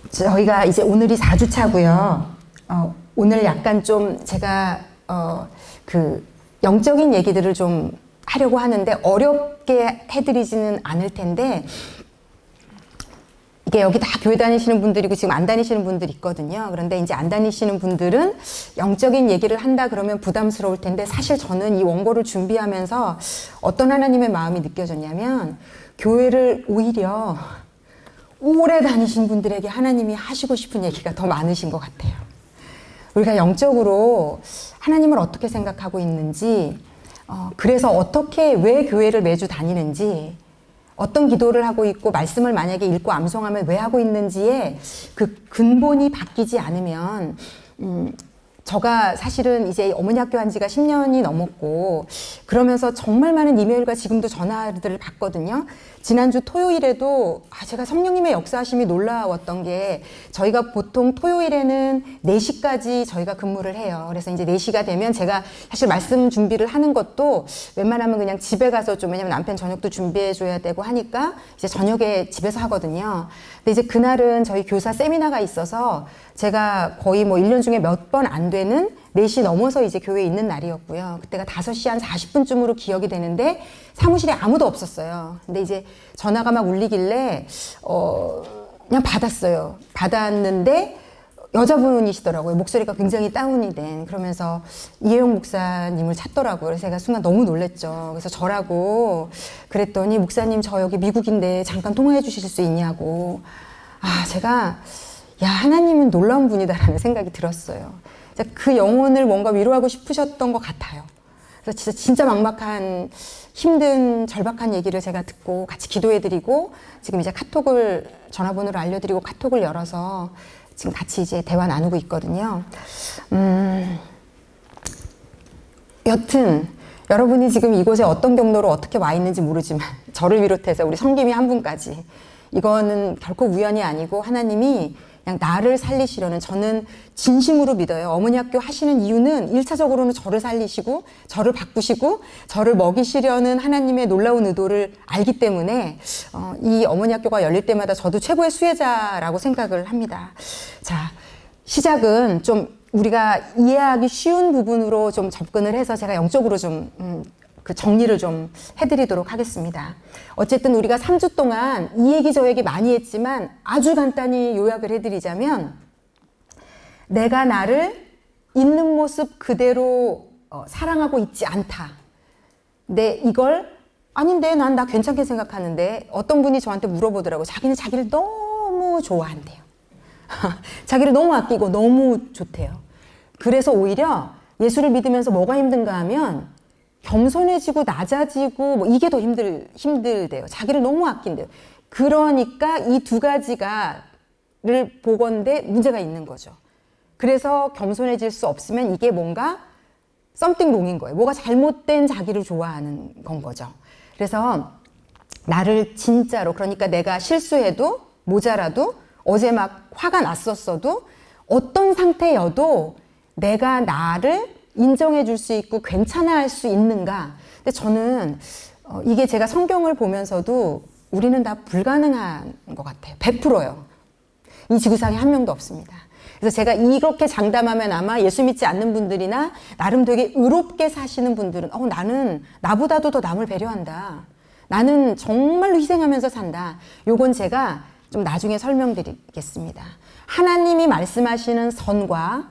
저희가 이제 오늘이 4주차고요. 오늘 약간 좀 제가 그 영적인 얘기들을 좀 하려고 하는데 어렵게 해드리지는 않을 텐데, 이게 여기 다 교회 다니시는 분들이고 지금 안 다니시는 분들 있거든요. 그런데 이제 안 다니시는 분들은 영적인 얘기를 한다 그러면 부담스러울 텐데, 사실 저는 이 원고를 준비하면서 어떤 하나님의 마음이 느껴졌냐면, 교회를 오히려 오래 다니신 분들에게 하나님이 하시고 싶은 얘기가 더 많으신 것 같아요. 우리가 영적으로 하나님을 어떻게 생각하고 있는지, 그래서 어떻게, 왜 교회를 매주 다니는지, 어떤 기도를 하고 있고 말씀을 만약에 읽고 암송하면 왜 하고 있는지에 그 근본이 바뀌지 않으면, 제가 사실은 이제 어머니 학교 한 지가 10년이 넘었고, 그러면서 정말 많은 이메일과 지금도 전화들을 받거든요. 지난주 토요일에도 제가 성령님의 역사하심이 놀라웠던 게, 저희가 보통 토요일에는 4시까지 저희가 근무를 해요. 그래서 이제 4시가 되면 제가 사실 말씀 준비를 하는 것도 웬만하면 그냥 집에 가서 좀, 왜냐면 남편 저녁도 준비해 줘야 되고 하니까 이제 저녁에 집에서 하거든요. 근데 이제 그날은 저희 교사 세미나가 있어서 제가 거의 뭐 1년 중에 몇 번 안 되는 4시 넘어서 이제 교회에 있는 날이었고요. 그때가 5시 한 40분쯤으로 기억이 되는데 사무실에 아무도 없었어요. 근데 이제 전화가 막 울리길래 그냥 받았어요. 받았는데 여자분이시더라고요. 목소리가 굉장히 다운이 된. 그러면서 이혜영 목사님을 찾더라고요. 그래서 제가 순간 너무 놀랬죠. 그래서 저라고 그랬더니, 목사님 저 여기 미국인데 잠깐 통화해 주실 수 있냐고. 제가 하나님은 놀라운 분이다라는 생각이 들었어요. 그 영혼을 뭔가 위로하고 싶으셨던 것 같아요. 그래서 진짜 막막한, 힘든, 절박한 얘기를 제가 듣고 같이 기도해드리고, 지금 이제 카톡을, 전화번호를 알려드리고 카톡을 열어서 지금 같이 이제 대화 나누고 있거든요. 여튼 여러분이 지금 이곳에 어떤 경로로 어떻게 와 있는지 모르지만, 저를 비롯해서 우리 성김이 한 분까지, 이거는 결코 우연이 아니고 하나님이 그냥 나를 살리시려는, 저는 진심으로 믿어요. 어머니 학교 하시는 이유는 1차적으로는 저를 살리시고 저를 바꾸시고 저를 먹이시려는 하나님의 놀라운 의도를 알기 때문에 이 어머니 학교가 열릴 때마다 저도 최고의 수혜자라고 생각을 합니다. 자, 시작은 좀 우리가 이해하기 쉬운 부분으로 좀 접근을 해서 제가 영적으로 좀 그 정리를 좀 해드리도록 하겠습니다. 어쨌든 우리가 3주 동안 이 얘기 저 얘기 많이 했지만, 아주 간단히 요약을 해드리자면, 내가 나를 있는 모습 그대로 사랑하고 있지 않다. 이걸 아닌데, 난 나 괜찮게 생각하는데, 어떤 분이 저한테 물어보더라고요. 자기는 자기를 너무 좋아한대요. 자기를 너무 아끼고 너무 좋대요. 그래서 오히려 예수를 믿으면서 뭐가 힘든가 하면 겸손해지고 낮아지고 뭐 이게 더 힘들대요. 자기를 너무 아낀대요. 그러니까 이 두 가지를 보건대 문제가 있는 거죠. 그래서 겸손해질 수 없으면 이게 뭔가 something wrong인 거예요. 뭐가 잘못된 자기를 좋아하는 건 거죠. 그래서 나를 진짜로, 그러니까 내가 실수해도 모자라도, 어제 막 화가 났었어도, 어떤 상태여도 내가 나를 인정해 줄 수 있고 괜찮아 할 수 있는가. 근데 저는 이게 제가 성경을 보면서도 우리는 다 불가능한 것 같아요. 100%요. 이 지구상에 한 명도 없습니다. 그래서 제가 이렇게 장담하면 아마 예수 믿지 않는 분들이나 나름 되게 의롭게 사시는 분들은 나는 나보다도 더 남을 배려한다. 나는 정말로 희생하면서 산다. 요건 제가 좀 나중에 설명드리겠습니다. 하나님이 말씀하시는 선과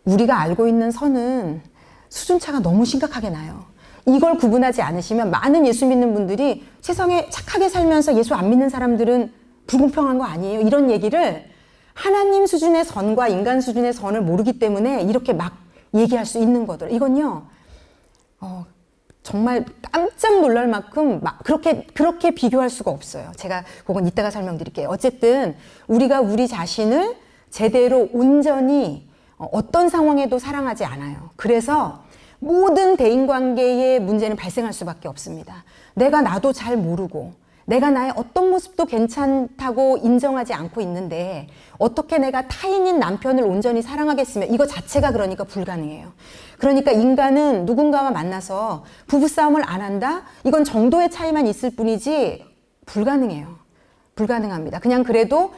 우리가 알고 있는 선은 수준차가 너무 심각하게 나요. 이걸 구분하지 않으시면 많은 예수 믿는 분들이 세상에 착하게 살면서 예수 안 믿는 사람들은 불공평한 거 아니에요? 이런 얘기를, 하나님 수준의 선과 인간 수준의 선을 모르기 때문에 이렇게 막 얘기할 수 있는 거더라고요. 이건요, 정말 깜짝 놀랄 만큼 그렇게 비교할 수가 없어요. 제가 그건 이따가 설명드릴게요. 어쨌든 우리가 우리 자신을 제대로 온전히 어떤 상황에도 사랑하지 않아요. 그래서 모든 대인관계의 문제는 발생할 수밖에 없습니다. 내가 나도 잘 모르고, 내가 나의 어떤 모습도 괜찮다고 인정하지 않고 있는데 어떻게 내가 타인인 남편을 온전히 사랑하겠으며, 이거 자체가 그러니까 불가능해요. 그러니까 인간은 누군가와 만나서 부부싸움을 안 한다? 이건 정도의 차이만 있을 뿐이지 불가능해요. 불가능합니다. 그냥 그래도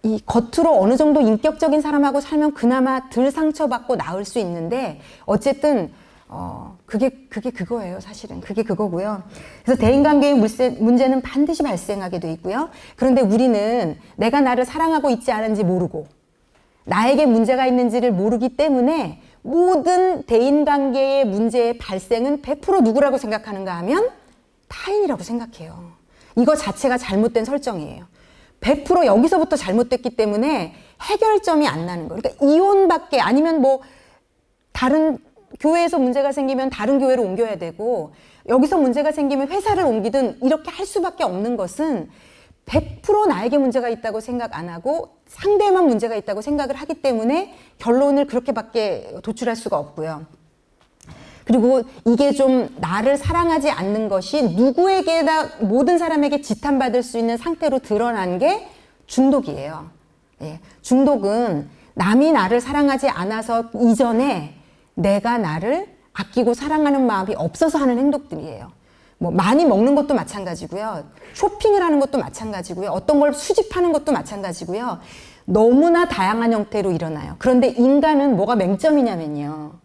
이 겉으로 어느 정도 인격적인 사람하고 살면 그나마 덜 상처받고 나을 수 있는데 어쨌든 그게 그거예요. 사실은 그게 그거고요. 그래서 대인관계의 문제는 반드시 발생하게 돼 있고요. 그런데 우리는 내가 나를 사랑하고 있지 않은지 모르고 나에게 문제가 있는지를 모르기 때문에 모든 대인관계의 문제의 발생은 100% 누구라고 생각하는가 하면 타인이라고 생각해요. 이거 자체가 잘못된 설정이에요. 100% 여기서부터 잘못됐기 때문에 해결점이 안 나는 거예요. 그러니까 이혼밖에 아니면 뭐 다른 교회에서 문제가 생기면 다른 교회로 옮겨야 되고 여기서 문제가 생기면 회사를 옮기든 이렇게 할 수밖에 없는 것은 100% 나에게 문제가 있다고 생각 안 하고 상대만 문제가 있다고 생각을 하기 때문에 결론을 그렇게밖에 도출할 수가 없고요. 그리고 이게 좀 나를 사랑하지 않는 것이 누구에게나 모든 사람에게 지탄받을 수 있는 상태로 드러난 게 중독이에요. 예, 중독은 남이 나를 사랑하지 않아서 이전에 내가 나를 아끼고 사랑하는 마음이 없어서 하는 행동들이에요. 뭐 많이 먹는 것도 마찬가지고요. 쇼핑을 하는 것도 마찬가지고요. 어떤 걸 수집하는 것도 마찬가지고요. 너무나 다양한 형태로 일어나요. 그런데 인간은 뭐가 맹점이냐면요.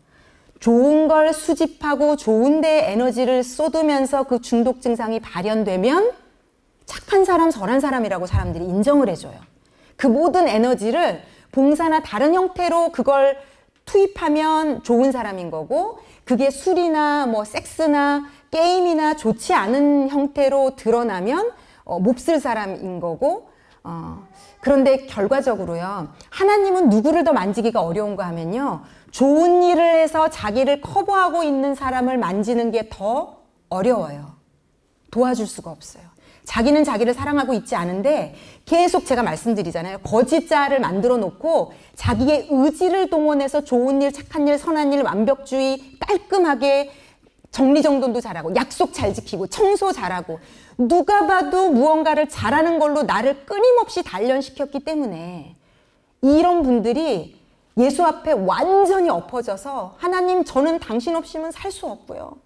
좋은 걸 수집하고 좋은 데에 에너지를 쏟으면서 그 중독 증상이 발현되면 착한 사람, 선한 사람이라고 사람들이 인정을 해줘요. 그 모든 에너지를 봉사나 다른 형태로 그걸 투입하면 좋은 사람인 거고 그게 술이나 뭐 섹스나 게임이나 좋지 않은 형태로 드러나면 몹쓸 사람인 거고 그런데 결과적으로요. 하나님은 누구를 더 만지기가 어려운가 하면요. 좋은 일을 해서 자기를 커버하고 있는 사람을 만지는 게 더 어려워요. 도와줄 수가 없어요. 자기는 자기를 사랑하고 있지 않은데 계속 제가 말씀드리잖아요. 거짓자를 만들어 놓고 자기의 의지를 동원해서 좋은 일, 착한 일, 선한 일, 완벽주의, 깔끔하게 정리정돈도 잘하고 약속 잘 지키고 청소 잘하고 누가 봐도 무언가를 잘하는 걸로 나를 끊임없이 단련시켰기 때문에 이런 분들이 예수 앞에 완전히 엎어져서 하나님 저는 당신 없이는 살 수 없고요.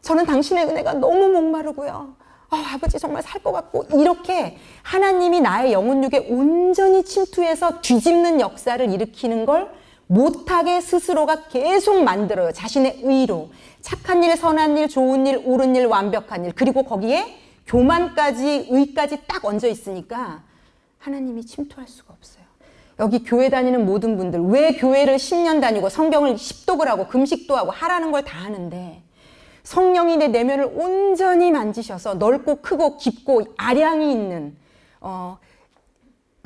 저는 당신의 은혜가 너무 목마르고요. 아버지 정말 살 것 같고 이렇게 하나님이 나의 영혼육에 온전히 침투해서 뒤집는 역사를 일으키는 걸 못하게 스스로가 계속 만들어요. 자신의 의로 착한 일, 선한 일, 좋은 일, 옳은 일, 완벽한 일 그리고 거기에 교만까지 의까지 딱 얹어 있으니까 하나님이 침투할 수가 없어요. 여기 교회 다니는 모든 분들 왜 교회를 10년 다니고 성경을 십독을 하고 금식도 하고 하라는 걸 다 하는데 성령이 내 내면을 온전히 만지셔서 넓고 크고 깊고 아량이 있는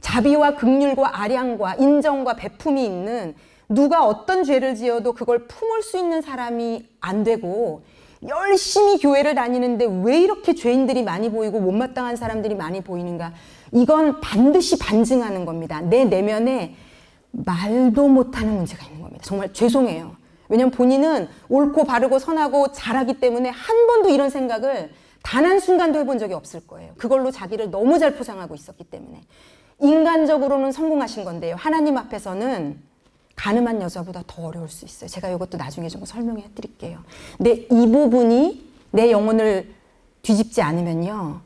자비와 긍휼과 아량과 인정과 베품이 있는 누가 어떤 죄를 지어도 그걸 품을 수 있는 사람이 안 되고 열심히 교회를 다니는데 왜 이렇게 죄인들이 많이 보이고 못마땅한 사람들이 많이 보이는가? 이건 반드시 반증하는 겁니다. 내 내면에 말도 못하는 문제가 있는 겁니다. 정말 죄송해요. 왜냐면 본인은 옳고 바르고 선하고 잘하기 때문에 한 번도 이런 생각을 단 한순간도 해본 적이 없을 거예요. 그걸로 자기를 너무 잘 포장하고 있었기 때문에. 인간적으로는 성공하신 건데요. 하나님 앞에서는 가늠한 여자보다 더 어려울 수 있어요. 제가 이것도 나중에 좀 설명해 드릴게요. 근데 이 부분이 내 영혼을 뒤집지 않으면요.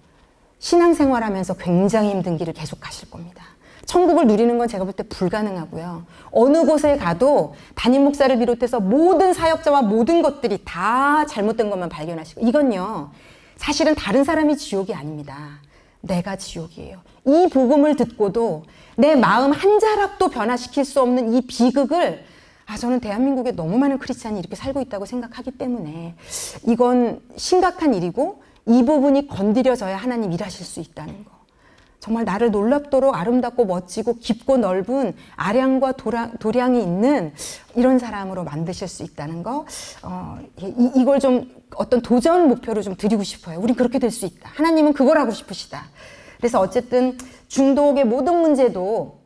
신앙생활하면서 굉장히 힘든 길을 계속 가실 겁니다. 천국을 누리는 건 제가 볼 때 불가능하고요. 어느 곳에 가도 담임 목사를 비롯해서 모든 사역자와 모든 것들이 다 잘못된 것만 발견하시고 이건요. 사실은 다른 사람이 지옥이 아닙니다. 내가 지옥이에요. 이 복음을 듣고도 내 마음 한 자락도 변화시킬 수 없는 이 비극을 저는 대한민국에 너무 많은 크리스찬이 이렇게 살고 있다고 생각하기 때문에 이건 심각한 일이고 이 부분이 건드려져야 하나님 일하실 수 있다는 거. 정말 나를 놀랍도록 아름답고 멋지고 깊고 넓은 아량과 도량이 있는 이런 사람으로 만드실 수 있다는 거. 이걸 좀 어떤 도전 목표로 좀 드리고 싶어요. 우린 그렇게 될 수 있다. 하나님은 그걸 하고 싶으시다. 그래서 어쨌든 중독의 모든 문제도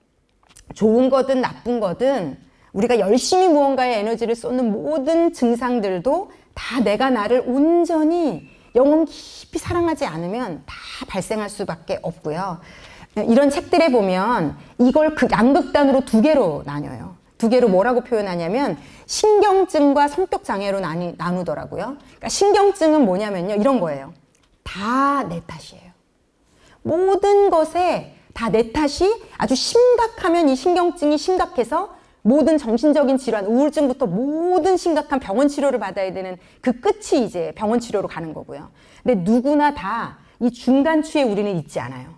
좋은 거든 나쁜 거든 우리가 열심히 무언가에 에너지를 쏟는 모든 증상들도 다 내가 나를 온전히 영혼 깊이 사랑하지 않으면 다 발생할 수밖에 없고요. 이런 책들에 보면 이걸 양극단으로 두 개로 나뉘어요. 두 개로 뭐라고 표현하냐면 신경증과 성격장애로 나누더라고요. 그러니까 신경증은 뭐냐면요. 이런 거예요. 다 내 탓이에요. 모든 것에 다 내 탓이 아주 심각하면 이 신경증이 심각해서 모든 정신적인 질환, 우울증부터 모든 심각한 병원 치료를 받아야 되는 그 끝이 이제 병원 치료로 가는 거고요. 근데 누구나 다 이 중간추에 우리는 있지 않아요.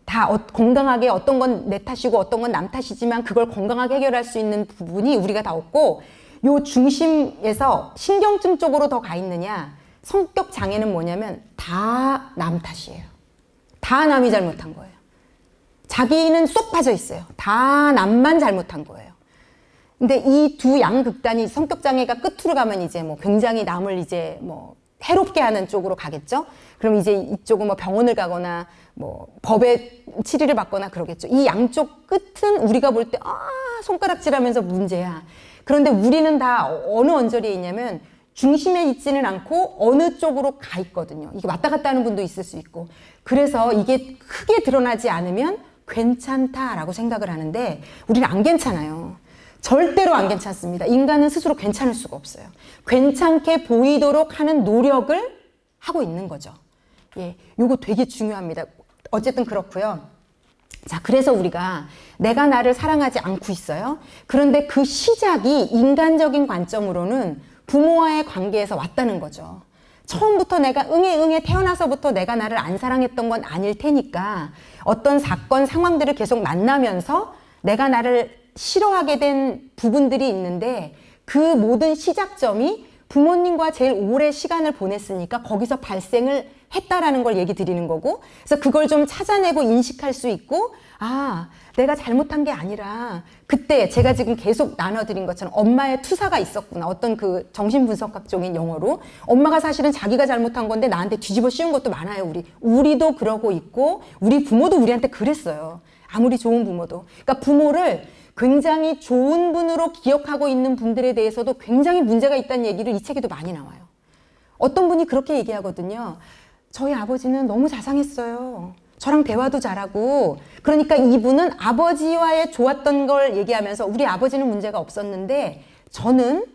다 건강하게 어떤 건 내 탓이고 어떤 건 남 탓이지만 그걸 건강하게 해결할 수 있는 부분이 우리가 다 없고, 요 중심에서 신경증 쪽으로 더 가 있느냐, 성격 장애는 뭐냐면 다 남 탓이에요. 다 남이 잘못한 거예요. 자기는 쏙 빠져 있어요. 다 남만 잘못한 거예요. 근데 이 두 양극단이 성격 장애가 끝으로 가면 이제 뭐 굉장히 남을 이제 뭐 해롭게 하는 쪽으로 가겠죠. 그럼 이제 이쪽은 뭐 병원을 가거나 뭐 법에 치료를 받거나 그러겠죠. 이 양쪽 끝은 우리가 볼 때 손가락질하면서 문제야. 그런데 우리는 다 어느 언저리에 있냐면 중심에 있지는 않고 어느 쪽으로 가 있거든요. 이게 왔다 갔다 하는 분도 있을 수 있고. 그래서 이게 크게 드러나지 않으면 괜찮다라고 생각을 하는데 우리는 안 괜찮아요. 절대로 안 괜찮습니다. 인간은 스스로 괜찮을 수가 없어요. 괜찮게 보이도록 하는 노력을 하고 있는 거죠. 예, 요거 되게 중요합니다. 어쨌든 그렇고요. 자, 그래서 우리가 내가 나를 사랑하지 않고 있어요. 그런데 그 시작이 인간적인 관점으로는 부모와의 관계에서 왔다는 거죠. 처음부터 내가 응애 태어나서부터 내가 나를 안 사랑했던 건 아닐 테니까 어떤 사건 상황들을 계속 만나면서 내가 나를 싫어하게 된 부분들이 있는데 그 모든 시작점이 부모님과 제일 오래 시간을 보냈으니까 거기서 발생을 했다라는 걸 얘기 드리는 거고, 그래서 그걸 좀 찾아내고 인식할 수 있고, 내가 잘못한 게 아니라 그때 제가 지금 계속 나눠드린 것처럼 엄마의 투사가 있었구나. 어떤 그 정신분석학적인 용어로 엄마가 사실은 자기가 잘못한 건데 나한테 뒤집어 씌운 것도 많아요. 우리도 그러고 있고 우리 부모도 우리한테 그랬어요. 아무리 좋은 부모도. 그러니까 부모를 굉장히 좋은 분으로 기억하고 있는 분들에 대해서도 굉장히 문제가 있다는 얘기를 이 책에도 많이 나와요. 어떤 분이 그렇게 얘기하거든요. 저희 아버지는 너무 자상했어요. 저랑 대화도 잘하고. 그러니까 이분은 아버지와의 좋았던 걸 얘기하면서 우리 아버지는 문제가 없었는데 저는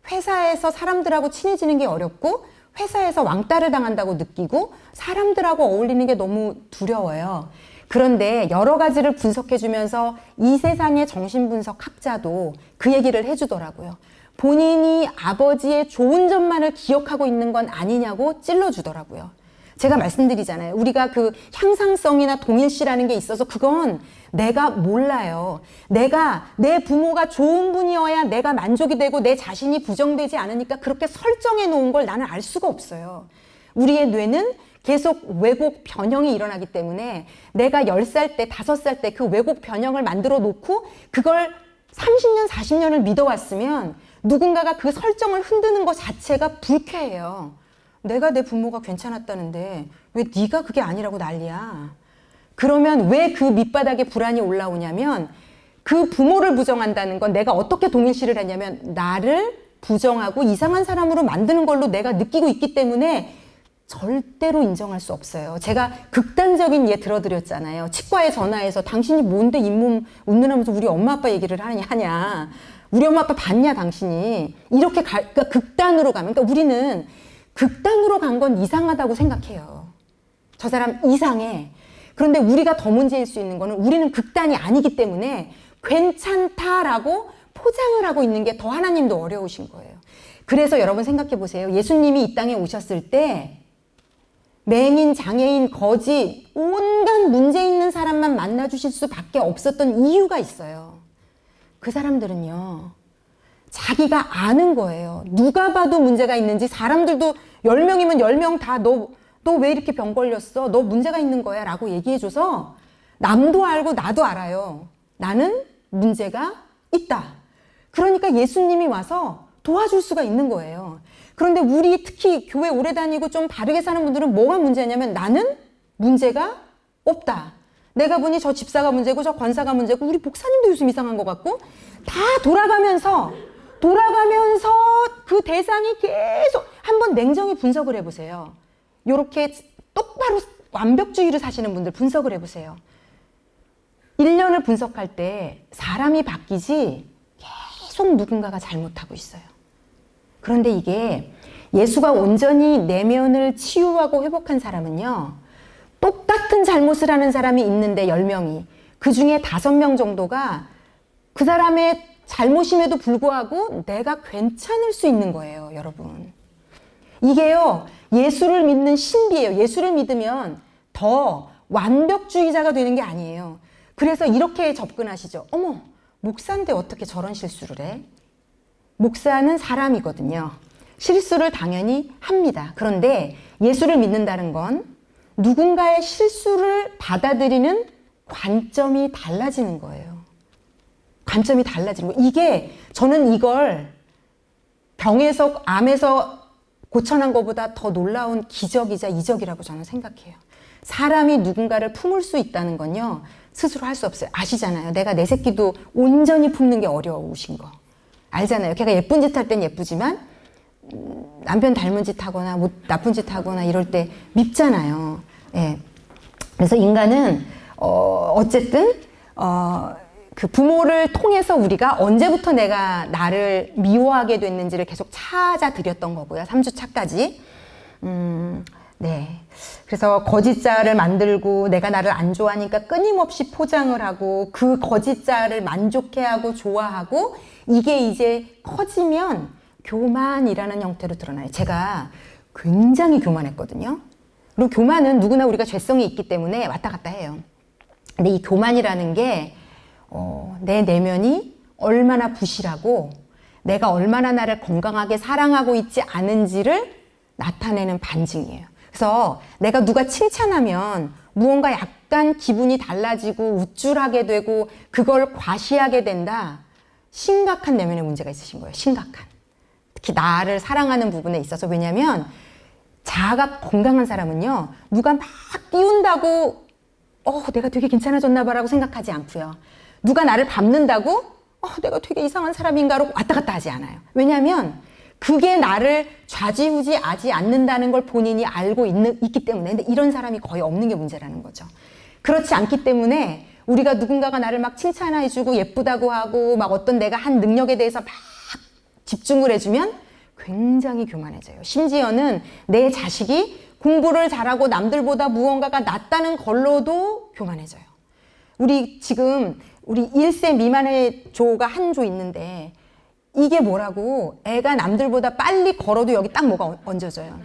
회사에서 사람들하고 친해지는 게 어렵고 회사에서 왕따를 당한다고 느끼고 사람들하고 어울리는 게 너무 두려워요. 그런데 여러 가지를 분석해 주면서 이 세상의 정신분석 학자도 그 얘기를 해주더라고요. 본인이 아버지의 좋은 점만을 기억하고 있는 건 아니냐고 찔러주더라고요. 제가 말씀드리잖아요. 우리가 그 향상성이나 동일시라는 게 있어서 그건 내가 몰라요. 내 부모가 좋은 분이어야 내가 만족이 되고 내 자신이 부정되지 않으니까 그렇게 설정해 놓은 걸 나는 알 수가 없어요. 우리의 뇌는 계속 왜곡 변형이 일어나기 때문에 내가 10살 때, 5살 때 그 왜곡 변형을 만들어 놓고 그걸 30년, 40년을 믿어왔으면 누군가가 그 설정을 흔드는 것 자체가 불쾌해요. 내가 내 부모가 괜찮았다는데 왜 네가 그게 아니라고 난리야. 그러면 왜 그 밑바닥에 불안이 올라오냐면 그 부모를 부정한다는 건 내가 어떻게 동일시를 했냐면 나를 부정하고 이상한 사람으로 만드는 걸로 내가 느끼고 있기 때문에 절대로 인정할 수 없어요. 제가 극단적인 예 들어드렸잖아요. 치과에 전화해서 당신이 뭔데 잇몸 웃느라면서 우리 엄마 아빠 얘기를 하냐. 우리 엄마 아빠 봤냐 당신이. 이렇게 그러니까 극단으로 가면, 그러니까 우리는 극단으로 간 건 이상하다고 생각해요. 저 사람 이상해. 그런데 우리가 더 문제일 수 있는 거는 우리는 극단이 아니기 때문에 괜찮다라고 포장을 하고 있는 게 더 하나님도 어려우신 거예요. 그래서 여러분 생각해 보세요. 예수님이 이 땅에 오셨을 때 맹인, 장애인, 거지, 온갖 문제 있는 사람만 만나주실 수밖에 없었던 이유가 있어요. 그 사람들은요, 자기가 아는 거예요. 누가 봐도 문제가 있는지. 사람들도 10명이면 10명 다 너 왜 이렇게 병 걸렸어? 너 문제가 있는 거야 라고 얘기해줘서 남도 알고 나도 알아요. 나는 문제가 있다. 그러니까 예수님이 와서 도와줄 수가 있는 거예요. 그런데 우리 특히 교회 오래 다니고 좀 바르게 사는 분들은 뭐가 문제냐면 나는 문제가 없다. 내가 보니 저 집사가 문제고 저 권사가 문제고 우리 목사님도 요즘 이상한 것 같고 다 돌아가면서 그 대상이 계속 한번 냉정히 분석을 해보세요. 이렇게 똑바로 완벽주의를 사시는 분들 분석을 해보세요. 1년을 분석할 때 사람이 바뀌지 계속 누군가가 잘못하고 있어요. 그런데 이게 예수가 온전히 내면을 치유하고 회복한 사람은요, 똑같은 잘못을 하는 사람이 있는데 10명이 그 중에 5명 정도가 그 사람의 잘못임에도 불구하고 내가 괜찮을 수 있는 거예요, 여러분. 이게요, 예수를 믿는 신비예요. 예수를 믿으면 더 완벽주의자가 되는 게 아니에요. 그래서 이렇게 접근하시죠. 어머, 목사인데 어떻게 저런 실수를 해? 목사는 사람이거든요. 실수를 당연히 합니다. 그런데 예수를 믿는다는 건 누군가의 실수를 받아들이는 관점이 달라지는 거예요. 관점이 달라지는 거예요. 이게 저는 이걸 병에서 암에서 고쳐난 것보다 더 놀라운 기적이자 이적이라고 저는 생각해요. 사람이 누군가를 품을 수 있다는 건요, 스스로 할 수 없어요. 아시잖아요. 내가 내 새끼도 온전히 품는 게 어려우신 거 알잖아요. 걔가 예쁜 짓 할 땐 예쁘지만 남편 닮은 짓 하거나 뭐 나쁜 짓 하거나 이럴 때 밉잖아요. 예. 그래서 인간은 어쨌든 그 부모를 통해서 우리가 언제부터 내가 나를 미워하게 됐는지를 계속 찾아드렸던 거고요. 3주차까지. 네. 그래서 거짓자를 만들고 내가 나를 안 좋아하니까 끊임없이 포장을 하고 그 거짓자를 만족해하고 좋아하고 이게 이제 커지면 교만이라는 형태로 드러나요. 제가 굉장히 교만했거든요. 그리고 교만은 누구나 우리가 죄성이 있기 때문에 왔다 갔다 해요. 근데 이 교만이라는 게 내 내면이 얼마나 부실하고 내가 얼마나 나를 건강하게 사랑하고 있지 않은지를 나타내는 반증이에요. 그래서 내가 누가 칭찬하면 무언가 약간 기분이 달라지고 우쭐하게 되고 그걸 과시하게 된다. 심각한 내면의 문제가 있으신 거예요. 심각한. 특히 나를 사랑하는 부분에 있어서. 왜냐하면 자아가 건강한 사람은요, 누가 막 띄운다고 내가 되게 괜찮아졌나 봐라고 생각하지 않고요. 누가 나를 밟는다고 내가 되게 이상한 사람인가로 왔다 갔다 하지 않아요. 왜냐하면 그게 나를 좌지우지하지 않는다는 걸 본인이 알고 있기 때문에. 근데 이런 사람이 거의 없는 게 문제라는 거죠. 그렇지 않기 때문에 우리가 누군가가 나를 막 칭찬해주고 예쁘다고 하고 막 어떤 내가 한 능력에 대해서 막 집중을 해주면 굉장히 교만해져요. 심지어는 내 자식이 공부를 잘하고 남들보다 무언가가 낫다는 걸로도 교만해져요. 우리 1세 미만의 조가 한 조 있는데 이게 뭐라고 애가 남들보다 빨리 걸어도 여기 딱 뭐가 얹어져요.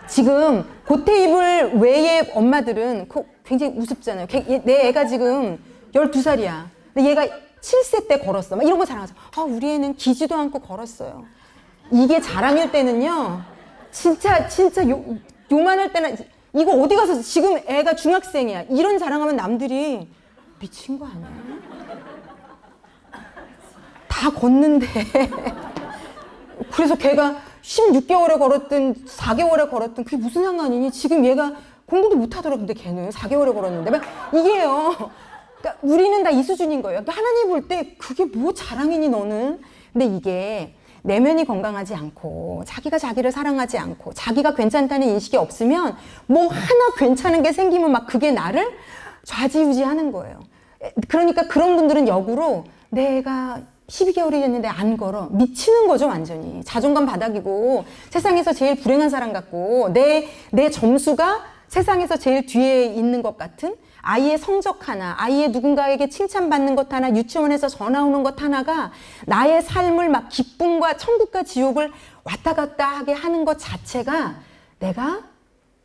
지금 고테이블 외의 엄마들은 굉장히 우습잖아요. 내 애가 지금 12살이야. 근데 얘가 7세 때 걸었어. 막 이런 거 자랑하죠. 우리 애는 기지도 않고 걸었어요. 이게 자랑일 때는요. 진짜 요만할 때는 이거 어디 가서 지금 애가 중학생이야. 이런 자랑하면 남들이 미친 거 아니야? 다 걷는데. 그래서 걔가 16개월에 걸었든 4개월에 걸었든 그게 무슨 상관이니? 지금 얘가 공부도 못하더라고. 근데 걔는 4개월에 걸었는데. 막 이게요. 그러니까 우리는 다 이 수준인 거예요. 그러니까 하나님 볼 때 그게 뭐 자랑이니 너는? 근데 이게 내면이 건강하지 않고 자기가 자기를 사랑하지 않고 자기가 괜찮다는 인식이 없으면 뭐 하나 괜찮은 게 생기면 막 그게 나를 좌지우지하는 거예요. 그러니까 그런 분들은 역으로 내가 12개월이 됐는데 안 걸어. 미치는 거죠, 완전히. 자존감 바닥이고 세상에서 제일 불행한 사람 같고 내 점수가 세상에서 제일 뒤에 있는 것 같은 아이의 성적 하나, 아이의 누군가에게 칭찬받는 것 하나, 유치원에서 전화 오는 것 하나가 나의 삶을 막 기쁨과 천국과 지옥을 왔다 갔다 하게 하는 것 자체가 내가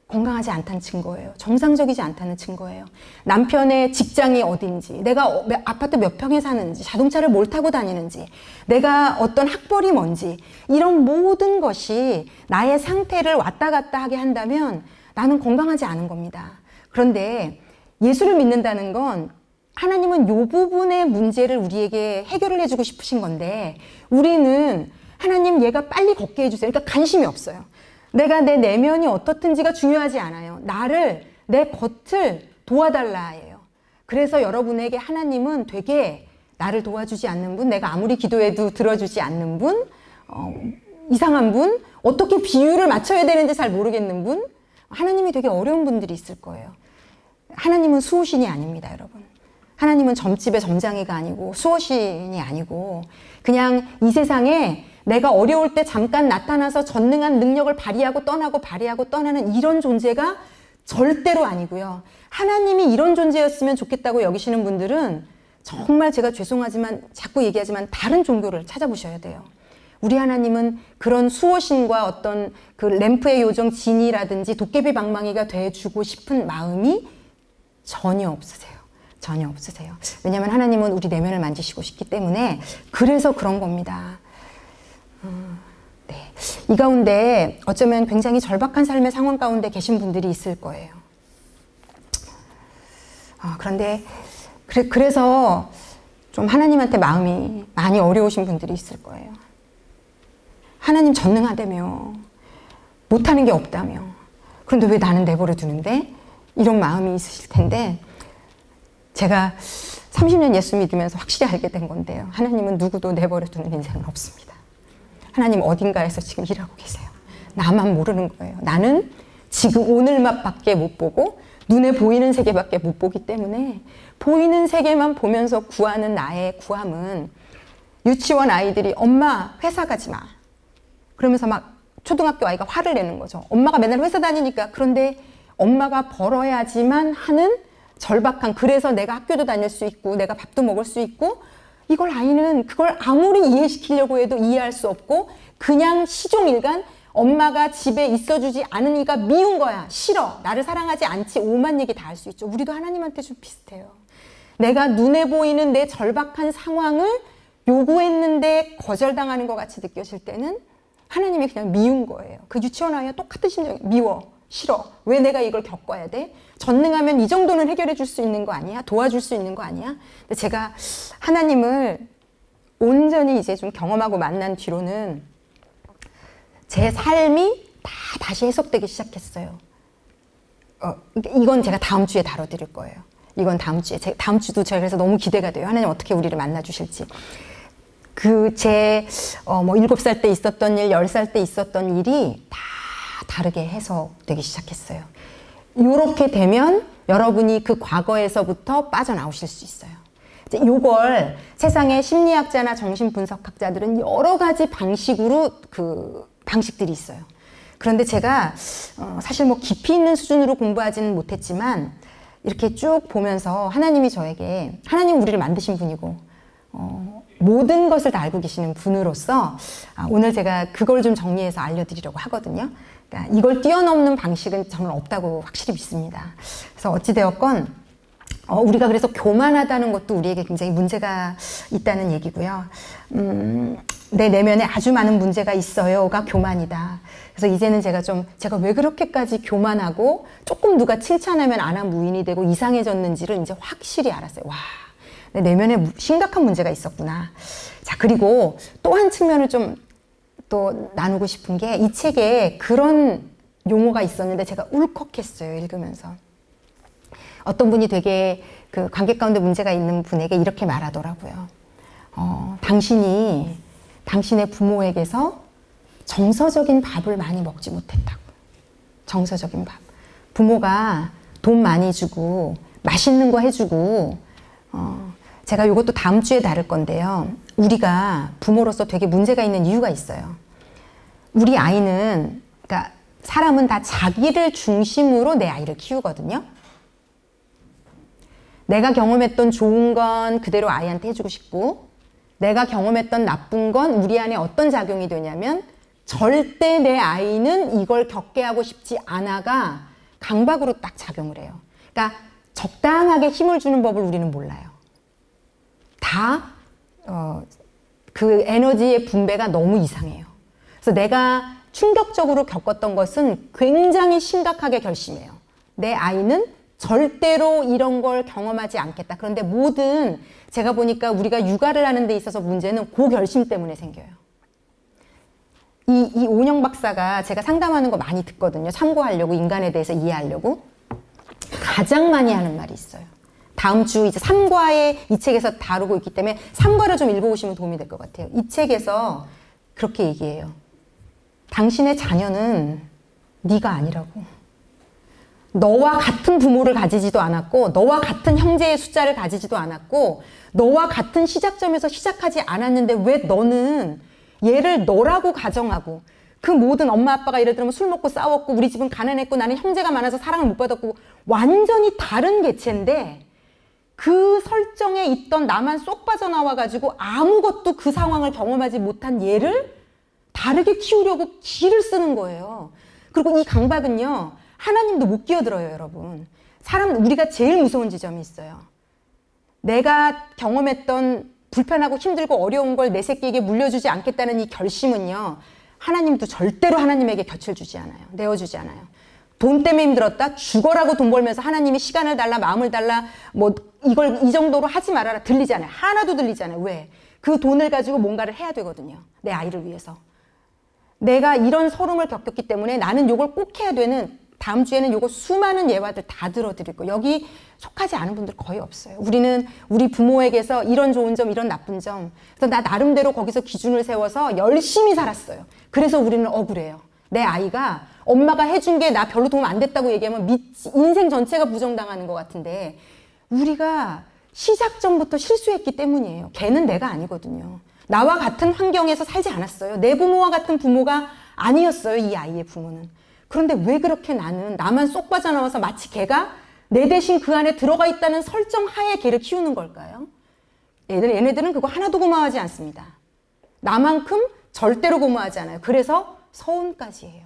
건강하지 않다는 증거예요. 정상적이지 않다는 증거예요. 남편의 직장이 어딘지, 내가 아파트 몇 평에 사는지, 자동차를 뭘 타고 다니는지, 내가 어떤 학벌이 뭔지, 이런 모든 것이 나의 상태를 왔다 갔다 하게 한다면 나는 건강하지 않은 겁니다. 그런데 예수를 믿는다는 건 하나님은 이 부분의 문제를 우리에게 해결을 해주고 싶으신 건데 우리는 하나님 얘가 빨리 걷게 해주세요. 그러니까 관심이 없어요. 내가 내 내면이 어떻든지가 중요하지 않아요. 내 겉을 도와달라예요. 그래서 여러분에게 하나님은 되게 나를 도와주지 않는 분, 내가 아무리 기도해도 들어주지 않는 분, 이상한 분, 어떻게 비율을 맞춰야 되는지 잘 모르겠는 분, 하나님이 되게 어려운 분들이 있을 거예요. 하나님은 수호신이 아닙니다, 여러분. 하나님은 점집의 점장이가 아니고 수호신이 아니고 그냥 이 세상에 내가 어려울 때 잠깐 나타나서 전능한 능력을 발휘하고 떠나는 이런 존재가 절대로 아니고요. 하나님이 이런 존재였으면 좋겠다고 여기시는 분들은 정말 제가 죄송하지만 자꾸 얘기하지만 다른 종교를 찾아보셔야 돼요. 우리 하나님은 그런 수호신과 어떤 그 램프의 요정 진이라든지 도깨비 방망이가 돼주고 싶은 마음이 전혀 없으세요. 전혀 없으세요. 왜냐하면 하나님은 우리 내면을 만지시고 싶기 때문에 그래서 그런 겁니다. 네. 이 가운데 어쩌면 굉장히 절박한 삶의 상황 가운데 계신 분들이 있을 거예요. 그런데 그래서 좀 하나님한테 마음이 많이 어려우신 분들이 있을 거예요. 하나님 전능하다며, 못하는 게 없다며, 그런데 왜 나는 내버려 두는데? 이런 마음이 있으실 텐데, 제가 30년 예수 믿으면서 확실히 알게 된 건데요. 하나님은 누구도 내버려 두는 인생은 없습니다. 하나님 어딘가에서 지금 일하고 계세요. 나만 모르는 거예요. 나는 지금 오늘 맛밖에 못 보고 눈에 보이는 세계밖에 못 보기 때문에 보이는 세계만 보면서 구하는 나의 구함은 유치원 아이들이 엄마 회사 가지 마. 그러면서 막 초등학교 아이가 화를 내는 거죠. 엄마가 맨날 회사 다니니까. 그런데 엄마가 벌어야지만 하는 절박한, 그래서 내가 학교도 다닐 수 있고 내가 밥도 먹을 수 있고, 이걸 아이는 그걸 아무리 이해시키려고 해도 이해할 수 없고 그냥 시종일관 엄마가 집에 있어주지 않으니까 미운 거야. 싫어. 나를 사랑하지 않지. 오만 얘기 다 할 수 있죠. 우리도 하나님한테 좀 비슷해요. 내가 눈에 보이는 내 절박한 상황을 요구했는데 거절당하는 것 같이 느껴질 때는 하나님이 그냥 미운 거예요. 그 유치원 아이와 똑같은 심정이 미워. 싫어. 왜 내가 이걸 겪어야 돼? 전능하면 이 정도는 해결해 줄 수 있는 거 아니야? 도와줄 수 있는 거 아니야? 근데 제가 하나님을 온전히 이제 좀 경험하고 만난 뒤로는 제 삶이 다시 해석되기 시작했어요. 이건 제가 다음 주에 다뤄드릴 거예요. 이건 다음 주에. 다음 주도 제가 그래서 너무 기대가 돼요. 하나님 어떻게 우리를 만나 주실지. 제 7살 때 있었던 일, 10살 때 있었던 일이 다 다르게 해석되기 시작했어요. 이렇게 되면 여러분이 그 과거에서부터 빠져나오실 수 있어요. 이제 요걸 세상의 심리학자나 정신분석학자들은 여러 가지 방식으로 방식들이 있어요. 그런데 제가 사실 뭐 깊이 있는 수준으로 공부하지는 못했지만 이렇게 쭉 보면서 하나님이 저에게, 하나님 우리를 만드신 분이고 모든 것을 다 알고 계시는 분으로서 오늘 제가 그걸 좀 정리해서 알려드리려고 하거든요. 그러니까 이걸 뛰어넘는 방식은 저는 없다고 확실히 믿습니다. 그래서 어찌되었건 우리가 그래서 교만하다는 것도 우리에게 굉장히 문제가 있다는 얘기고요. 내 내면에 아주 많은 문제가 있어요가 교만이다. 그래서 이제는 제가 왜 그렇게까지 교만하고 조금 누가 칭찬하면 안하무인이 되고 이상해졌는지를 이제 확실히 알았어요. 와, 내 내면에 심각한 문제가 있었구나. 자, 그리고 또 한 측면을 좀 또 나누고 싶은 게, 이 책에 그런 용어가 있었는데 제가 울컥했어요, 읽으면서. 어떤 분이 되게 그 관계 가운데 문제가 있는 분에게 이렇게 말하더라고요. 당신의 부모에게서 정서적인 밥을 많이 먹지 못했다고. 정서적인 밥. 부모가 돈 많이 주고 맛있는 거 해주고, 제가 이것도 다음 주에 다룰 건데요. 우리가 부모로서 되게 문제가 있는 이유가 있어요. 우리 아이는, 그러니까 사람은 다 자기를 중심으로 내 아이를 키우거든요. 내가 경험했던 좋은 건 그대로 아이한테 해주고 싶고, 내가 경험했던 나쁜 건 우리 안에 어떤 작용이 되냐면 절대 내 아이는 이걸 겪게 하고 싶지 않아가 강박으로 딱 작용을 해요. 그러니까 적당하게 힘을 주는 법을 우리는 몰라요. 그 에너지의 분배가 너무 이상해요. 그래서 내가 충격적으로 겪었던 것은 굉장히 심각하게 결심해요. 내 아이는 절대로 이런 걸 경험하지 않겠다. 그런데 제가 보니까 우리가 육아를 하는 데 있어서 문제는 그 결심 때문에 생겨요. 이 오은영 박사가, 제가 상담하는 거 많이 듣거든요. 참고하려고, 인간에 대해서 이해하려고. 가장 많이 하는 말이 있어요. 다음 주 이제 3과에 이 책에서 다루고 있기 때문에 3과를 좀 읽어보시면 도움이 될 것 같아요. 이 책에서 그렇게 얘기해요. 당신의 자녀는 네가 아니라고. 너와 같은 부모를 가지지도 않았고, 너와 같은 형제의 숫자를 가지지도 않았고, 너와 같은 시작점에서 시작하지 않았는데 왜 너는 얘를 너라고 가정하고, 그 모든 엄마 아빠가 예를 들면 술 먹고 싸웠고 우리 집은 가난했고 나는 형제가 많아서 사랑을 못 받았고 완전히 다른 개체인데 그 설정에 있던 나만 쏙 빠져나와가지고 아무것도 그 상황을 경험하지 못한 얘를 다르게 키우려고 기를 쓰는 거예요. 그리고 이 강박은요, 하나님도 못 끼어들어요, 여러분. 우리가 제일 무서운 지점이 있어요. 내가 경험했던 불편하고 힘들고 어려운 걸 내 새끼에게 물려주지 않겠다는 이 결심은요, 하나님도 절대로 하나님에게 곁을 주지 않아요. 내어주지 않아요. 돈 때문에 힘들었다? 죽어라고 돈 벌면서 하나님이 시간을 달라, 마음을 달라, 뭐, 이걸 이 정도로 하지 말아라. 들리지 않아요. 하나도 들리지 않아요. 왜? 그 돈을 가지고 뭔가를 해야 되거든요. 내 아이를 위해서. 내가 이런 서름을 겪었기 때문에 나는 요걸 꼭 해야 되는, 다음 주에는 요거 수많은 예화들 다 들어드릴 거예요. 여기 속하지 않은 분들 거의 없어요. 우리는 우리 부모에게서 이런 좋은 점, 이런 나쁜 점. 그래서 나 나름대로 거기서 기준을 세워서 열심히 살았어요. 그래서 우리는 억울해요. 내 아이가 엄마가 해준 게 나 별로 도움 안 됐다고 얘기하면 인생 전체가 부정당하는 것 같은데 우리가 시작점부터 실수했기 때문이에요. 걔는 내가 아니거든요. 나와 같은 환경에서 살지 않았어요. 내 부모와 같은 부모가 아니었어요. 이 아이의 부모는. 그런데 왜 그렇게 나만 쏙 빠져나와서 마치 걔가 내 대신 그 안에 들어가 있다는 설정 하에 걔를 키우는 걸까요? 얘네들은 그거 하나도 고마워하지 않습니다. 나만큼 절대로 고마워하지 않아요. 그래서 서운까지 해요.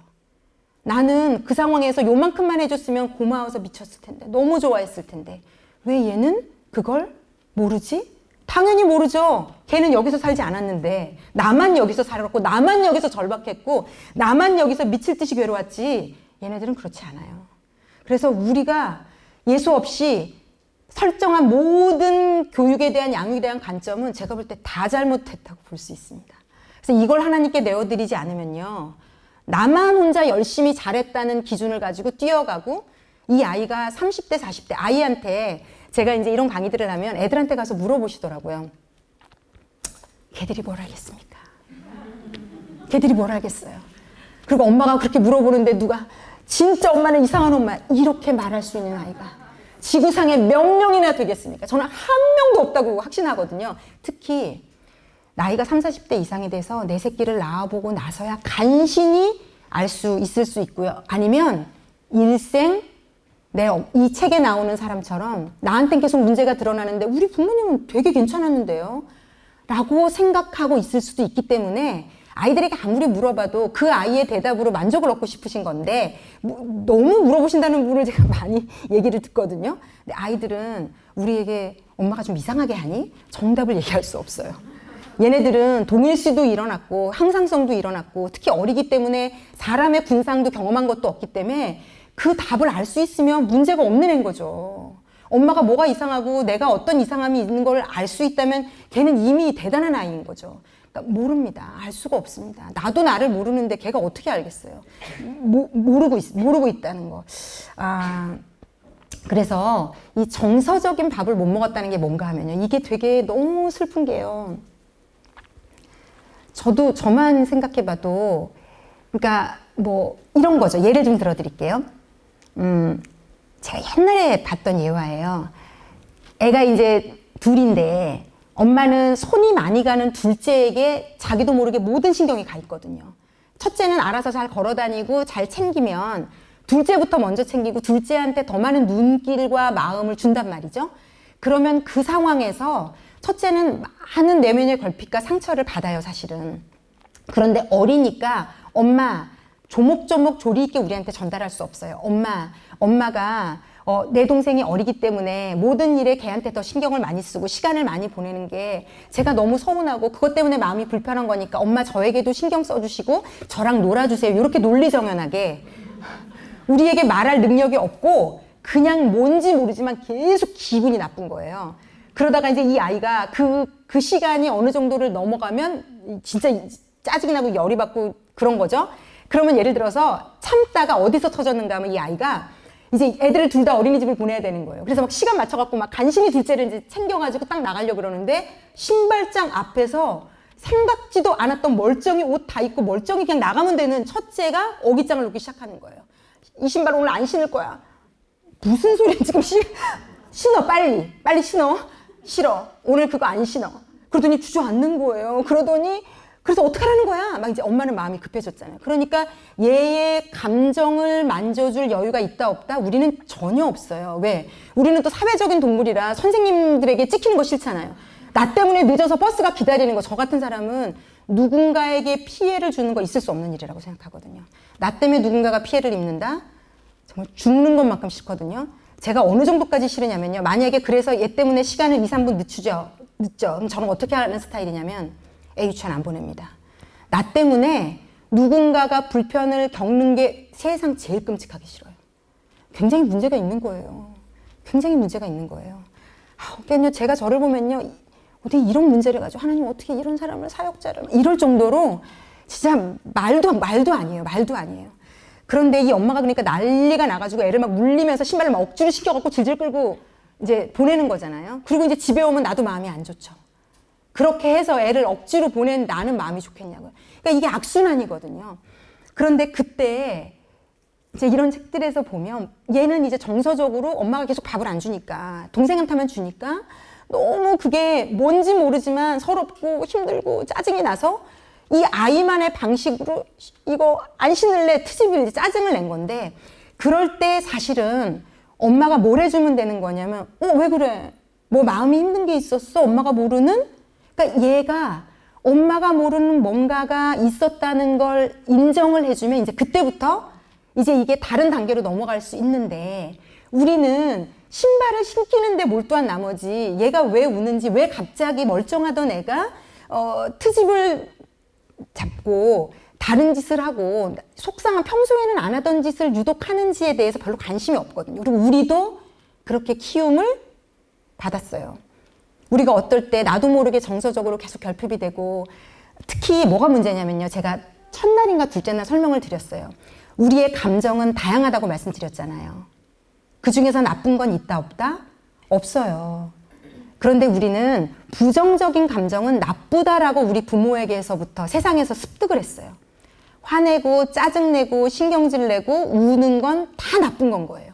나는 그 상황에서 요만큼만 해줬으면 고마워서 미쳤을 텐데, 너무 좋아했을 텐데 왜 얘는 그걸 모르지? 당연히 모르죠. 걔는 여기서 살지 않았는데 나만 여기서 살았고 나만 여기서 절박했고 나만 여기서 미칠 듯이 괴로웠지 얘네들은 그렇지 않아요. 그래서 우리가 예수 없이 설정한 모든 교육에 대한 양육에 대한 관점은 제가 볼 때 다 잘못했다고 볼 수 있습니다. 그래서 이걸 하나님께 내어드리지 않으면요, 나만 혼자 열심히 잘했다는 기준을 가지고 뛰어가고 이 아이가 30대 40대 아이한테 제가 이제 이런 강의들을 하면 애들한테 가서 물어보시더라고요. 걔들이 뭘 알겠습니까? 걔들이 뭘 알겠어요? 그리고 엄마가 그렇게 물어보는데 누가 진짜 엄마는 이상한 엄마 이렇게 말할 수 있는 아이가 지구상에 몇 명이나 되겠습니까? 저는 한 명도 없다고 확신하거든요. 특히 나이가 30, 40대 이상이 돼서 내 새끼를 낳아보고 나서야 간신히 알 수 있을 수 있고요. 아니면 일생 이 책에 나오는 사람처럼 나한텐 계속 문제가 드러나는데 우리 부모님은 되게 괜찮았는데요? 라고 생각하고 있을 수도 있기 때문에 아이들에게 아무리 물어봐도 그 아이의 대답으로 만족을 얻고 싶으신 건데 너무 물어보신다는 분을 제가 많이 얘기를 듣거든요. 근데 아이들은 우리에게 엄마가 좀 이상하게 하니? 정답을 얘기할 수 없어요. 얘네들은 동일시도 일어났고 항상성도 일어났고 특히 어리기 때문에 사람의 군상도 경험한 것도 없기 때문에 그 답을 알 수 있으면 문제가 없는 애인 거죠. 엄마가 뭐가 이상하고 내가 어떤 이상함이 있는 걸 알 수 있다면 걔는 이미 대단한 아이인 거죠. 그러니까 모릅니다. 알 수가 없습니다. 나도 나를 모르는데 걔가 어떻게 알겠어요. 모르고 있다는 거. 그래서 이 정서적인 밥을 못 먹었다는 게 뭔가 하면요. 이게 되게 너무 슬픈 게요. 저만 생각해봐도, 그러니까 뭐 이런 거죠. 예를 좀 들어드릴게요. 제가 옛날에 봤던 예화예요. 애가 이제 둘인데 엄마는 손이 많이 가는 둘째에게 자기도 모르게 모든 신경이 가 있거든요. 첫째는 알아서 잘 걸어다니고 잘 챙기면 둘째부터 먼저 챙기고 둘째한테 더 많은 눈길과 마음을 준단 말이죠. 그러면 그 상황에서 첫째는 많은 내면의 결핍과 상처를 받아요, 사실은. 그런데 어리니까 엄마 조목조목 조리 있게 우리한테 전달할 수 없어요. 엄마가 내 동생이 어리기 때문에 모든 일에 걔한테 더 신경을 많이 쓰고 시간을 많이 보내는 게 제가 너무 서운하고 그것 때문에 마음이 불편한 거니까 엄마 저에게도 신경 써주시고 저랑 놀아주세요. 이렇게 논리정연하게 우리에게 말할 능력이 없고 그냥 뭔지 모르지만 계속 기분이 나쁜 거예요. 그러다가 이제 이 아이가 그 시간이 어느 정도를 넘어가면 진짜 짜증이 나고 열이 받고 그런 거죠. 그러면 예를 들어서 참다가 어디서 터졌는가 하면 이 아이가 이제 애들을 둘 다 어린이집을 보내야 되는 거예요. 그래서 막 시간 맞춰갖고 막 간신히 둘째를 이제 챙겨가지고 딱 나가려고 그러는데 신발장 앞에서 생각지도 않았던 멀쩡히 옷 다 입고 멀쩡히 그냥 나가면 되는 첫째가 어깃장을 놓기 시작하는 거예요. 이 신발 오늘 안 신을 거야. 무슨 소리야 지금 신어 빨리 신어. 싫어. 오늘 그거 안 신어. 그러더니 주저앉는 거예요. 그러더니 그래서 어떡하라는 거야? 막 이제 엄마는 마음이 급해졌잖아요. 그러니까 얘의 감정을 만져줄 여유가 있다 없다? 우리는 전혀 없어요. 왜? 우리는 또 사회적인 동물이라 선생님들에게 찍히는 거 싫잖아요. 나 때문에 늦어서 버스가 기다리는 거, 저 같은 사람은 누군가에게 피해를 주는 거 있을 수 없는 일이라고 생각하거든요. 나 때문에 누군가가 피해를 입는다? 정말 죽는 것만큼 싫거든요. 제가 어느 정도까지 싫으냐면요. 만약에 그래서 얘 때문에 시간을 2, 3분 늦죠. 그럼 저는 어떻게 하는 스타일이냐면 유치원 안 보냅니다. 나 때문에 누군가가 불편을 겪는 게 세상 제일 끔찍하기 싫어요. 굉장히 문제가 있는 거예요. 굉장히 문제가 있는 거예요. 그러니까요, 제가 저를 보면요, 어떻게 이런 문제를 가지고 하나님 어떻게 이런 사람을 사역자를 이럴 정도로 진짜 말도 아니에요. 말도 아니에요. 그런데 이 엄마가 그러니까 난리가 나가지고 애를 막 물리면서 신발을 막 억지로 시켜갖고 질질 끌고 이제 보내는 거잖아요. 그리고 이제 집에 오면 나도 마음이 안 좋죠. 그렇게 해서 애를 억지로 보낸 나는 마음이 좋겠냐고요. 그러니까 이게 악순환이거든요. 그런데 그때 이제 이런 책들에서 보면 얘는 이제 정서적으로 엄마가 계속 밥을 안 주니까 동생한테만 주니까 너무 그게 뭔지 모르지만 서럽고 힘들고 짜증이 나서 이 아이만의 방식으로 이거 안 신을래 트집을 짜증을 낸 건데 그럴 때 사실은 엄마가 뭘 해주면 되는 거냐면 왜 그래? 뭐 마음이 힘든 게 있었어? 엄마가 모르는? 그러니까 얘가 엄마가 모르는 뭔가가 있었다는 걸 인정을 해주면 이제 그때부터 이제 이게 다른 단계로 넘어갈 수 있는데 우리는 신발을 신기는데 몰두한 나머지 얘가 왜 우는지 왜 갑자기 멀쩡하던 애가 트집을 잡고 다른 짓을 하고 속상한 평소에는 안 하던 짓을 유독 하는지에 대해서 별로 관심이 없거든요. 그리고 우리도 그렇게 키움을 받았어요. 우리가 어떨 때 나도 모르게 정서적으로 계속 결핍이 되고 특히 뭐가 문제냐면요. 제가 첫날인가 둘째 날 설명을 드렸어요. 우리의 감정은 다양하다고 말씀드렸잖아요. 그 중에서 나쁜 건 있다 없다? 없어요. 그런데 우리는 부정적인 감정은 나쁘다라고 우리 부모에게서부터 세상에서 습득을 했어요. 화내고 짜증내고 신경질 내고 우는 건 다 나쁜 건 거예요.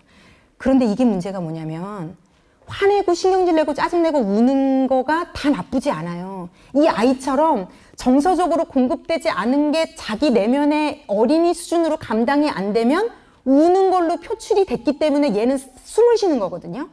그런데 이게 문제가 뭐냐면 화내고 신경질 내고 짜증내고 우는 거가 다 나쁘지 않아요. 이 아이처럼 정서적으로 공급되지 않은 게 자기 내면의 어린이 수준으로 감당이 안 되면 우는 걸로 표출이 됐기 때문에 얘는 숨을 쉬는 거거든요.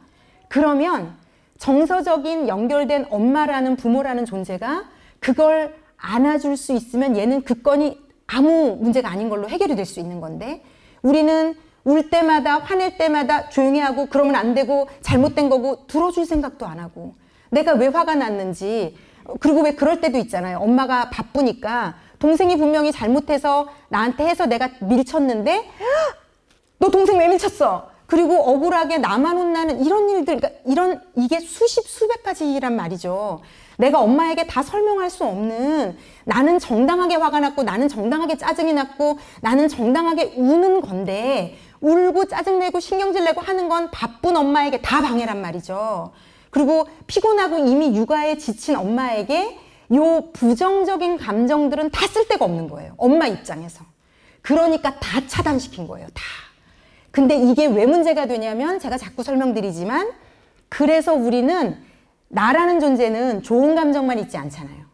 그러면 정서적인 연결된 엄마라는 부모라는 존재가 그걸 안아줄 수 있으면 얘는 그 건이 아무 문제가 아닌 걸로 해결이 될 수 있는 건데 우리는 울 때마다 화낼 때마다 조용히 하고 그러면 안 되고 잘못된 거고 들어줄 생각도 안 하고 내가 왜 화가 났는지 그리고 왜 그럴 때도 있잖아요. 엄마가 바쁘니까 동생이 분명히 잘못해서 나한테 해서 내가 밀쳤는데 너 동생 왜 밀쳤어? 그리고 억울하게 나만 혼나는 이런 일들, 그러니까 이게 수십, 수백 가지란 말이죠. 내가 엄마에게 다 설명할 수 없는 나는 정당하게 화가 났고 나는 정당하게 짜증이 났고 나는 정당하게 우는 건데 울고 짜증내고 신경질내고 하는 건 바쁜 엄마에게 다 방해란 말이죠. 그리고 피곤하고 이미 육아에 지친 엄마에게 요 부정적인 감정들은 다 쓸데가 없는 거예요. 엄마 입장에서. 그러니까 다 차단시킨 거예요. 다. 근데 이게 왜 문제가 되냐면 제가 자꾸 설명드리지만 그래서 우리는 나라는 존재는 좋은 감정만 있지 않잖아요.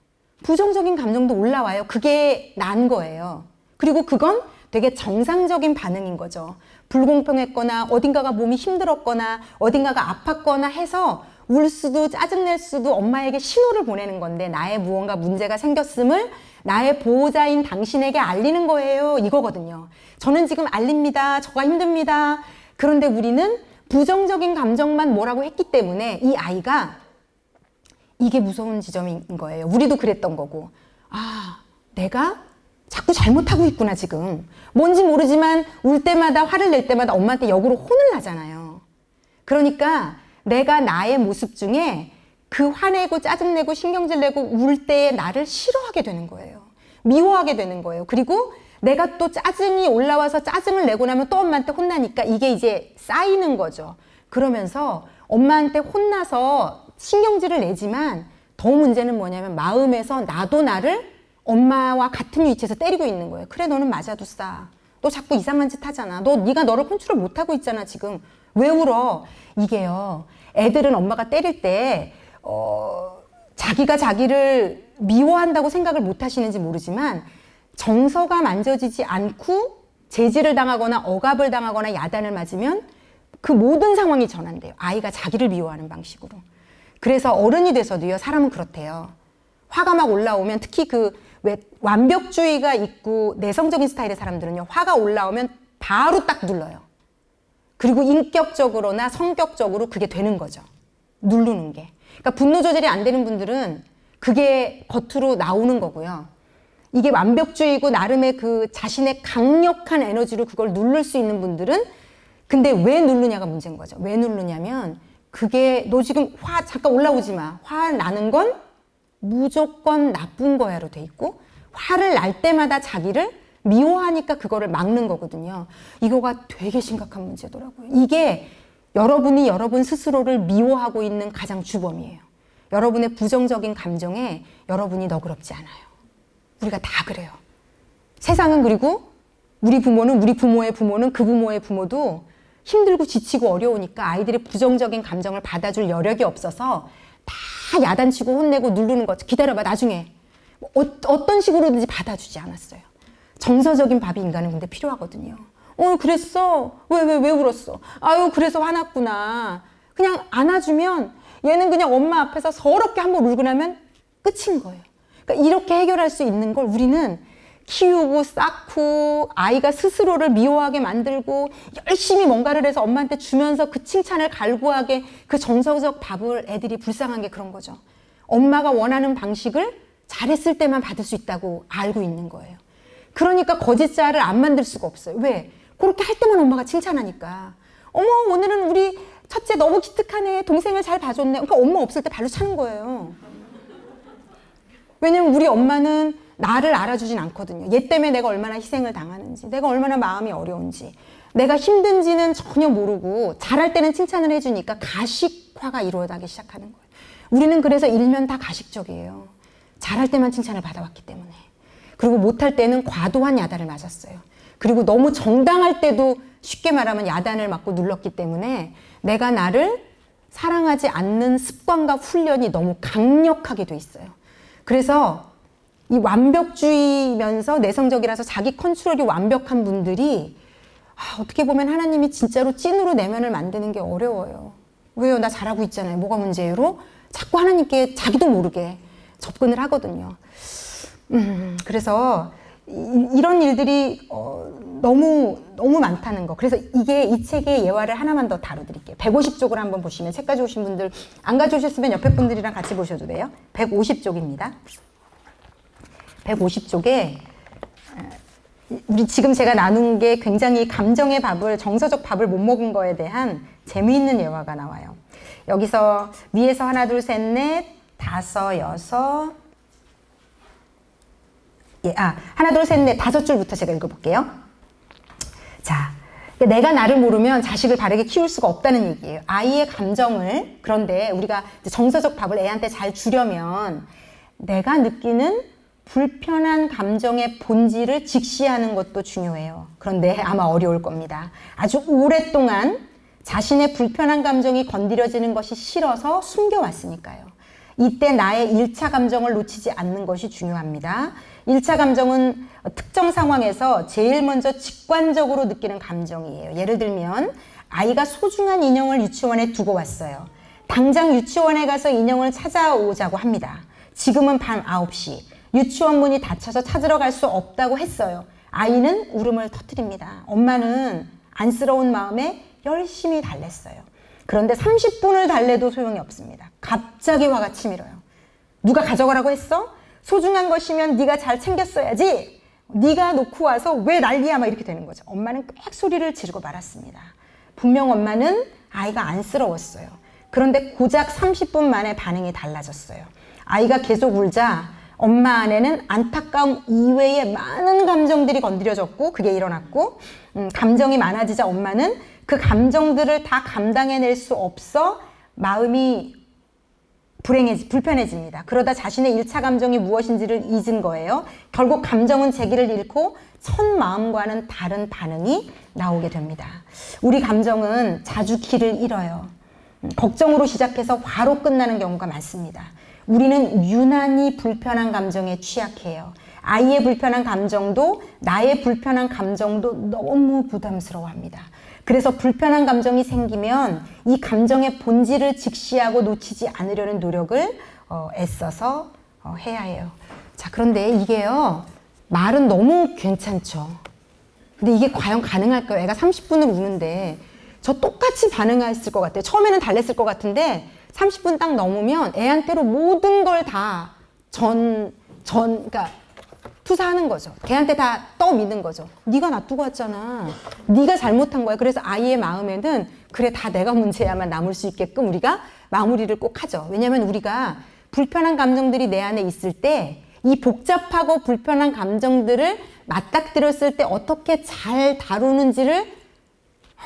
부정적인 감정도 올라와요. 그게 난 거예요. 그리고 그건 되게 정상적인 반응인 거죠. 불공평했거나 어딘가가 몸이 힘들었거나 어딘가가 아팠거나 해서 울 수도 짜증낼 수도 엄마에게 신호를 보내는 건데 나의 무언가 문제가 생겼음을 나의 보호자인 당신에게 알리는 거예요. 이거거든요. 저는 지금 알립니다. 저가 힘듭니다. 그런데 우리는 부정적인 감정만 뭐라고 했기 때문에 이 아이가 이게 무서운 지점인 거예요. 우리도 그랬던 거고. 아, 내가 자꾸 잘못하고 있구나 지금. 뭔지 모르지만 울 때마다 화를 낼 때마다 엄마한테 역으로 혼을 나잖아요. 그러니까 내가 나의 모습 중에 그 화내고 짜증내고 신경질내고 울 때의 나를 싫어하게 되는 거예요. 미워하게 되는 거예요. 그리고 내가 또 짜증이 올라와서 짜증을 내고 나면 또 엄마한테 혼나니까 이게 이제 쌓이는 거죠. 그러면서 엄마한테 혼나서 신경질을 내지만 더 문제는 뭐냐면 마음에서 나도 나를 엄마와 같은 위치에서 때리고 있는 거예요. 그래 너는 맞아도 싸. 너 자꾸 이상한 짓 하잖아. 네가 너를 컨트롤 못하고 있잖아 지금. 왜 울어? 이게요. 애들은 엄마가 때릴 때 자기가 자기를 미워한다고 생각을 못 하시는지 모르지만 정서가 만져지지 않고 제지를 당하거나 억압을 당하거나 야단을 맞으면 그 모든 상황이 전환돼요. 아이가 자기를 미워하는 방식으로. 그래서 어른이 돼서도요, 사람은 그렇대요. 화가 막 올라오면 특히 왜 완벽주의가 있고 내성적인 스타일의 사람들은요, 화가 올라오면 바로 딱 눌러요. 그리고 인격적으로나 성격적으로 그게 되는 거죠. 누르는 게. 그러니까 분노 조절이 안 되는 분들은 그게 겉으로 나오는 거고요. 이게 완벽주의고 나름의 그 자신의 강력한 에너지로 그걸 누를 수 있는 분들은 근데 왜 누르냐가 문제인 거죠. 왜 누르냐면 그게 너 지금 화 잠깐 올라오지 마. 화 나는 건 무조건 나쁜 거야로 돼 있고 화를 날 때마다 자기를 미워하니까 그거를 막는 거거든요. 이거가 되게 심각한 문제더라고요. 이게 여러분이 여러분 스스로를 미워하고 있는 가장 주범이에요. 여러분의 부정적인 감정에 여러분이 너그럽지 않아요. 우리가 다 그래요. 세상은 그리고 우리 부모는 우리 부모의 부모는 그 부모의 부모도 힘들고 지치고 어려우니까 아이들의 부정적인 감정을 받아줄 여력이 없어서 다 야단치고 혼내고 누르는 거 기다려봐 나중에 어떤 식으로든지 받아주지 않았어요. 정서적인 밥이 인간은 근데 필요하거든요. 그랬어? 왜 울었어? 아유 그래서 화났구나. 그냥 안아주면 얘는 그냥 엄마 앞에서 서럽게 한번 울고 나면 끝인 거예요. 그러니까 이렇게 해결할 수 있는 걸 우리는 키우고 쌓고 아이가 스스로를 미워하게 만들고 열심히 뭔가를 해서 엄마한테 주면서 그 칭찬을 갈구하게 그 정서적 밥을 애들이 불쌍한 게 그런 거죠. 엄마가 원하는 방식을 잘했을 때만 받을 수 있다고 알고 있는 거예요. 그러니까 거짓말을 안 만들 수가 없어요. 왜? 그렇게 할 때만 엄마가 칭찬하니까. 어머 오늘은 우리 첫째 너무 기특하네. 동생을 잘 봐줬네. 그러니까 엄마 없을 때 발로 차는 거예요. 왜냐면 우리 엄마는 나를 알아주진 않거든요. 얘 때문에 내가 얼마나 희생을 당하는지, 내가 얼마나 마음이 어려운지, 내가 힘든지는 전혀 모르고 잘할 때는 칭찬을 해주니까 가식화가 이루어지기 시작하는 거예요. 우리는 그래서 일면 다 가식적이에요. 잘할 때만 칭찬을 받아왔기 때문에. 그리고 못할 때는 과도한 야단을 맞았어요. 그리고 너무 정당할 때도 쉽게 말하면 야단을 맞고 눌렀기 때문에 내가 나를 사랑하지 않는 습관과 훈련이 너무 강력하게 돼 있어요. 그래서 이 완벽주의면서 내성적이라서 자기 컨트롤이 완벽한 분들이 어떻게 보면 하나님이 진짜로 찐으로 내면을 만드는 게 어려워요. 왜요? 나 잘하고 있잖아요. 뭐가 문제로? 자꾸 하나님께 자기도 모르게 접근을 하거든요. 그래서 이런 일들이 너무 많다는 거. 그래서 이 책의 예화를 하나만 더 다뤄드릴게요. 150쪽을 한번 보시면 책 가져오신 분들 안 가져오셨으면 옆에 분들이랑 같이 보셔도 돼요. 150쪽입니다. 150쪽에 우리 지금 제가 나눈 게 굉장히 감정의 밥을 정서적 밥을 못 먹은 거에 대한 재미있는 예화가 나와요. 여기서 위에서 하나 둘 셋 넷 다섯 여섯 하나 둘 셋 넷 다섯 줄부터 제가 읽어볼게요. 자, 내가 나를 모르면 자식을 바르게 키울 수가 없다는 얘기예요. 아이의 감정을 그런데 우리가 정서적 밥을 애한테 잘 주려면 내가 느끼는 불편한 감정의 본질을 직시하는 것도 중요해요. 그런데 아마 어려울 겁니다. 아주 오랫동안 자신의 불편한 감정이 건드려지는 것이 싫어서 숨겨왔으니까요. 이때 나의 1차 감정을 놓치지 않는 것이 중요합니다. 1차 감정은 특정 상황에서 제일 먼저 직관적으로 느끼는 감정이에요. 예를 들면 아이가 소중한 인형을 유치원에 두고 왔어요. 당장 유치원에 가서 인형을 찾아오자고 합니다. 지금은 밤 9시. 유치원 문이 닫혀서 찾으러 갈 수 없다고 했어요. 아이는 울음을 터뜨립니다. 엄마는 안쓰러운 마음에 열심히 달랬어요. 그런데 30분을 달래도 소용이 없습니다. 갑자기 화가 치밀어요. 누가 가져가라고 했어? 소중한 것이면 네가 잘 챙겼어야지. 네가 놓고 와서 왜 난리야 막 이렇게 되는 거죠. 엄마는 꽥 소리를 지르고 말았습니다. 분명 엄마는 아이가 안쓰러웠어요. 그런데 고작 30분 만에 반응이 달라졌어요. 아이가 계속 울자 엄마 안에는 안타까움 이외의 많은 감정들이 건드려졌고 그게 일어났고 감정이 많아지자 엄마는 그 감정들을 다 감당해낼 수 없어 마음이 불편해집니다. 그러다 자신의 1차 감정이 무엇인지를 잊은 거예요. 결국 감정은 재기를 잃고 첫 마음과는 다른 반응이 나오게 됩니다. 우리 감정은 자주 길을 잃어요. 걱정으로 시작해서 화로 끝나는 경우가 많습니다. 우리는 유난히 불편한 감정에 취약해요. 아이의 불편한 감정도 나의 불편한 감정도 너무 부담스러워합니다. 그래서 불편한 감정이 생기면 이 감정의 본질을 직시하고 놓치지 않으려는 노력을 애써서 해야 해요. 자, 그런데 이게요, 말은 너무 괜찮죠. 근데 이게 과연 가능할까요? 애가 30분을 우는데 저 똑같이 반응했을 것 같아요. 처음에는 달랬을 것 같은데 30분 딱 넘으면 애한테로 모든 걸 다 그러니까 투사하는 거죠. 걔한테 다 떠미는 거죠. 네가 놔두고 왔잖아. 네가 잘못한 거야. 그래서 아이의 마음에는 그래, 다 내가 문제야만 남을 수 있게끔 우리가 마무리를 꼭 하죠. 왜냐하면 우리가 불편한 감정들이 내 안에 있을 때 이 복잡하고 불편한 감정들을 맞닥뜨렸을 때 어떻게 잘 다루는지를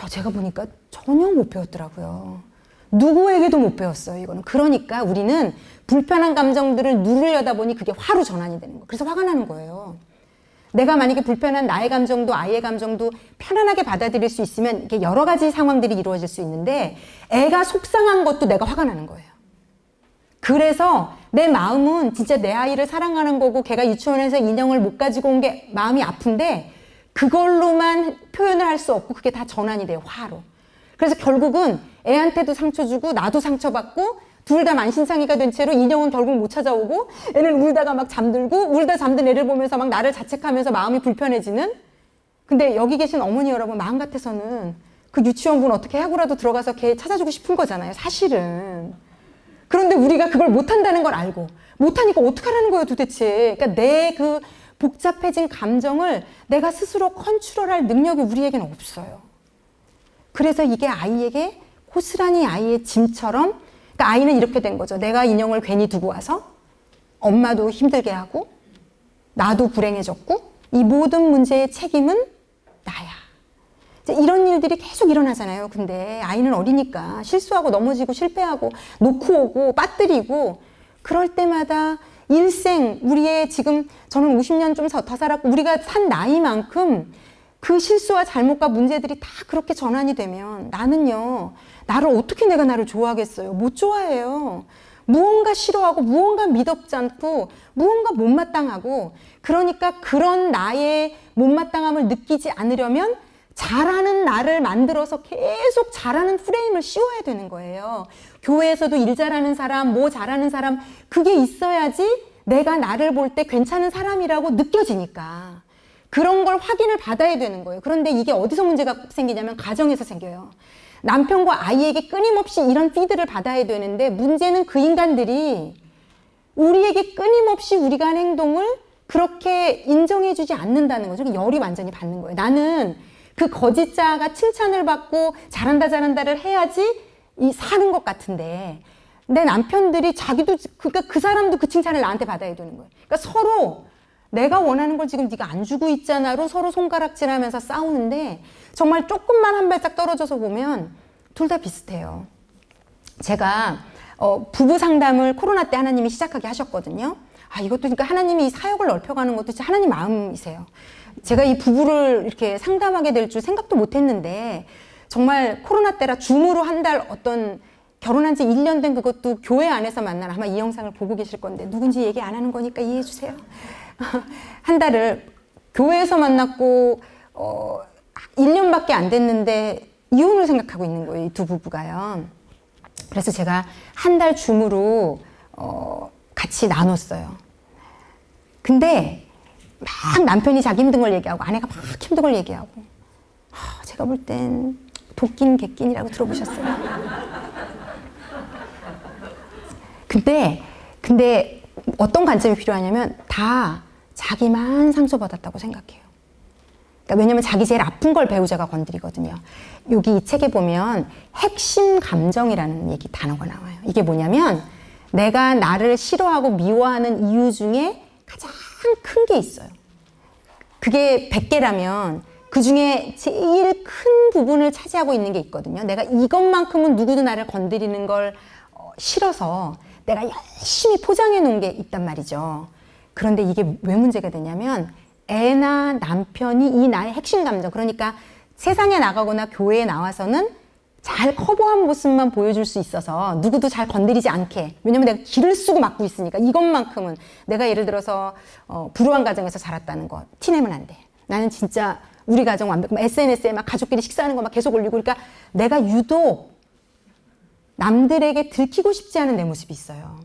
제가 보니까 전혀 못 배웠더라고요. 누구에게도 못 배웠어요, 이거는. 그러니까 우리는 불편한 감정들을 누르려다 보니 그게 화로 전환이 되는 거예요. 그래서 화가 나는 거예요. 내가 만약에 불편한 나의 감정도 아이의 감정도 편안하게 받아들일 수 있으면 이게 여러 가지 상황들이 이루어질 수 있는데 애가 속상한 것도 내가 화가 나는 거예요. 그래서 내 마음은 진짜 내 아이를 사랑하는 거고 걔가 유치원에서 인형을 못 가지고 온 게 마음이 아픈데 그걸로만 표현을 할 수 없고 그게 다 전환이 돼요, 화로. 그래서 결국은 애한테도 상처 주고 나도 상처받고 둘 다 만신창이가 된 채로 인형은 결국 못 찾아오고 애는 울다가 막 잠들고 울다 잠든 애를 보면서 막 나를 자책하면서 마음이 불편해지는. 근데 여기 계신 어머니 여러분 마음 같아서는 그 유치원분 어떻게 하고라도 들어가서 걔 찾아주고 싶은 거잖아요, 사실은. 그런데 우리가 그걸 못한다는 걸 알고 못하니까 어떡하라는 거예요, 도대체. 그러니까 내 그 복잡해진 감정을 내가 스스로 컨트롤할 능력이 우리에게는 없어요. 그래서 이게 아이에게 고스란히 아이의 짐처럼, 그러니까 아이는 이렇게 된 거죠. 내가 인형을 괜히 두고 와서 엄마도 힘들게 하고 나도 불행해졌고 이 모든 문제의 책임은 나야. 이런 일들이 계속 일어나잖아요. 근데 아이는 어리니까 실수하고 넘어지고 실패하고 놓고 오고 빠뜨리고 그럴 때마다 일생 우리의 지금 저는 50년 좀 더 살았고 우리가 산 나이만큼 그 실수와 잘못과 문제들이 다 그렇게 전환이 되면 나는요, 내가 나를 좋아하겠어요? 못 좋아해요. 무언가 싫어하고 무언가 미덥지 않고 무언가 못마땅하고, 그러니까 그런 나의 못마땅함을 느끼지 않으려면 잘하는 나를 만들어서 계속 잘하는 프레임을 씌워야 되는 거예요. 교회에서도 일 잘하는 사람, 뭐 잘하는 사람, 그게 있어야지 내가 나를 볼 때 괜찮은 사람이라고 느껴지니까. 그런 걸 확인을 받아야 되는 거예요. 그런데 이게 어디서 문제가 생기냐면 가정에서 생겨요. 남편과 아이에게 끊임없이 이런 피드를 받아야 되는데 문제는 그 인간들이 우리에게 끊임없이 우리가 한 행동을 그렇게 인정해주지 않는다는 거죠. 열이 완전히 받는 거예요. 나는 그 거짓자가 칭찬을 받고 잘한다를 해야지 사는 것 같은데 내 남편들이 자기도 그러니까 그 사람도 그 칭찬을 나한테 받아야 되는 거예요. 그러니까 서로 내가 원하는 걸 지금 네가 안 주고 있잖아로 서로 손가락질하면서 싸우는데 정말 조금만 한 발짝 떨어져서 보면 둘 다 비슷해요. 제가 부부 상담을 코로나 때 하나님이 시작하게 하셨거든요. 이것도 그러니까 하나님이 사역을 넓혀가는 것도 진짜 하나님 마음이세요. 제가 이 부부를 이렇게 상담하게 될 줄 생각도 못 했는데 정말 코로나 때라 줌으로 한 달 어떤 결혼한 지 1년 된 그것도 교회 안에서 만난, 아마 이 영상을 보고 계실 건데 누군지 얘기 안 하는 거니까 이해해 주세요. 한 달을 교회에서 만났고 1년밖에 안 됐는데 이혼을 생각하고 있는 거예요, 이 두 부부가요. 그래서 제가 한 달 줌으로 같이 나눴어요. 근데 막 남편이 자기 힘든 걸 얘기하고 아내가 막 힘든 걸 얘기하고 제가 볼 땐 도끼는 객긴이라고 들어보셨어요? 근데 어떤 관점이 필요하냐면 다 자기만 상처받았다고 생각해요. 그러니까 왜냐면 자기 제일 아픈 걸 배우자가 건드리거든요. 여기 이 책에 보면 핵심 감정이라는 단어가 나와요. 이게 뭐냐면 내가 나를 싫어하고 미워하는 이유 중에 가장 큰 게 있어요. 그게 100개라면 그 중에 제일 큰 부분을 차지하고 있는 게 있거든요. 내가 이것만큼은 누구도 나를 건드리는 걸 싫어서 내가 열심히 포장해 놓은 게 있단 말이죠. 그런데 이게 왜 문제가 되냐면 애나 남편이 이 나의 핵심 감정, 그러니까 세상에 나가거나 교회에 나와서는 잘 커버한 모습만 보여줄 수 있어서 누구도 잘 건드리지 않게. 왜냐면 내가 기를 쓰고 맡고 있으니까. 이것만큼은 내가 예를 들어서 불우한 가정에서 자랐다는 거 티내면 안 돼. 나는 진짜 우리 가정 완벽. SNS에 막 가족끼리 식사하는 거 막 계속 올리고. 그러니까 내가 유독 남들에게 들키고 싶지 않은 내 모습이 있어요.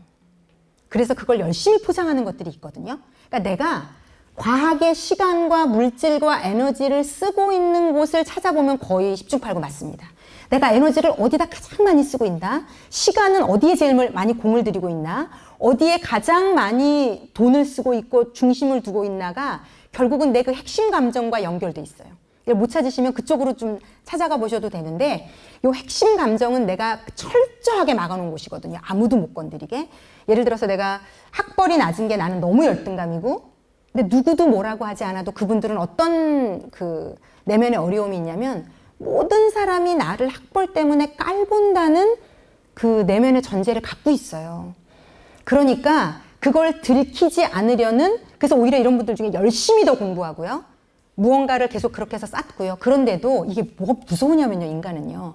그래서 그걸 열심히 포장하는 것들이 있거든요. 그러니까 내가 과하게 시간과 물질과 에너지를 쓰고 있는 곳을 찾아보면 거의 10중 8구 맞습니다. 내가 에너지를 어디다 가장 많이 쓰고 있나? 시간은 어디에 제일 많이 공을 들이고 있나? 어디에 가장 많이 돈을 쓰고 있고 중심을 두고 있나가 결국은 내 그 핵심 감정과 연결돼 있어요. 이걸 못 찾으시면 그쪽으로 좀 찾아가 보셔도 되는데 이 핵심 감정은 내가 철저하게 막아놓은 곳이거든요. 아무도 못 건드리게. 예를 들어서 내가 학벌이 낮은 게 나는 너무 열등감이고 근데 누구도 뭐라고 하지 않아도 그분들은 어떤 그 내면의 어려움이 있냐면 모든 사람이 나를 학벌 때문에 깔본다는 그 내면의 전제를 갖고 있어요. 그러니까 그걸 들키지 않으려는 그래서 오히려 이런 분들 중에 열심히 더 공부하고요. 무언가를 계속 그렇게 해서 쌓고요. 그런데도 이게 뭐가 무서우냐면요, 인간은요.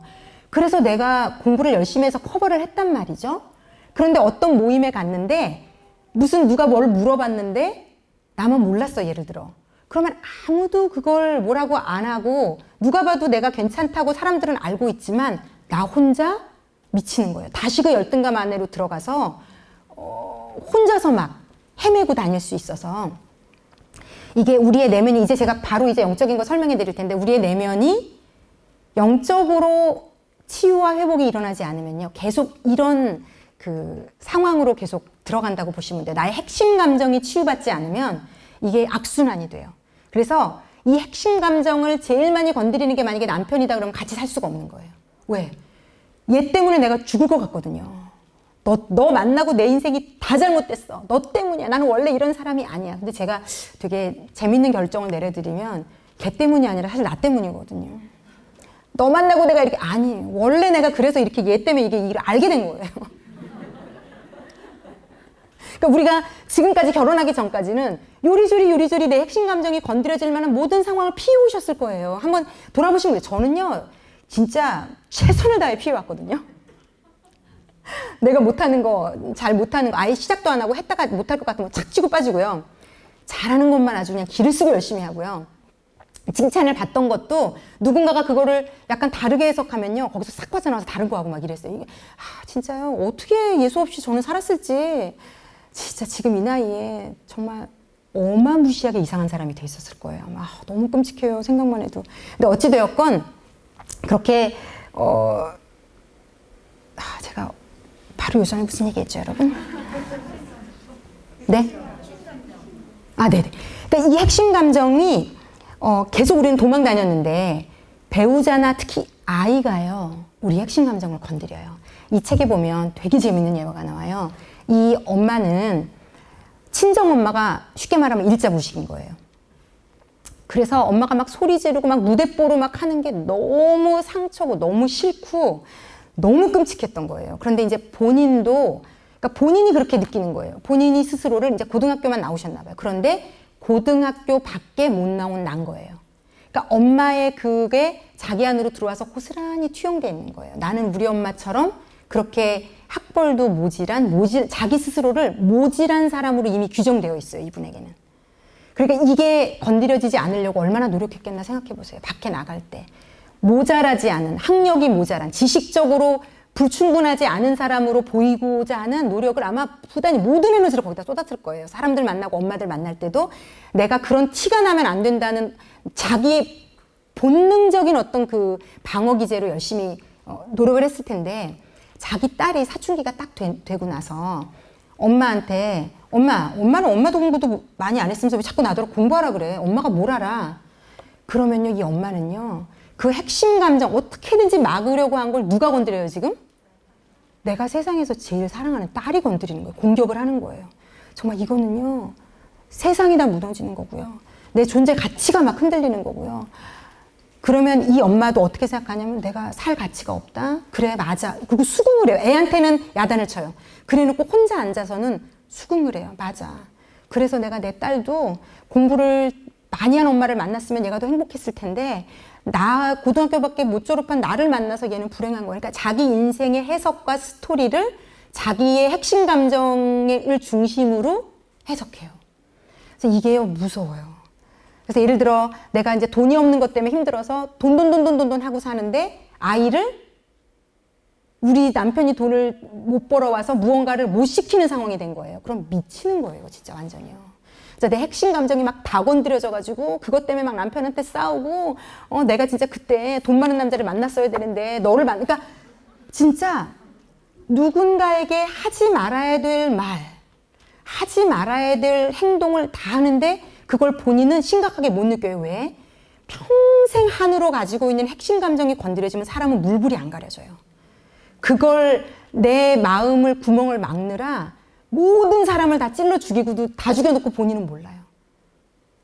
그래서 내가 공부를 열심히 해서 커버를 했단 말이죠. 그런데 어떤 모임에 갔는데 무슨 누가 뭘 물어봤는데 나만 몰랐어, 예를 들어. 그러면 아무도 그걸 뭐라고 안 하고 누가 봐도 내가 괜찮다고 사람들은 알고 있지만 나 혼자 미치는 거예요. 다시 그 열등감 안으로 들어가서 혼자서 막 헤매고 다닐 수 있어서 이게 우리의 내면이 이제 제가 바로 이제 영적인 거 설명해 드릴 텐데 우리의 내면이 영적으로 치유와 회복이 일어나지 않으면요. 계속 이런 그 상황으로 계속 들어간다고 보시면 돼요. 나의 핵심 감정이 치유받지 않으면 이게 악순환이 돼요. 그래서 이 핵심 감정을 제일 많이 건드리는 게 만약에 남편이다 그러면 같이 살 수가 없는 거예요. 왜? 얘 때문에 내가 죽을 것 같거든요. 너 만나고 내 인생이 다 잘못됐어. 너 때문이야. 나는 원래 이런 사람이 아니야. 근데 제가 되게 재밌는 결정을 내려드리면 걔 때문이 아니라 사실 나 때문이거든요. 너 만나고 내가 이렇게 아니 원래 내가 그래서 이렇게 얘 때문에 이게 일을 알게 된 거예요. 그러니까 우리가 지금까지 결혼하기 전까지는 요리조리 내 핵심 감정이 건드려질 만한 모든 상황을 피해오셨을 거예요. 한번 돌아보시면 돼요. 저는요 진짜 최선을 다해 피해왔거든요. 내가 못하는 거, 잘 못하는 거 아예 시작도 안 하고 했다가 못할 것 같으면 착 치고 빠지고요. 잘하는 것만 아주 그냥 기를 쓰고 열심히 하고요. 칭찬을 받던 것도 누군가가 그거를 약간 다르게 해석하면요. 거기서 싹 빠져나와서 다른 거 하고 막 이랬어요. 이게, 진짜요? 어떻게 예수 없이 저는 살았을지 진짜 지금 이 나이에 정말 어마무시하게 이상한 사람이 돼 있었을 거예요. 아마 너무 끔찍해요. 생각만 해도. 근데 어찌되었건 그렇게 제가 바로 요전에 무슨 얘기했죠, 여러분? 네? 네네. 그러니까 이 핵심 감정이 계속 우리는 도망 다녔는데 배우자나 특히 아이가요, 우리 핵심 감정을 건드려요. 이 책에 보면 되게 재밌는 예화가 나와요. 이 엄마는 친정 엄마가 쉽게 말하면 일자무식인 거예요. 그래서 엄마가 막 소리 지르고 막 무대뽀로 막 하는 게 너무 상처고 너무 싫고 너무 끔찍했던 거예요. 그런데 이제 본인도, 그러니까 본인이 그렇게 느끼는 거예요. 본인이 스스로를 이제 고등학교만 나오셨나 봐요. 그런데 고등학교 밖에 못 나온 난 거예요. 그러니까 엄마의 그게 자기 안으로 들어와서 고스란히 투영되어 있는 거예요. 나는 우리 엄마처럼 그렇게 학벌도 자기 스스로를 모질한 사람으로 이미 규정되어 있어요. 이분에게는. 그러니까 이게 건드려지지 않으려고 얼마나 노력했겠나 생각해 보세요. 밖에 나갈 때. 모자라지 않은, 학력이 모자란, 지식적으로 불충분하지 않은 사람으로 보이고자 하는 노력을 아마 부단히 모든 에너지를 거기다 쏟았을 거예요. 사람들 만나고 엄마들 만날 때도 내가 그런 티가 나면 안 된다는 자기의 본능적인 어떤 그 방어 기제로 열심히 노력을 했을 텐데 자기 딸이 사춘기가 딱 되고 나서 엄마한테 엄마는 엄마도 공부도 많이 안 했으면서 왜 자꾸 나더러 공부하라 그래. 엄마가 뭘 알아. 그러면요 이 엄마는요 그 핵심 감정 어떻게든지 막으려고 한 걸 누가 건드려요 지금? 내가 세상에서 제일 사랑하는 딸이 건드리는 거예요. 공격을 하는 거예요. 정말 이거는요 세상이 다 무너지는 거고요. 내 존재 가치가 막 흔들리는 거고요. 그러면 이 엄마도 어떻게 생각하냐면 내가 살 가치가 없다? 그래 맞아. 그리고 수긍을 해요. 애한테는 야단을 쳐요. 그래놓고 혼자 앉아서는 수긍을 해요. 맞아. 그래서 내가 내 딸도 공부를 많이 한 엄마를 만났으면 얘가 더 행복했을 텐데 나 고등학교밖에 못 졸업한 나를 만나서 얘는 불행한 거예요. 그러니까 자기 인생의 해석과 스토리를 자기의 핵심 감정을 중심으로 해석해요. 그래서 이게요, 무서워요. 그래서 예를 들어 내가 이제 돈이 없는 것 때문에 힘들어서 돈 하고 사는데 아이를 우리 남편이 돈을 못 벌어와서 무언가를 못 시키는 상황이 된 거예요. 그럼 미치는 거예요, 진짜 완전히요. 그래서 내 핵심 감정이 막 다 건드려져가지고 그것 때문에 막 남편한테 싸우고 내가 진짜 그때 돈 많은 남자를 만났어야 되는데 너를 그러니까 진짜 누군가에게 하지 말아야 될 말, 하지 말아야 될 행동을 다 하는데 그걸 본인은 심각하게 못 느껴요. 왜? 평생 한으로 가지고 있는 핵심 감정이 건드려지면 사람은 물불이 안 가려져요. 그걸 내 마음을 구멍을 막느라 모든 사람을 다 찔러 죽이고도 다 죽여놓고 본인은 몰라요.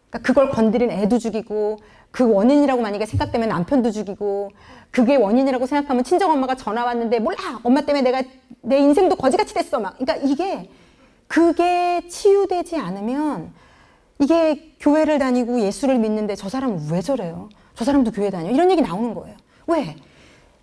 그러니까 그걸 건드린 애도 죽이고 그 원인이라고 만약에 생각되면 남편도 죽이고 그게 원인이라고 생각하면 친정엄마가 전화 왔는데 몰라 엄마 때문에 내가 내 인생도 거지같이 됐어 막. 그러니까 그게 치유되지 않으면 이게 교회를 다니고 예수를 믿는데 저 사람은 왜 저래요? 저 사람도 교회 다녀? 이런 얘기 나오는 거예요. 왜?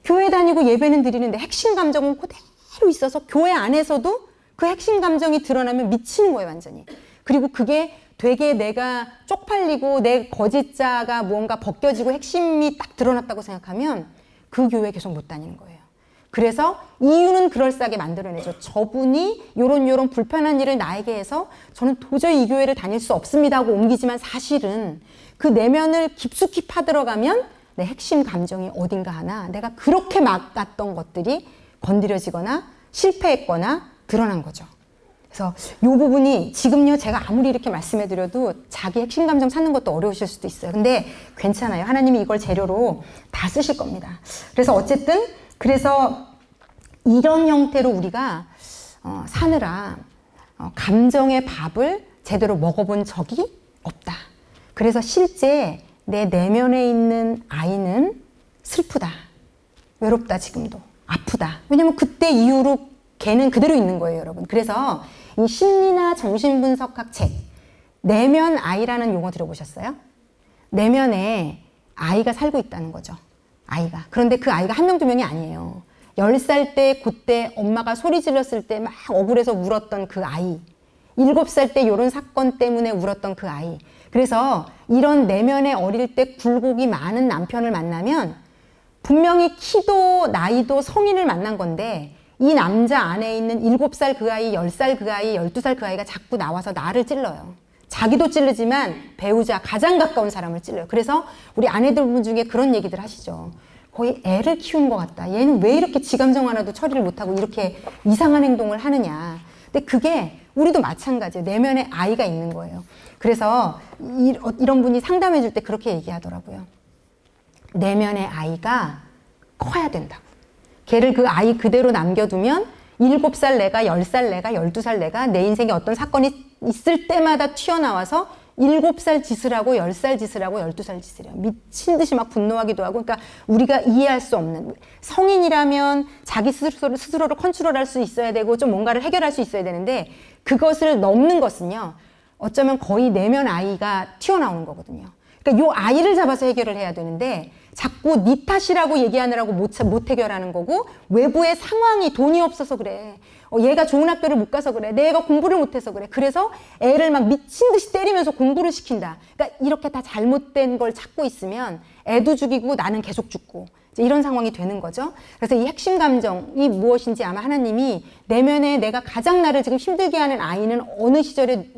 교회 다니고 예배는 드리는데 핵심 감정은 그대로 있어서 교회 안에서도 그 핵심 감정이 드러나면 미치는 거예요, 완전히. 그리고 그게 되게 내가 쪽팔리고 내 거짓자가 무언가 벗겨지고 핵심이 딱 드러났다고 생각하면 그 교회 계속 못 다니는 거예요. 그래서 이유는 그럴싸하게 만들어내죠. 저분이 요런 불편한 일을 나에게 해서 저는 도저히 이 교회를 다닐 수 없습니다 하고 옮기지만 사실은 그 내면을 깊숙이 파들어가면 내 핵심 감정이 어딘가 하나 내가 그렇게 막았던 것들이 건드려지거나 실패했거나 드러난 거죠. 그래서 이 부분이 지금요 제가 아무리 이렇게 말씀해드려도 자기 핵심 감정 찾는 것도 어려우실 수도 있어요. 근데 괜찮아요. 하나님이 이걸 재료로 다 쓰실 겁니다. 그래서 어쨌든 그래서 이런 형태로 우리가 사느라 감정의 밥을 제대로 먹어본 적이 없다. 그래서 실제 내 내면에 있는 아이는 슬프다. 외롭다 지금도. 아프다. 왜냐면 그때 이후로 걔는 그대로 있는 거예요, 여러분. 그래서 이 심리나 정신분석학 책, 내면 아이라는 용어 들어보셨어요? 내면에 아이가 살고 있다는 거죠. 아이가. 그런데 그 아이가 한 명, 두 명이 아니에요. 10살 때, 그때 엄마가 소리 질렀을 때 막 억울해서 울었던 그 아이. 7살 때 이런 사건 때문에 울었던 그 아이. 그래서 이런 내면에 어릴 때 굴곡이 많은 남편을 만나면 분명히 키도 나이도 성인을 만난 건데 이 남자 안에 있는 7살 그 아이, 10살 그 아이, 12살 그 아이가 자꾸 나와서 나를 찔러요. 자기도 찌르지만 배우자, 가장 가까운 사람을 찔러요. 그래서 우리 아내들 중에 그런 얘기들 하시죠. 거의 애를 키우는 것 같다. 얘는 왜 이렇게 지 감정 하나도 처리를 못하고 이렇게 이상한 행동을 하느냐. 근데 그게 우리도 마찬가지예요. 내면에 아이가 있는 거예요. 그래서 이런 분이 상담해 줄 때 그렇게 얘기하더라고요. 내면의 아이가 커야 된다고. 걔를 그 아이 그대로 남겨두면 7살 내가, 10살 내가, 12살 내가 내 인생에 어떤 사건이 있을 때마다 튀어나와서 7살 짓을 하고 10살 짓을 하고 12살 짓을 해요. 미친 듯이 막 분노하기도 하고. 그러니까 우리가 이해할 수 없는, 성인이라면 자기 스스로를 컨트롤할 수 있어야 되고 좀 뭔가를 해결할 수 있어야 되는데 그것을 넘는 것은요 어쩌면 거의 내면 아이가 튀어나오는 거거든요. 그러니까 요 아이를 잡아서 해결을 해야 되는데 자꾸 네 탓이라고 얘기하느라고 못 해결하는 거고 외부의 상황이 돈이 없어서 그래. 얘가 좋은 학교를 못 가서 그래. 내 애가 공부를 못해서 그래. 그래서 애를 막 미친 듯이 때리면서 공부를 시킨다. 그러니까 이렇게 다 잘못된 걸 찾고 있으면 애도 죽이고 나는 계속 죽고 이제 이런 상황이 되는 거죠. 그래서 이 핵심 감정이 무엇인지 아마 하나님이 내면에 내가 가장 나를 지금 힘들게 하는 아이는 어느 시절에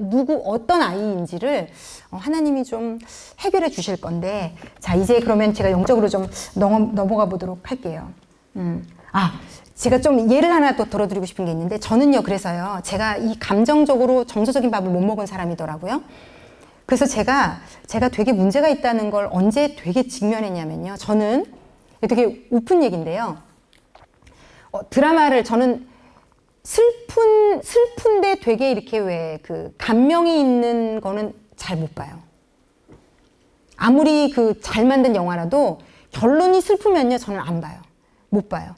어떤 아이인지를 하나님이 좀 해결해 주실 건데 자 이제 그러면 제가 영적으로 좀 넘어가 보도록 할게요. 제가 좀 예를 하나 더 들어드리고 싶은 게 있는데 저는요 그래서요 제가 이 감정적으로 정서적인 밥을 못 먹은 사람이더라고요. 그래서 제가 되게 문제가 있다는 걸 언제 되게 직면했냐면요. 저는 되게 우픈 얘기인데요. 드라마를 저는 슬픈데 되게 이렇게 왜 그 감명이 있는 거는 잘 못 봐요. 아무리 그 잘 만든 영화라도 결론이 슬프면요 저는 안 봐요. 못 봐요.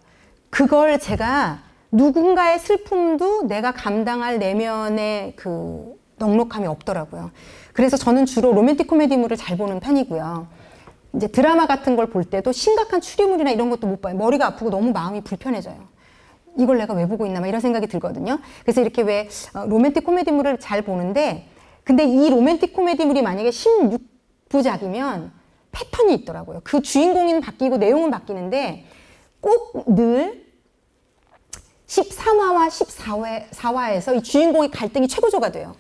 그걸 제가 누군가의 슬픔도 내가 감당할 내면의 그 넉넉함이 없더라고요. 그래서 저는 주로 로맨틱 코미디물을 잘 보는 편이고요. 이제 드라마 같은 걸 볼 때도 심각한 추리물이나 이런 것도 못 봐요. 머리가 아프고 너무 마음이 불편해져요. 이걸 내가 왜 보고 있나 막 이런 생각이 들거든요. 그래서 이렇게 왜 로맨틱 코미디물을 잘 보는데, 근데 이 로맨틱 코미디물이 만약에 16부작이면 패턴이 있더라고요. 그 주인공은 바뀌고 내용은 바뀌는데 꼭 늘 13화와 14화에서 이 주인공의 갈등이 최고조가 돼요.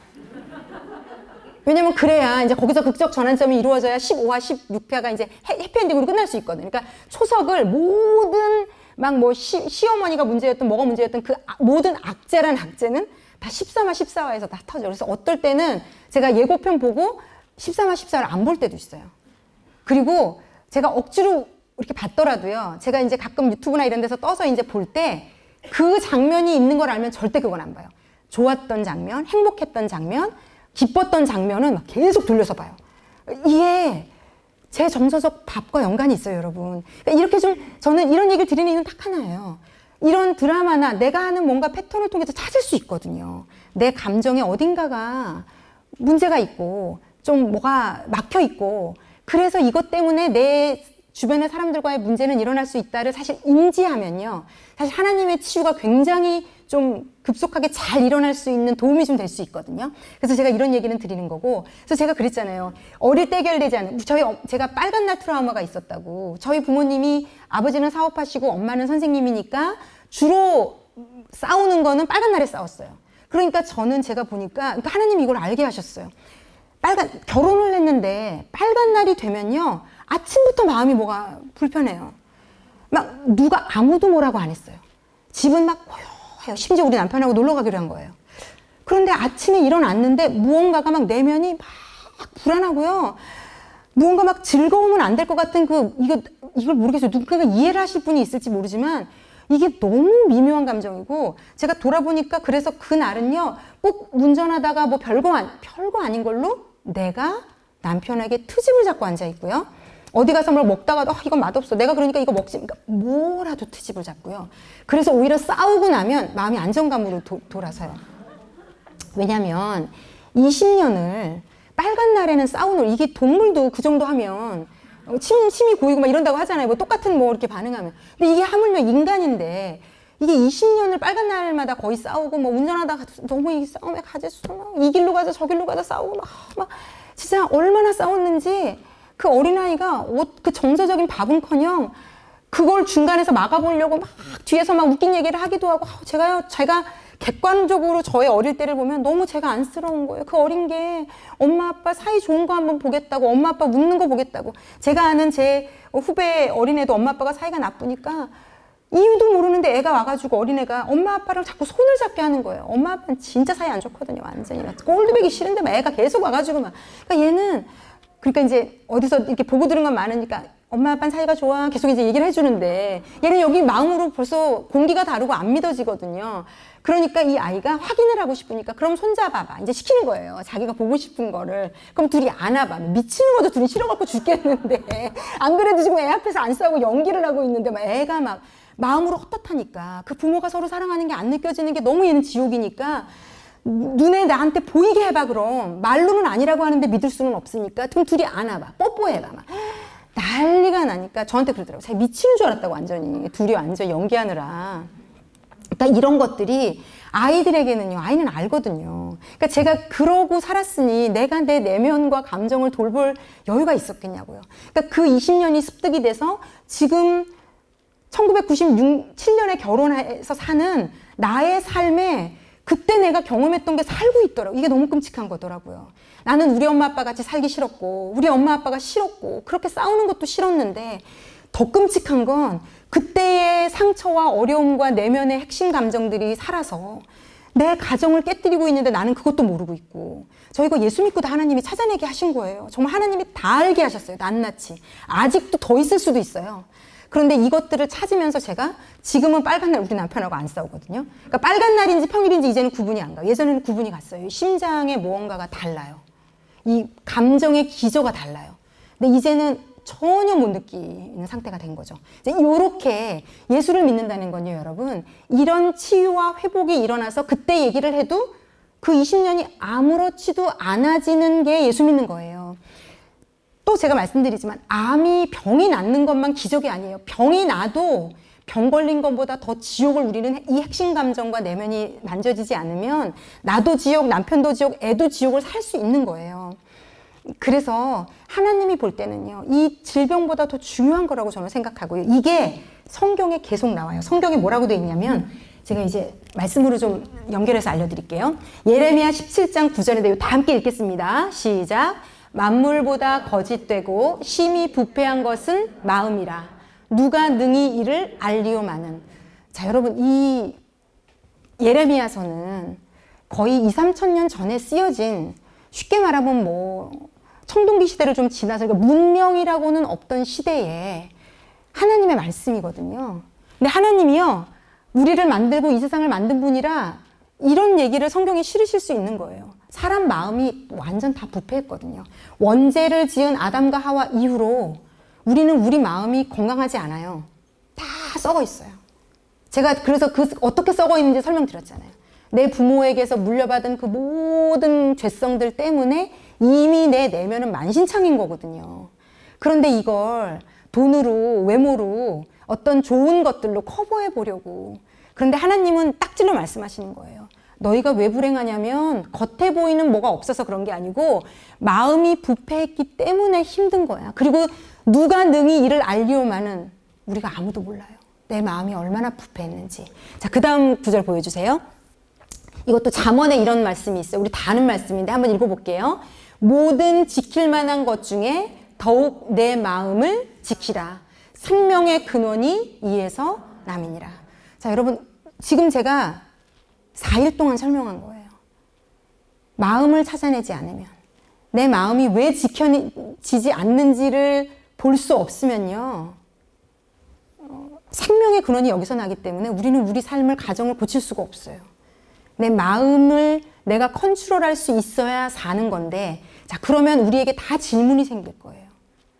왜냐면 그래야 이제 거기서 극적 전환점이 이루어져야 15화, 16화가 이제 해피엔딩으로 끝날 수 있거든요. 그러니까 초석을 모든 막 뭐 시어머니가 문제였던 뭐가 문제였던 그 모든 악재란 악재는 다 13화, 14화에서 다 터져요. 그래서 어떨 때는 제가 예고편 보고 13화, 14화를 안 볼 때도 있어요. 그리고 제가 억지로 이렇게 봤더라도요. 제가 이제 가끔 유튜브나 이런 데서 떠서 이제 볼 때 그 장면이 있는 걸 알면 절대 그건 안 봐요. 좋았던 장면, 행복했던 장면, 기뻤던 장면은 막 계속 돌려서 봐요. 이게 제 정서적 밥과 연관이 있어요, 여러분. 그러니까 이렇게 좀 저는 이런 얘기를 드리는 이유는 딱 하나예요. 이런 드라마나 내가 하는 뭔가 패턴을 통해서 찾을 수 있거든요. 내 감정에 어딘가가 문제가 있고 좀 뭐가 막혀 있고, 그래서 이것 때문에 내 주변의 사람들과의 문제는 일어날 수 있다를 사실 인지하면요. 사실 하나님의 치유가 굉장히 좀 급속하게 잘 일어날 수 있는 도움이 좀 될 수 있거든요. 그래서 제가 이런 얘기는 드리는 거고, 그래서 제가 그랬잖아요. 어릴 때 해결되지 않은, 제가 빨간 날 트라우마가 있었다고. 저희 부모님이 아버지는 사업하시고 엄마는 선생님이니까 주로 싸우는 거는 빨간 날에 싸웠어요. 그러니까 저는 제가 보니까, 그러니까 하나님이 이걸 알게 하셨어요. 결혼을 했는데 빨간 날이 되면요. 아침부터 마음이 뭐가 불편해요. 막 누가 아무도 뭐라고 안 했어요. 집은 막 고요해요. 심지어 우리 남편하고 놀러 가기로 한 거예요. 그런데 아침에 일어났는데 무언가가 막 내면이 막 불안하고요. 무언가 막 즐거우면 안 될 것 같은 이걸 모르겠어요. 누군가가 이해를 하실 분이 있을지 모르지만 이게 너무 미묘한 감정이고, 제가 돌아보니까 그래서 그날은요. 꼭 운전하다가 뭐 별거 아닌 걸로 내가 남편에게 트집을 잡고 앉아 있고요. 어디 가서 뭘 먹다가도 이건 맛없어. 내가 그러니까 이거 먹지. 그러니까 뭐라도 트집을 잡고요. 그래서 오히려 싸우고 나면 마음이 안정감으로 돌아서요. 왜냐면 20년을 빨간 날에는 싸우는, 이게 동물도 그 정도 하면 침이 고이고 막 이런다고 하잖아요. 뭐 똑같은 뭐 이렇게 반응하면. 근데 이게 하물며 인간인데 이게 20년을 빨간 날마다 거의 싸우고, 뭐 운전하다가 너무 이 싸움에 가졌어. 이 길로 가자 저 길로 가자 싸우고 막 진짜 얼마나 싸웠는지, 그 어린아이가 그 정서적인 밥은커녕 그걸 중간에서 막아보려고 막 뒤에서 막 웃긴 얘기를 하기도 하고, 제가 객관적으로 저의 어릴 때를 보면 너무 제가 안쓰러운 거예요. 그 어린 게 엄마 아빠 사이 좋은 거 한번 보겠다고, 엄마 아빠 웃는 거 보겠다고. 제가 아는 제 후배 어린애도 엄마 아빠가 사이가 나쁘니까 이유도 모르는데 애가 와가지고, 어린애가 엄마 아빠를 자꾸 손을 잡게 하는 거예요. 엄마 아빠는 진짜 사이 안 좋거든요. 완전히 막 꼴드배기 싫은데 막 애가 계속 와가지고 막. 그러니까 얘는, 그러니까 이제 어디서 이렇게 보고 들은 건 많으니까 엄마 아빠는 사이가 좋아 계속 이제 얘기를 해주는데, 얘는 여기 마음으로 벌써 공기가 다르고 안 믿어지거든요. 그러니까 이 아이가 확인을 하고 싶으니까 그럼 손잡아봐 이제 시키는 거예요. 자기가 보고 싶은 거를. 그럼 둘이 안아봐. 미치는 것도 둘이 싫어갖고 죽겠는데 안 그래도 지금 애 앞에서 안 싸우고 연기를 하고 있는데 막 애가 막 마음으로 헛헛하니까, 그 부모가 서로 사랑하는 게 안 느껴지는 게 너무 얘는 지옥이니까 눈에 나한테 보이게 해봐. 그럼 말로는 아니라고 하는데 믿을 수는 없으니까 그럼 둘이 안아봐, 뽀뽀해봐. 막 난리가 나니까 저한테 그러더라고요. 제가 미치는 줄 알았다고. 완전히 둘이 완전 연기하느라. 그러니까 이런 것들이 아이들에게는요, 아이는 알거든요. 그러니까 제가 그러고 살았으니 내가 내 내면과 감정을 돌볼 여유가 있었겠냐고요. 그러니까 그 20년이 습득이 돼서 지금 1997년에 결혼해서 사는 나의 삶에 그때 내가 경험했던 게 살고 있더라고요. 이게 너무 끔찍한 거더라고요. 나는 우리 엄마 아빠 같이 살기 싫었고, 우리 엄마 아빠가 싫었고, 그렇게 싸우는 것도 싫었는데, 더 끔찍한 건 그때의 상처와 어려움과 내면의 핵심 감정들이 살아서 내 가정을 깨뜨리고 있는데 나는 그것도 모르고 있고. 저 이거 예수 믿고도 하나님이 찾아내게 하신 거예요. 정말 하나님이 다 알게 하셨어요. 낱낱이. 아직도 더 있을 수도 있어요. 그런데 이것들을 찾으면서 제가 지금은 빨간 날 우리 남편하고 안 싸우거든요. 그러니까 빨간 날인지 평일인지 이제는 구분이 안 가요. 예전에는 구분이 갔어요. 심장의 무언가가 달라요. 이 감정의 기저가 달라요. 근데 이제는 전혀 못 느끼는 상태가 된 거죠. 이제 이렇게 예수를 믿는다는 건요, 여러분. 이런 치유와 회복이 일어나서 그때 얘기를 해도 그 20년이 아무렇지도 않아지는 게 예수 믿는 거예요. 또 제가 말씀드리지만 병이 낫는 것만 기적이 아니에요. 병이 나도 병 걸린 것보다 더 지옥을 우리는 이 핵심 감정과 내면이 만져지지 않으면 나도 지옥, 남편도 지옥, 애도 지옥을 살 수 있는 거예요. 그래서 하나님이 볼 때는요, 이 질병보다 더 중요한 거라고 저는 생각하고요. 이게 성경에 계속 나와요. 성경에 뭐라고 되어 있냐면, 제가 이제 말씀으로 좀 연결해서 알려드릴게요. 예레미야 17장 9절인데요. 다 함께 읽겠습니다. 시작. 만물보다 거짓되고 심히 부패한 것은 마음이라. 누가 능히 이를 알리오마는. 자, 여러분, 이 예레미야서는 거의 2, 3천 년 전에 쓰여진, 쉽게 말하면 뭐 청동기 시대를 좀 지나서, 그러니까 문명이라고는 없던 시대에 하나님의 말씀이거든요. 근데 하나님이요, 우리를 만들고 이 세상을 만든 분이라 이런 얘기를 성경에 실으실 수 있는 거예요. 사람 마음이 완전 다 부패했거든요. 원죄를 지은 아담과 하와 이후로 우리는 우리 마음이 건강하지 않아요. 다 썩어 있어요. 제가 그래서 어떻게 썩어 있는지 설명드렸잖아요. 내 부모에게서 물려받은 그 모든 죄성들 때문에 이미 내 내면은 만신창인 거거든요. 그런데 이걸 돈으로, 외모로, 어떤 좋은 것들로 커버해 보려고. 그런데 하나님은 딱질러 말씀하시는 거예요. 너희가 왜 불행하냐면 겉에 보이는 뭐가 없어서 그런 게 아니고 마음이 부패했기 때문에 힘든 거야. 그리고 누가 능히 이를 알리오마는 우리가 아무도 몰라요. 내 마음이 얼마나 부패했는지. 자, 그 다음 구절 보여주세요. 이것도 잠언에 이런 말씀이 있어요. 우리 다 아는 말씀인데 한번 읽어볼게요. 모든 지킬 만한 것 중에 더욱 내 마음을 지키라. 생명의 근원이 이에서 남이니라. 자, 여러분, 지금 제가 4일 동안 설명한 거예요. 마음을 찾아내지 않으면, 내 마음이 왜 지켜지지 않는지를 볼 수 없으면요, 생명의 근원이 여기서 나기 때문에 우리는 우리 삶을, 가정을 고칠 수가 없어요. 내 마음을 내가 컨트롤할 수 있어야 사는 건데, 자, 그러면 우리에게 다 질문이 생길 거예요.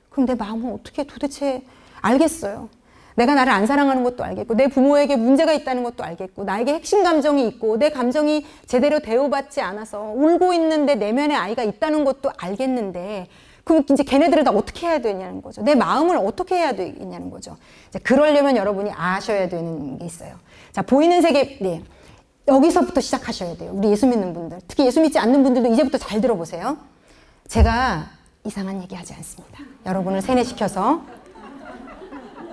그럼 내 마음은 어떻게 도대체 알겠어요? 내가 나를 안 사랑하는 것도 알겠고, 내 부모에게 문제가 있다는 것도 알겠고, 나에게 핵심 감정이 있고, 내 감정이 제대로 대우받지 않아서 울고 있는데 내면에 아이가 있다는 것도 알겠는데, 그럼 이제 걔네들을 다 어떻게 해야 되냐는 거죠. 내 마음을 어떻게 해야 되냐는 거죠. 이제 그러려면 여러분이 아셔야 되는 게 있어요. 자, 보이는 세계, 네. 여기서부터 시작하셔야 돼요. 우리 예수 믿는 분들. 특히 예수 믿지 않는 분들도 이제부터 잘 들어보세요. 제가 이상한 얘기 하지 않습니다. 여러분을 세뇌시켜서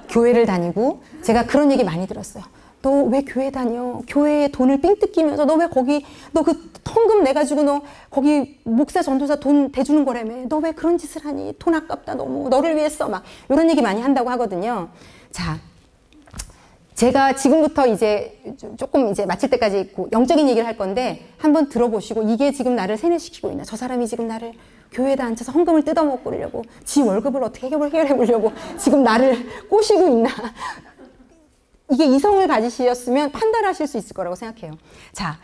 교회를 다니고, 제가 그런 얘기 많이 들었어요. 너 왜 교회 다녀? 교회에 돈을 삥 뜯기면서 너 왜 거기, 너 그 헌금 내가지고 너 거기 목사 전도사 돈 대주는 거라며. 너 왜 그런 짓을 하니? 돈 아깝다 너무. 너를 위해서 막 이런 얘기 많이 한다고 하거든요. 자, 제가 지금부터 이제 조금 이제 마칠 때까지 영적인 얘기를 할 건데 한번 들어보시고, 이게 지금 나를 세뇌시키고 있나? 저 사람이 지금 나를 교회에다 앉혀서 헌금을 뜯어먹고 그러려고, 지 월급을 어떻게 해결해 보려고 지금 나를 꼬시고 있나? 이게 이성을 가지셨으면 판단하실 수 있을 거라고 생각해요. 자,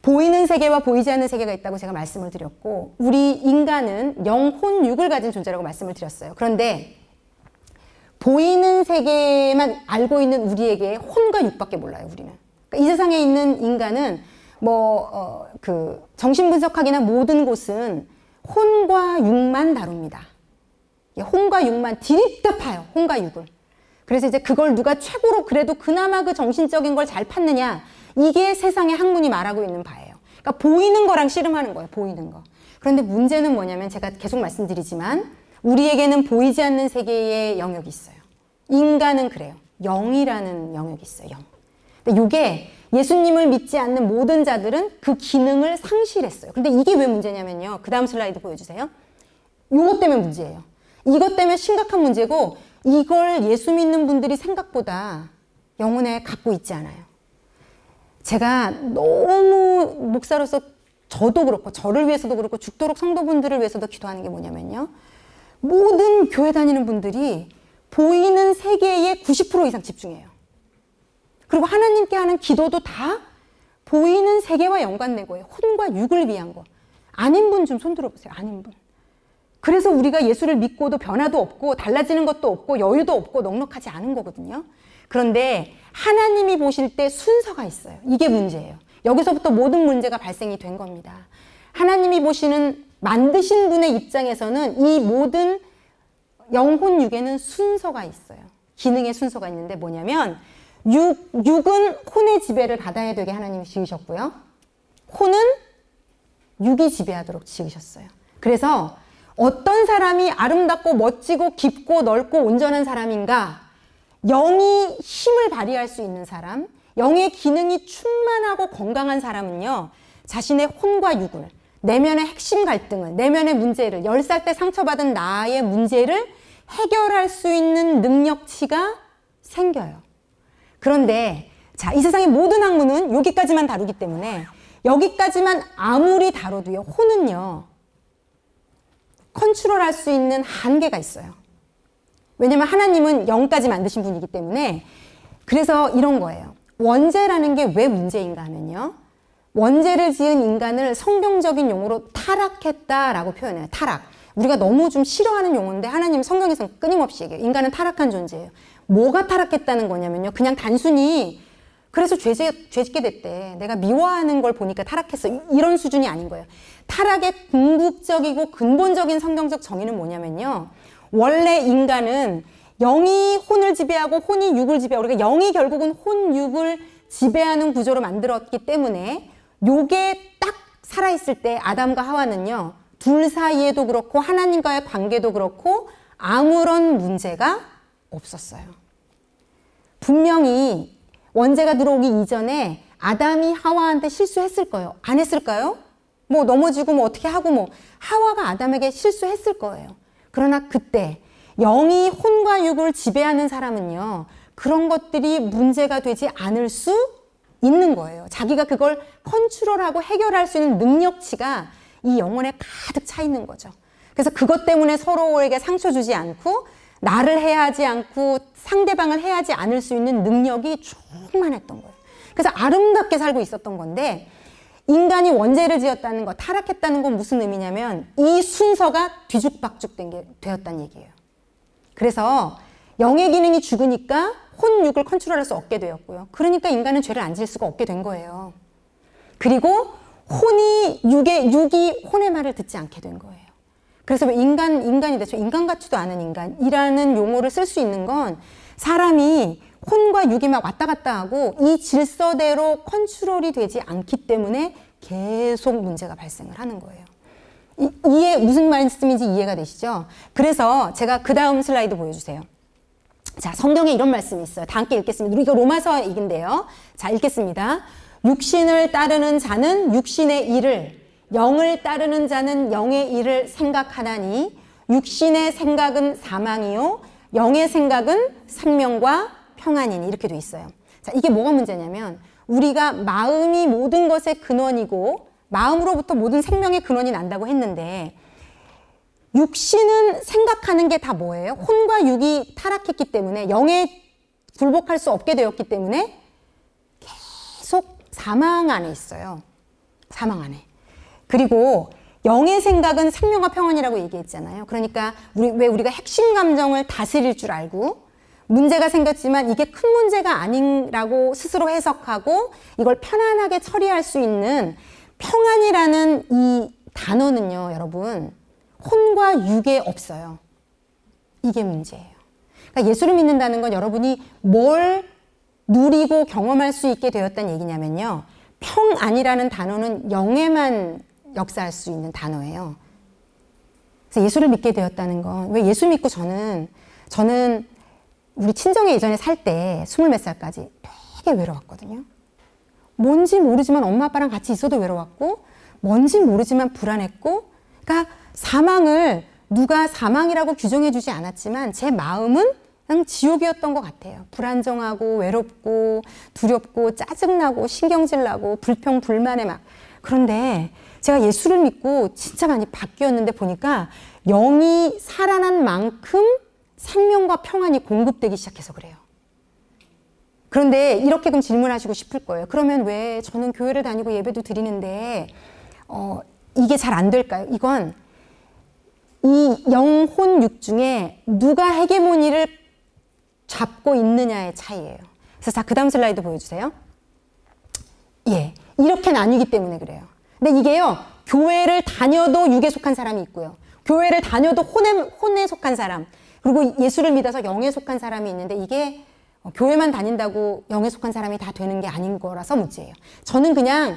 보이는 세계와 보이지 않는 세계가 있다고 제가 말씀을 드렸고, 우리 인간은 영혼, 육을 가진 존재라고 말씀을 드렸어요. 그런데 보이는 세계만 알고 있는 우리에게 혼과 육밖에 몰라요, 우리는. 그러니까 이 세상에 있는 인간은 정신분석학이나 모든 곳은 혼과 육만 다룹니다. 혼과 육만 디립다 파요, 혼과 육을. 그래서 이제 그걸 누가 최고로 그래도 그나마 그 정신적인 걸 잘 팠느냐, 이게 세상의 학문이 말하고 있는 바예요. 그러니까 보이는 거랑 씨름하는 거예요, 보이는 거. 그런데 문제는 뭐냐면, 제가 계속 말씀드리지만 우리에게는 보이지 않는 세계의 영역이 있어요. 인간은 그래요. 영이라는 영역이 있어요, 영. 근데 이게 예수님을 믿지 않는 모든 자들은 그 기능을 상실했어요. 근데 이게 왜 문제냐면요, 그 다음 슬라이드 보여주세요. 이것 때문에 문제예요. 이것 때문에 심각한 문제고, 이걸 예수 믿는 분들이 생각보다 영혼에 갖고 있지 않아요. 제가 너무 목사로서 저도 그렇고, 저를 위해서도 그렇고, 죽도록 성도분들을 위해서도 기도하는 게 뭐냐면요, 모든 교회 다니는 분들이 보이는 세계에 90% 이상 집중해요. 그리고 하나님께 하는 기도도 다 보이는 세계와 연관된 거예요. 혼과 육을 위한 거. 아닌 분 좀 손 들어보세요. 아닌 분. 그래서 우리가 예수를 믿고도 변화도 없고 달라지는 것도 없고 여유도 없고 넉넉하지 않은 거거든요. 그런데 하나님이 보실 때 순서가 있어요. 이게 문제예요. 여기서부터 모든 문제가 발생이 된 겁니다. 하나님이 보시는, 만드신 분의 입장에서는 이 모든 영혼 육에는 순서가 있어요. 기능의 순서가 있는데 뭐냐면 육은 혼의 지배를 받아야 되게 하나님이 지으셨고요. 혼은 육이 지배하도록 지으셨어요. 그래서 어떤 사람이 아름답고 멋지고 깊고 넓고 온전한 사람인가? 영이 힘을 발휘할 수 있는 사람, 영의 기능이 충만하고 건강한 사람은요, 자신의 혼과 육을, 내면의 핵심 갈등을, 내면의 문제를, 10살 때 상처받은 나의 문제를 해결할 수 있는 능력치가 생겨요. 그런데 자, 이 세상의 모든 학문은 여기까지만 다루기 때문에 여기까지만 아무리 다뤄도요, 혼은요, 컨트롤할 수 있는 한계가 있어요. 왜냐면 하나님은 영까지 만드신 분이기 때문에. 그래서 이런 거예요. 원죄라는 게 왜 문제인가 하면요, 원죄를 지은 인간을 성경적인 용어로 타락했다라고 표현해요. 타락. 우리가 너무 좀 싫어하는 용어인데 하나님 성경에서는 끊임없이 얘기해요. 인간은 타락한 존재예요. 뭐가 타락했다는 거냐면요, 그냥 단순히 그래서 죄 짓게 됐대, 내가 미워하는 걸 보니까 타락했어, 이런 수준이 아닌 거예요. 타락의 궁극적이고 근본적인 성경적 정의는 뭐냐면요, 원래 인간은 영이 혼을 지배하고 혼이 육을 지배하고, 우리가 영이 결국은 혼, 육을 지배하는 구조로 만들었기 때문에 요게 딱 살아있을 때 아담과 하와는요, 둘 사이에도 그렇고 하나님과의 관계도 그렇고 아무런 문제가 없었어요. 분명히 원죄가 들어오기 이전에 아담이 하와한테 실수했을 거예요. 안 했을까요? 뭐 넘어지고 뭐 어떻게 하고 뭐 하와가 아담에게 실수했을 거예요. 그러나 그때 영이 혼과 육을 지배하는 사람은요, 그런 것들이 문제가 되지 않을 수 있는 거예요. 자기가 그걸 컨트롤하고 해결할 수 있는 능력치가 이 영혼에 가득 차 있는 거죠. 그래서 그것 때문에 서로에게 상처 주지 않고 나를 해하지 않고 상대방을 해하지 않을 수 있는 능력이 충만했던 거예요. 그래서 아름답게 살고 있었던 건데, 인간이 원죄를 지었다는 거, 타락했다는 건 무슨 의미냐면 이 순서가 뒤죽박죽 되었다는 얘기예요. 그래서 영의 기능이 죽으니까 혼, 육을 컨트롤할 수 없게 되었고요. 그러니까 인간은 죄를 안 지을 수가 없게 된 거예요. 그리고 육이 혼의 말을 듣지 않게 된 거예요. 그래서 왜 인간이 대체 인간 같지도 않은 인간이라는 용어를 쓸 수 있는 건, 사람이 혼과 육이 막 왔다 갔다 하고 이 질서대로 컨트롤이 되지 않기 때문에 계속 문제가 발생을 하는 거예요. 무슨 말씀인지 이해가 되시죠? 그래서 제가 그 다음 슬라이드 보여주세요. 자, 성경에 이런 말씀이 있어요. 다 함께 읽겠습니다. 이거 로마서 얘기인데요. 자, 읽겠습니다. 육신을 따르는 자는 육신의 일을, 영을 따르는 자는 영의 일을 생각하나니 육신의 생각은 사망이요 영의 생각은 생명과 평안이니, 이렇게 돼 있어요. 자, 이게 뭐가 문제냐면 우리가 마음이 모든 것의 근원이고 마음으로부터 모든 생명의 근원이 난다고 했는데, 육신은 생각하는 게 다 뭐예요? 혼과 육이 타락했기 때문에, 영에 굴복할 수 없게 되었기 때문에 계속 사망 안에 있어요. 사망 안에. 그리고 영의 생각은 생명과 평안이라고 얘기했잖아요. 그러니까 왜 우리가 핵심 감정을 다스릴 줄 알고 문제가 생겼지만 이게 큰 문제가 아니라고 스스로 해석하고 이걸 편안하게 처리할 수 있는 평안이라는 이 단어는요, 여러분, 혼과 육에 없어요. 이게 문제예요. 그러니까 예수를 믿는다는 건 여러분이 뭘 누리고 경험할 수 있게 되었다는 얘기냐면요, 평안이라는 단어는 영에만 역사할 수 있는 단어예요. 그래서 예수를 믿게 되었다는 건, 왜 예수 믿고 저는 우리 친정에 예전에 살 때 20몇 살까지 되게 외로웠거든요. 뭔지 모르지만 엄마 아빠랑 같이 있어도 외로웠고, 뭔지 모르지만 불안했고, 그러니까 사망을 누가 사망이라고 규정해 주지 않았지만 제 마음은 그냥 지옥이었던 것 같아요. 불안정하고 외롭고 두렵고 짜증나고 신경질 나고 불평 불만에 막. 그런데 제가 예수를 믿고 진짜 많이 바뀌었는데 보니까 영이 살아난 만큼 생명과 평안이 공급되기 시작해서 그래요. 그런데 이렇게 그럼 질문하시고 싶을 거예요. 그러면 왜 저는 교회를 다니고 예배도 드리는데 이게 잘 안 될까요? 이건 이 영혼 육 중에 누가 헤게모니를 잡고 있느냐의 차이예요. 그래서 자, 그 다음 슬라이드 보여주세요. 예, 이렇게 나뉘기 때문에 그래요. 근데 이게요, 교회를 다녀도 육에 속한 사람이 있고요, 교회를 다녀도 혼에 속한 사람, 그리고 예수를 믿어서 영에 속한 사람이 있는데 이게 교회만 다닌다고 영에 속한 사람이 다 되는 게 아닌 거라서 문제예요. 저는 그냥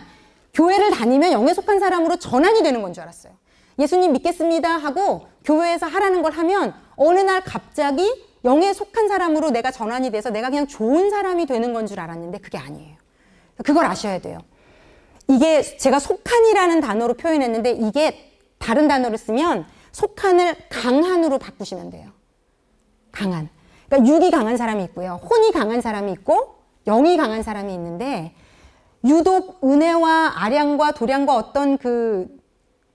교회를 다니면 영에 속한 사람으로 전환이 되는 건 줄 알았어요. 예수님 믿겠습니다 하고 교회에서 하라는 걸 하면 어느 날 갑자기 영에 속한 사람으로 내가 전환이 돼서 내가 그냥 좋은 사람이 되는 건 줄 알았는데 그게 아니에요. 그걸 아셔야 돼요. 이게 제가 속한이라는 단어로 표현했는데 이게 다른 단어를 쓰면 속한을 강한으로 바꾸시면 돼요. 강한. 그러니까 육이 강한 사람이 있고요. 혼이 강한 사람이 있고 영이 강한 사람이 있는데 유독 은혜와 아량과 도량과 어떤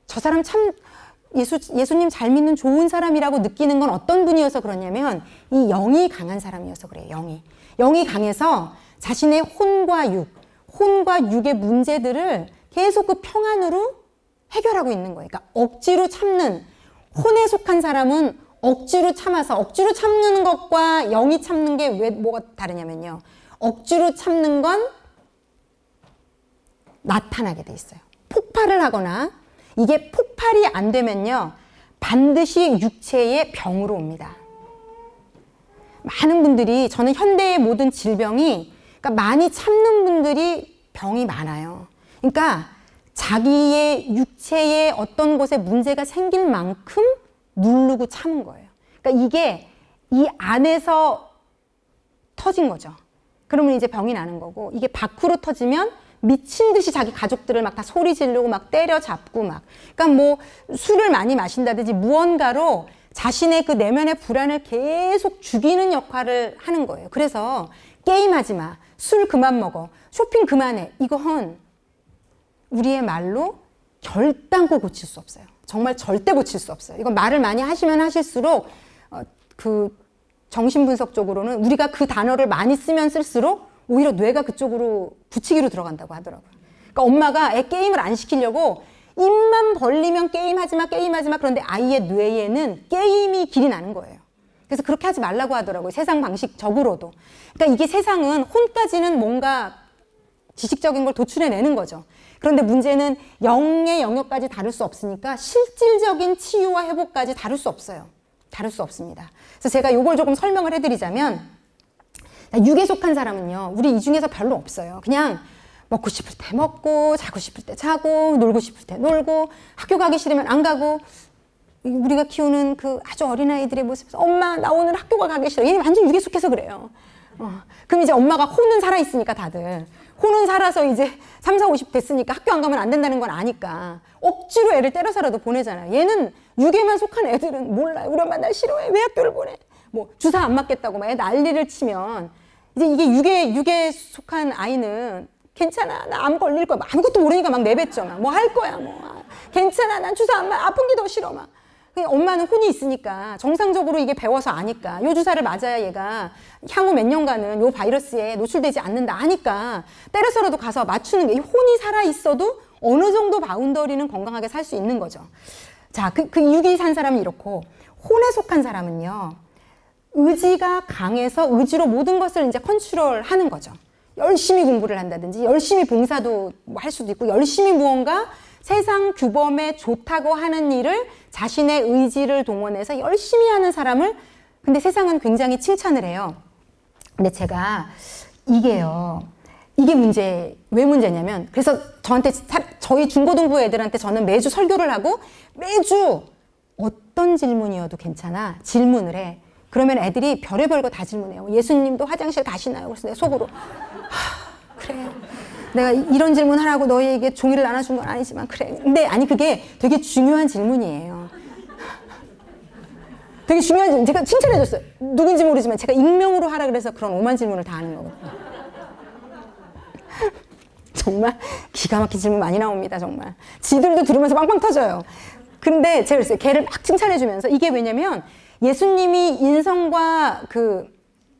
저 사람 참 예수님 잘 믿는 좋은 사람이라고 느끼는 건 어떤 분이어서 그러냐면 이 영이 강한 사람이어서 그래요. 영이 강해서 자신의 혼과 육의 문제들을 계속 그 평안으로 해결하고 있는 거예요. 그러니까 억지로 참는 혼에 속한 사람은 억지로 참아서 억지로 참는 것과 영이 참는 게 왜 뭐가 다르냐면요. 억지로 참는 건 나타나게 돼 있어요. 폭발을 하거나 이게 폭발이 안 되면요. 반드시 육체의 병으로 옵니다. 많은 분들이 저는 현대의 모든 질병이 그러니까 많이 참는 분들이 병이 많아요. 그러니까 자기의 육체의 어떤 곳에 문제가 생길 만큼 누르고 참은 거예요. 그러니까 이게 이 안에서 터진 거죠. 그러면 이제 병이 나는 거고 이게 밖으로 터지면 미친 듯이 자기 가족들을 막 다 소리 지르고 막 때려잡고 막 그러니까 뭐 술을 많이 마신다든지 무언가로 자신의 그 내면의 불안을 계속 죽이는 역할을 하는 거예요. 그래서 게임하지 마. 술 그만 먹어. 쇼핑 그만해. 이건 우리의 말로 결단코 고칠 수 없어요. 정말 절대 고칠 수 없어요. 이건 말을 많이 하시면 하실수록 정신분석적으로는 우리가 그 단어를 많이 쓰면 쓸수록 오히려 뇌가 그쪽으로 붙이기로 들어간다고 하더라고요. 그러니까 엄마가 애 게임을 안 시키려고 입만 벌리면 게임하지 마. 그런데 아이의 뇌에는 게임이 길이 나는 거예요. 그래서 그렇게 하지 말라고 하더라고요. 세상 방식적으로도. 그러니까 이게 세상은 혼까지는 뭔가 지식적인 걸 도출해내는 거죠. 그런데 문제는 영의 영역까지 다룰 수 없으니까 실질적인 치유와 회복까지 다룰 수 없어요. 다룰 수 없습니다. 그래서 제가 이걸 조금 설명을 해드리자면 육에 속한 사람은요. 우리 이 중에서 별로 없어요. 그냥 먹고 싶을 때 먹고 자고 싶을 때 자고 놀고 싶을 때 놀고 학교 가기 싫으면 안 가고 우리가 키우는 그 아주 어린아이들의 모습에서 엄마 나 오늘 학교가 가기 싫어. 얘는 완전 육에 속해서 그래요. 그럼 이제 엄마가 혼은 살아있으니까 다들 혼은 살아서 이제 3, 4, 50 됐으니까 학교 안 가면 안 된다는 건 아니까 억지로 애를 때려서라도 보내잖아요. 얘는 육에만 속한 애들은 몰라요. 우리 엄마 날 싫어해. 왜 학교를 보내? 뭐 주사 안 맞겠다고 막 애 난리를 치면 이제 이게 육에 속한 아이는 괜찮아. 나 암 걸릴 거야. 아무것도 모르니까 막 내뱉죠. 막 뭐 할 거야. 뭐 괜찮아. 난 주사 안 맞아. 아픈 게 더 싫어. 막 엄마는 혼이 있으니까 정상적으로 이게 배워서 아니까 요 주사를 맞아야 얘가 향후 몇 년간은 요 바이러스에 노출되지 않는다 아니까 때려서라도 가서 맞추는 게 이 혼이 살아있어도 어느 정도 바운더리는 건강하게 살 수 있는 거죠. 자, 그 육이 산 사람은 이렇고 혼에 속한 사람은요. 의지가 강해서 의지로 모든 것을 이제 컨트롤하는 거죠. 열심히 공부를 한다든지 열심히 봉사도 할 수도 있고 열심히 무언가 세상 규범에 좋다고 하는 일을 자신의 의지를 동원해서 열심히 하는 사람을 근데 세상은 굉장히 칭찬을 해요. 근데 제가 이게 왜 문제냐면 그래서 저희 중고등부 애들한테 저는 매주 설교를 하고 매주 어떤 질문이어도 괜찮아 질문을 해. 그러면 애들이 별의별 거 다 질문해요. 예수님도 화장실 가시나요? 그래서 내 속으로 그래. 내가 이런 질문 하라고 너희에게 종이를 나눠준 건 아니지만 그래. 근데 아니 그게 되게 중요한 질문이에요. 되게 중요한 질문. 제가 칭찬해줬어요. 누군지 모르지만 제가 익명으로 하라 그래서 그런 오만 질문을 다 하는 거거든요. 정말 기가 막힌 질문 많이 나옵니다. 정말. 지들도 들으면서 빵빵 터져요. 근데 제가 그랬어요. 걔를 막 칭찬해주면서 이게 왜냐면 예수님이 인성과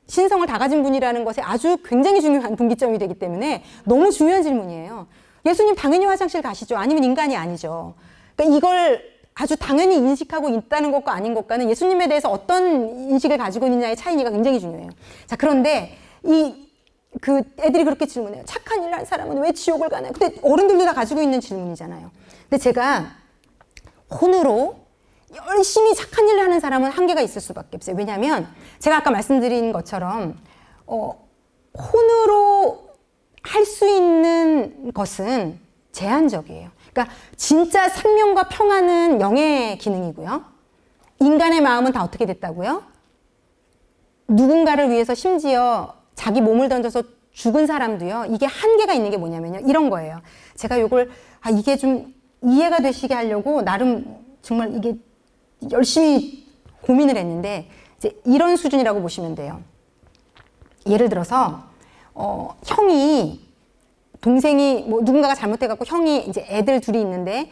신성을 다 가진 분이라는 것에 아주 굉장히 중요한 분기점이 되기 때문에 너무 중요한 질문이에요. 예수님 당연히 화장실 가시죠. 아니면 인간이 아니죠. 그러니까 이걸 아주 당연히 인식하고 있다는 것과 아닌 것과는 예수님에 대해서 어떤 인식을 가지고 있느냐의 차이가 굉장히 중요해요. 자, 그런데 애들이 그렇게 질문해요. 착한 일 한 사람은 왜 지옥을 가나요? 근데 어른들도 다 가지고 있는 질문이잖아요. 근데 제가 혼으로 열심히 착한 일을 하는 사람은 한계가 있을 수밖에 없어요. 왜냐하면 제가 아까 말씀드린 것처럼 혼으로 할 수 있는 것은 제한적이에요. 그러니까 진짜 생명과 평안은 영의 기능이고요. 인간의 마음은 다 어떻게 됐다고요? 누군가를 위해서 심지어 자기 몸을 던져서 죽은 사람도요. 이게 한계가 있는 게 뭐냐면요. 이런 거예요. 제가 요걸 이게 좀 이해가 되시게 하려고 나름 정말 이게 열심히 고민을 했는데 이제 이런 수준이라고 보시면 돼요. 예를 들어서 동생이 뭐 누군가가 잘못해갖고 형이 이제 애들 둘이 있는데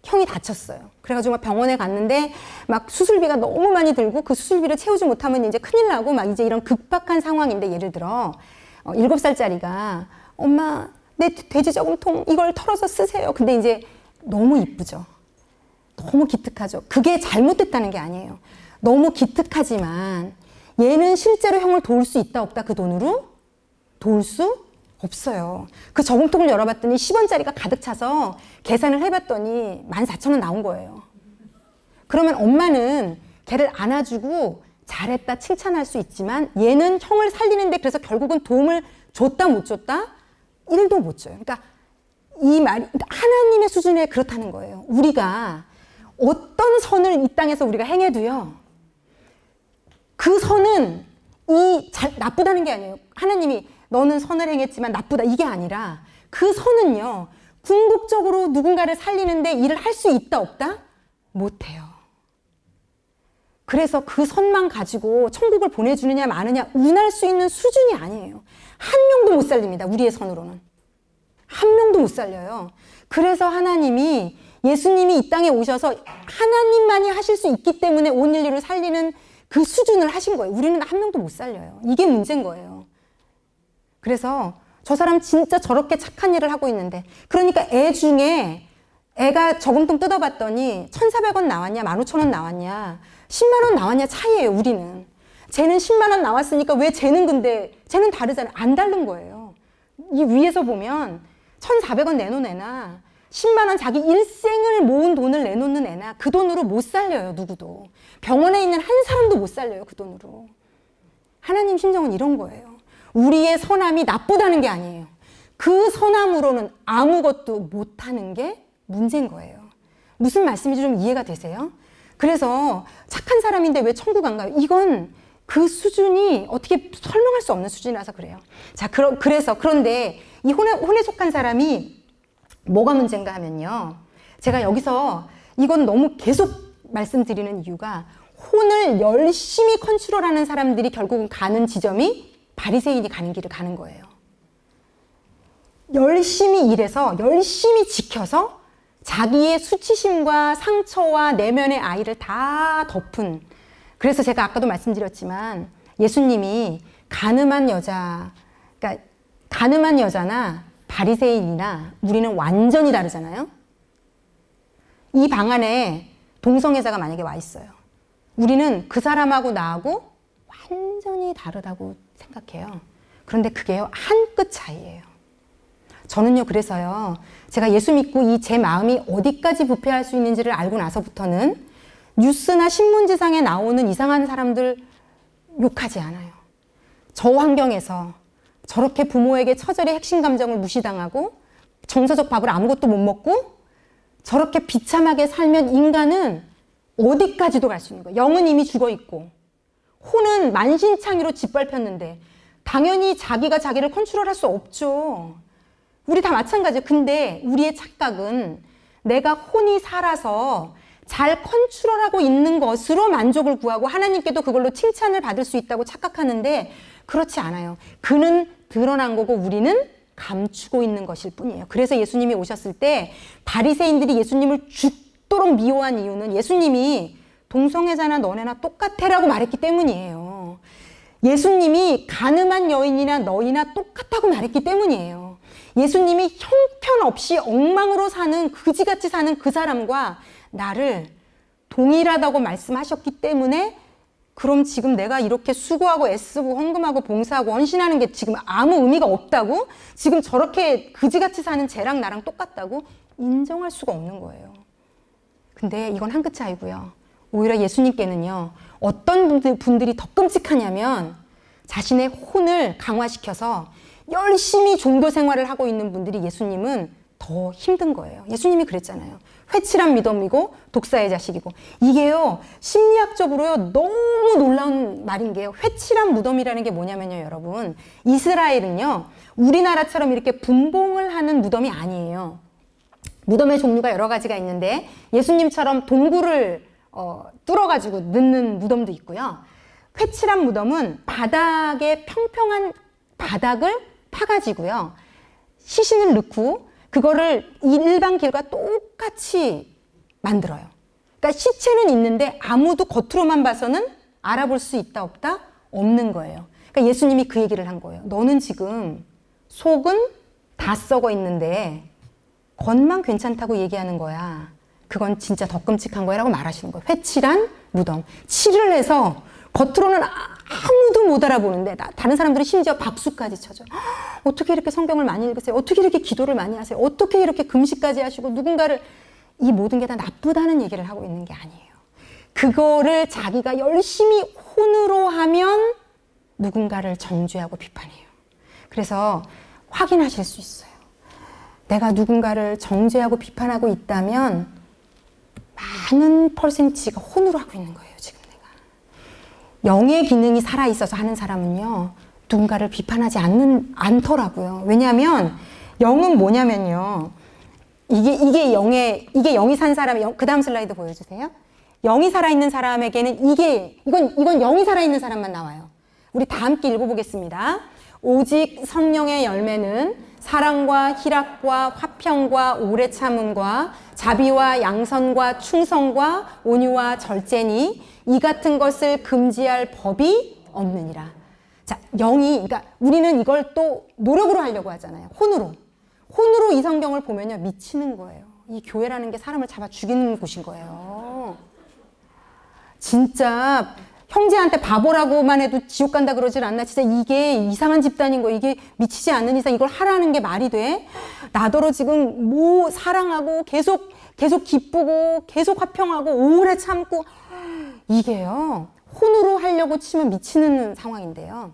형이 다쳤어요. 그래가지고 막 병원에 갔는데 막 수술비가 너무 많이 들고 그 수술비를 채우지 못하면 이제 큰일 나고 막 이제 이런 급박한 상황인데 예를 들어 7살짜리가 엄마 내 돼지 저금통 이걸 털어서 쓰세요. 근데 이제 너무 이쁘죠. 너무 기특하죠. 그게 잘못됐다는 게 아니에요. 너무 기특하지만 얘는 실제로 형을 도울 수 있다 없다 그 돈으로 도울 수 없어요. 그 저금통을 열어봤더니 10원짜리가 가득 차서 계산을 해봤더니 14,000원 나온 거예요. 그러면 엄마는 걔를 안아주고 잘했다 칭찬할 수 있지만 얘는 형을 살리는데 그래서 결국은 도움을 줬다 못 줬다? 1도 못 줘요. 그러니까 이 말이 하나님의 수준에 그렇다는 거예요. 우리가 어떤 선을 이 땅에서 우리가 행해도요. 그 선은 나쁘다는 게 아니에요. 하나님이 너는 선을 행했지만 나쁘다 이게 아니라 그 선은요. 궁극적으로 누군가를 살리는데 일을 할 수 있다 없다? 못해요. 그래서 그 선만 가지고 천국을 보내주느냐 마느냐 운할 수 있는 수준이 아니에요. 한 명도 못 살립니다. 우리의 선으로는. 한 명도 못 살려요. 그래서 하나님이 예수님이 이 땅에 오셔서 하나님만이 하실 수 있기 때문에 온 인류를 살리는 그 수준을 하신 거예요. 우리는 한 명도 못 살려요. 이게 문제인 거예요. 그래서 저 사람 진짜 저렇게 착한 일을 하고 있는데 그러니까 애 중에 애가 저금통 뜯어봤더니 1,400원 나왔냐 15,000원 나왔냐 10만 원 나왔냐 차이예요. 우리는. 쟤는 10만 원 나왔으니까 왜 쟤는 근데 쟤는 다르잖아요. 안 다른 거예요. 이 위에서 보면 1,400원 내놓은 애나 10만 원 자기 일생을 모은 돈을 내놓는 애나 그 돈으로 못 살려요. 누구도. 병원에 있는 한 사람도 못 살려요. 그 돈으로. 하나님 심정은 이런 거예요. 우리의 선함이 나쁘다는 게 아니에요. 그 선함으로는 아무것도 못하는 게 문제인 거예요. 무슨 말씀인지 좀 이해가 되세요? 그래서 착한 사람인데 왜 천국 안 가요? 이건 그 수준이 어떻게 설명할 수 없는 수준이라서 그래요. 자, 그런데 이 혼에 속한 사람이 뭐가 문제인가 하면요. 제가 여기서 이건 너무 계속 말씀드리는 이유가 혼을 열심히 컨트롤하는 사람들이 결국은 가는 지점이 바리새인이 가는 길을 가는 거예요. 열심히 일해서 열심히 지켜서 자기의 수치심과 상처와 내면의 아이를 다 덮은 그래서 제가 아까도 말씀드렸지만 예수님이 가늠한 여자나 바리새인이나 우리는 완전히 다르잖아요. 이 방 안에 동성애자가 만약에 와 있어요. 우리는 그 사람하고 나하고 완전히 다르다고 생각해요. 그런데 그게요, 한 끗 차이예요. 저는요, 그래서요, 제가 예수 믿고 이 제 마음이 어디까지 부패할 수 있는지를 알고 나서부터는 뉴스나 신문지상에 나오는 이상한 사람들 욕하지 않아요. 저 환경에서 저렇게 부모에게 처절히 핵심 감정을 무시당하고 정서적 밥을 아무것도 못 먹고 저렇게 비참하게 살면 인간은 어디까지도 갈 수 있는 거예요. 영은 이미 죽어 있고 혼은 만신창이로 짓밟혔는데 당연히 자기가 자기를 컨트롤할 수 없죠. 우리 다 마찬가지예요. 근데 우리의 착각은 내가 혼이 살아서 잘 컨트롤하고 있는 것으로 만족을 구하고 하나님께도 그걸로 칭찬을 받을 수 있다고 착각하는데 그렇지 않아요. 그는 드러난 거고 우리는 감추고 있는 것일 뿐이에요. 그래서 예수님이 오셨을 때 바리새인들이 예수님을 죽도록 미워한 이유는 예수님이 동성애자나 너네나 똑같애라고 말했기 때문이에요. 예수님이 가늠한 여인이나 너희나 똑같다고 말했기 때문이에요. 예수님이 형편없이 엉망으로 사는 그지같이 사는 그 사람과 나를 동일하다고 말씀하셨기 때문에 그럼 지금 내가 이렇게 수고하고 애쓰고 헌금하고 봉사하고 헌신하는 게 지금 아무 의미가 없다고? 지금 저렇게 그지같이 사는 쟤랑 나랑 똑같다고? 인정할 수가 없는 거예요. 근데 이건 한 끗 차이고요. 오히려 예수님께는요, 어떤 분들이 더 끔찍하냐면 자신의 혼을 강화시켜서 열심히 종교 생활을 하고 있는 분들이 예수님은 더 힘든 거예요. 예수님이 그랬잖아요. 회칠한 믿음이고 독사의 자식이고. 이게요, 심리학적으로요, 너무 놀라운 말인 게요. 회칠한 무덤이라는 게 뭐냐면요, 여러분. 이스라엘은요, 우리나라처럼 이렇게 분봉을 하는 무덤이 아니에요. 무덤의 종류가 여러 가지가 있는데 예수님처럼 동굴을 뚫어가지고 넣는 무덤도 있고요. 회칠한 무덤은 바닥에 평평한 바닥을 파가지고요. 시신을 넣고 그거를 일반 길과 똑같이 만들어요. 그러니까 시체는 있는데 아무도 겉으로만 봐서는 알아볼 수 있다 없다? 없는 거예요. 그러니까 예수님이 그 얘기를 한 거예요. 너는 지금 속은 다 썩어 있는데 겉만 괜찮다고 얘기하는 거야. 그건 진짜 더 끔찍한 거야 라고 말하시는 거예요. 회칠한 무덤. 칠을 해서 겉으로는 아무도 못 알아보는데 다른 사람들은 심지어 박수까지 쳐줘요. 어떻게 이렇게 성경을 많이 읽으세요? 어떻게 이렇게 기도를 많이 하세요? 어떻게 이렇게 금식까지 하시고 누군가를, 이 모든 게 다 나쁘다는 얘기를 하고 있는 게 아니에요. 그거를 자기가 열심히 혼으로 하면 누군가를 정죄하고 비판해요. 그래서 확인하실 수 있어요. 내가 누군가를 정죄하고 비판하고 있다면 많은 퍼센티지가 혼으로 하고 있는 거예요, 지금 내가. 영의 기능이 살아있어서 하는 사람은요, 누군가를 비판하지 않더라고요. 왜냐하면 영은 뭐냐면요, 이게 영이 산 사람, 그 다음 슬라이드 보여주세요. 영이 살아있는 사람에게는 이건 영이 살아있는 사람만 나와요. 우리 다 함께 읽어보겠습니다. 오직 성령의 열매는 사랑과 희락과 화평과 오래 참음과 자비와 양선과 충성과 온유와 절제니 이 같은 것을 금지할 법이 없느니라. 자, 그러니까 우리는 이걸 또 노력으로 하려고 하잖아요. 혼으로 이 성경을 보면요, 미치는 거예요. 이 교회라는 게 사람을 잡아 죽이는 곳인 거예요. 진짜 형제한테 바보라고만 해도 지옥 간다 그러질 않나? 진짜 이게 이상한 집단인 거. 이게 미치지 않는 이상 이걸 하라는 게 말이 돼? 나더러 지금 사랑하고 계속 기쁘고 계속 화평하고 오래 참고, 이게요, 혼으로 하려고 치면 미치는 상황인데요.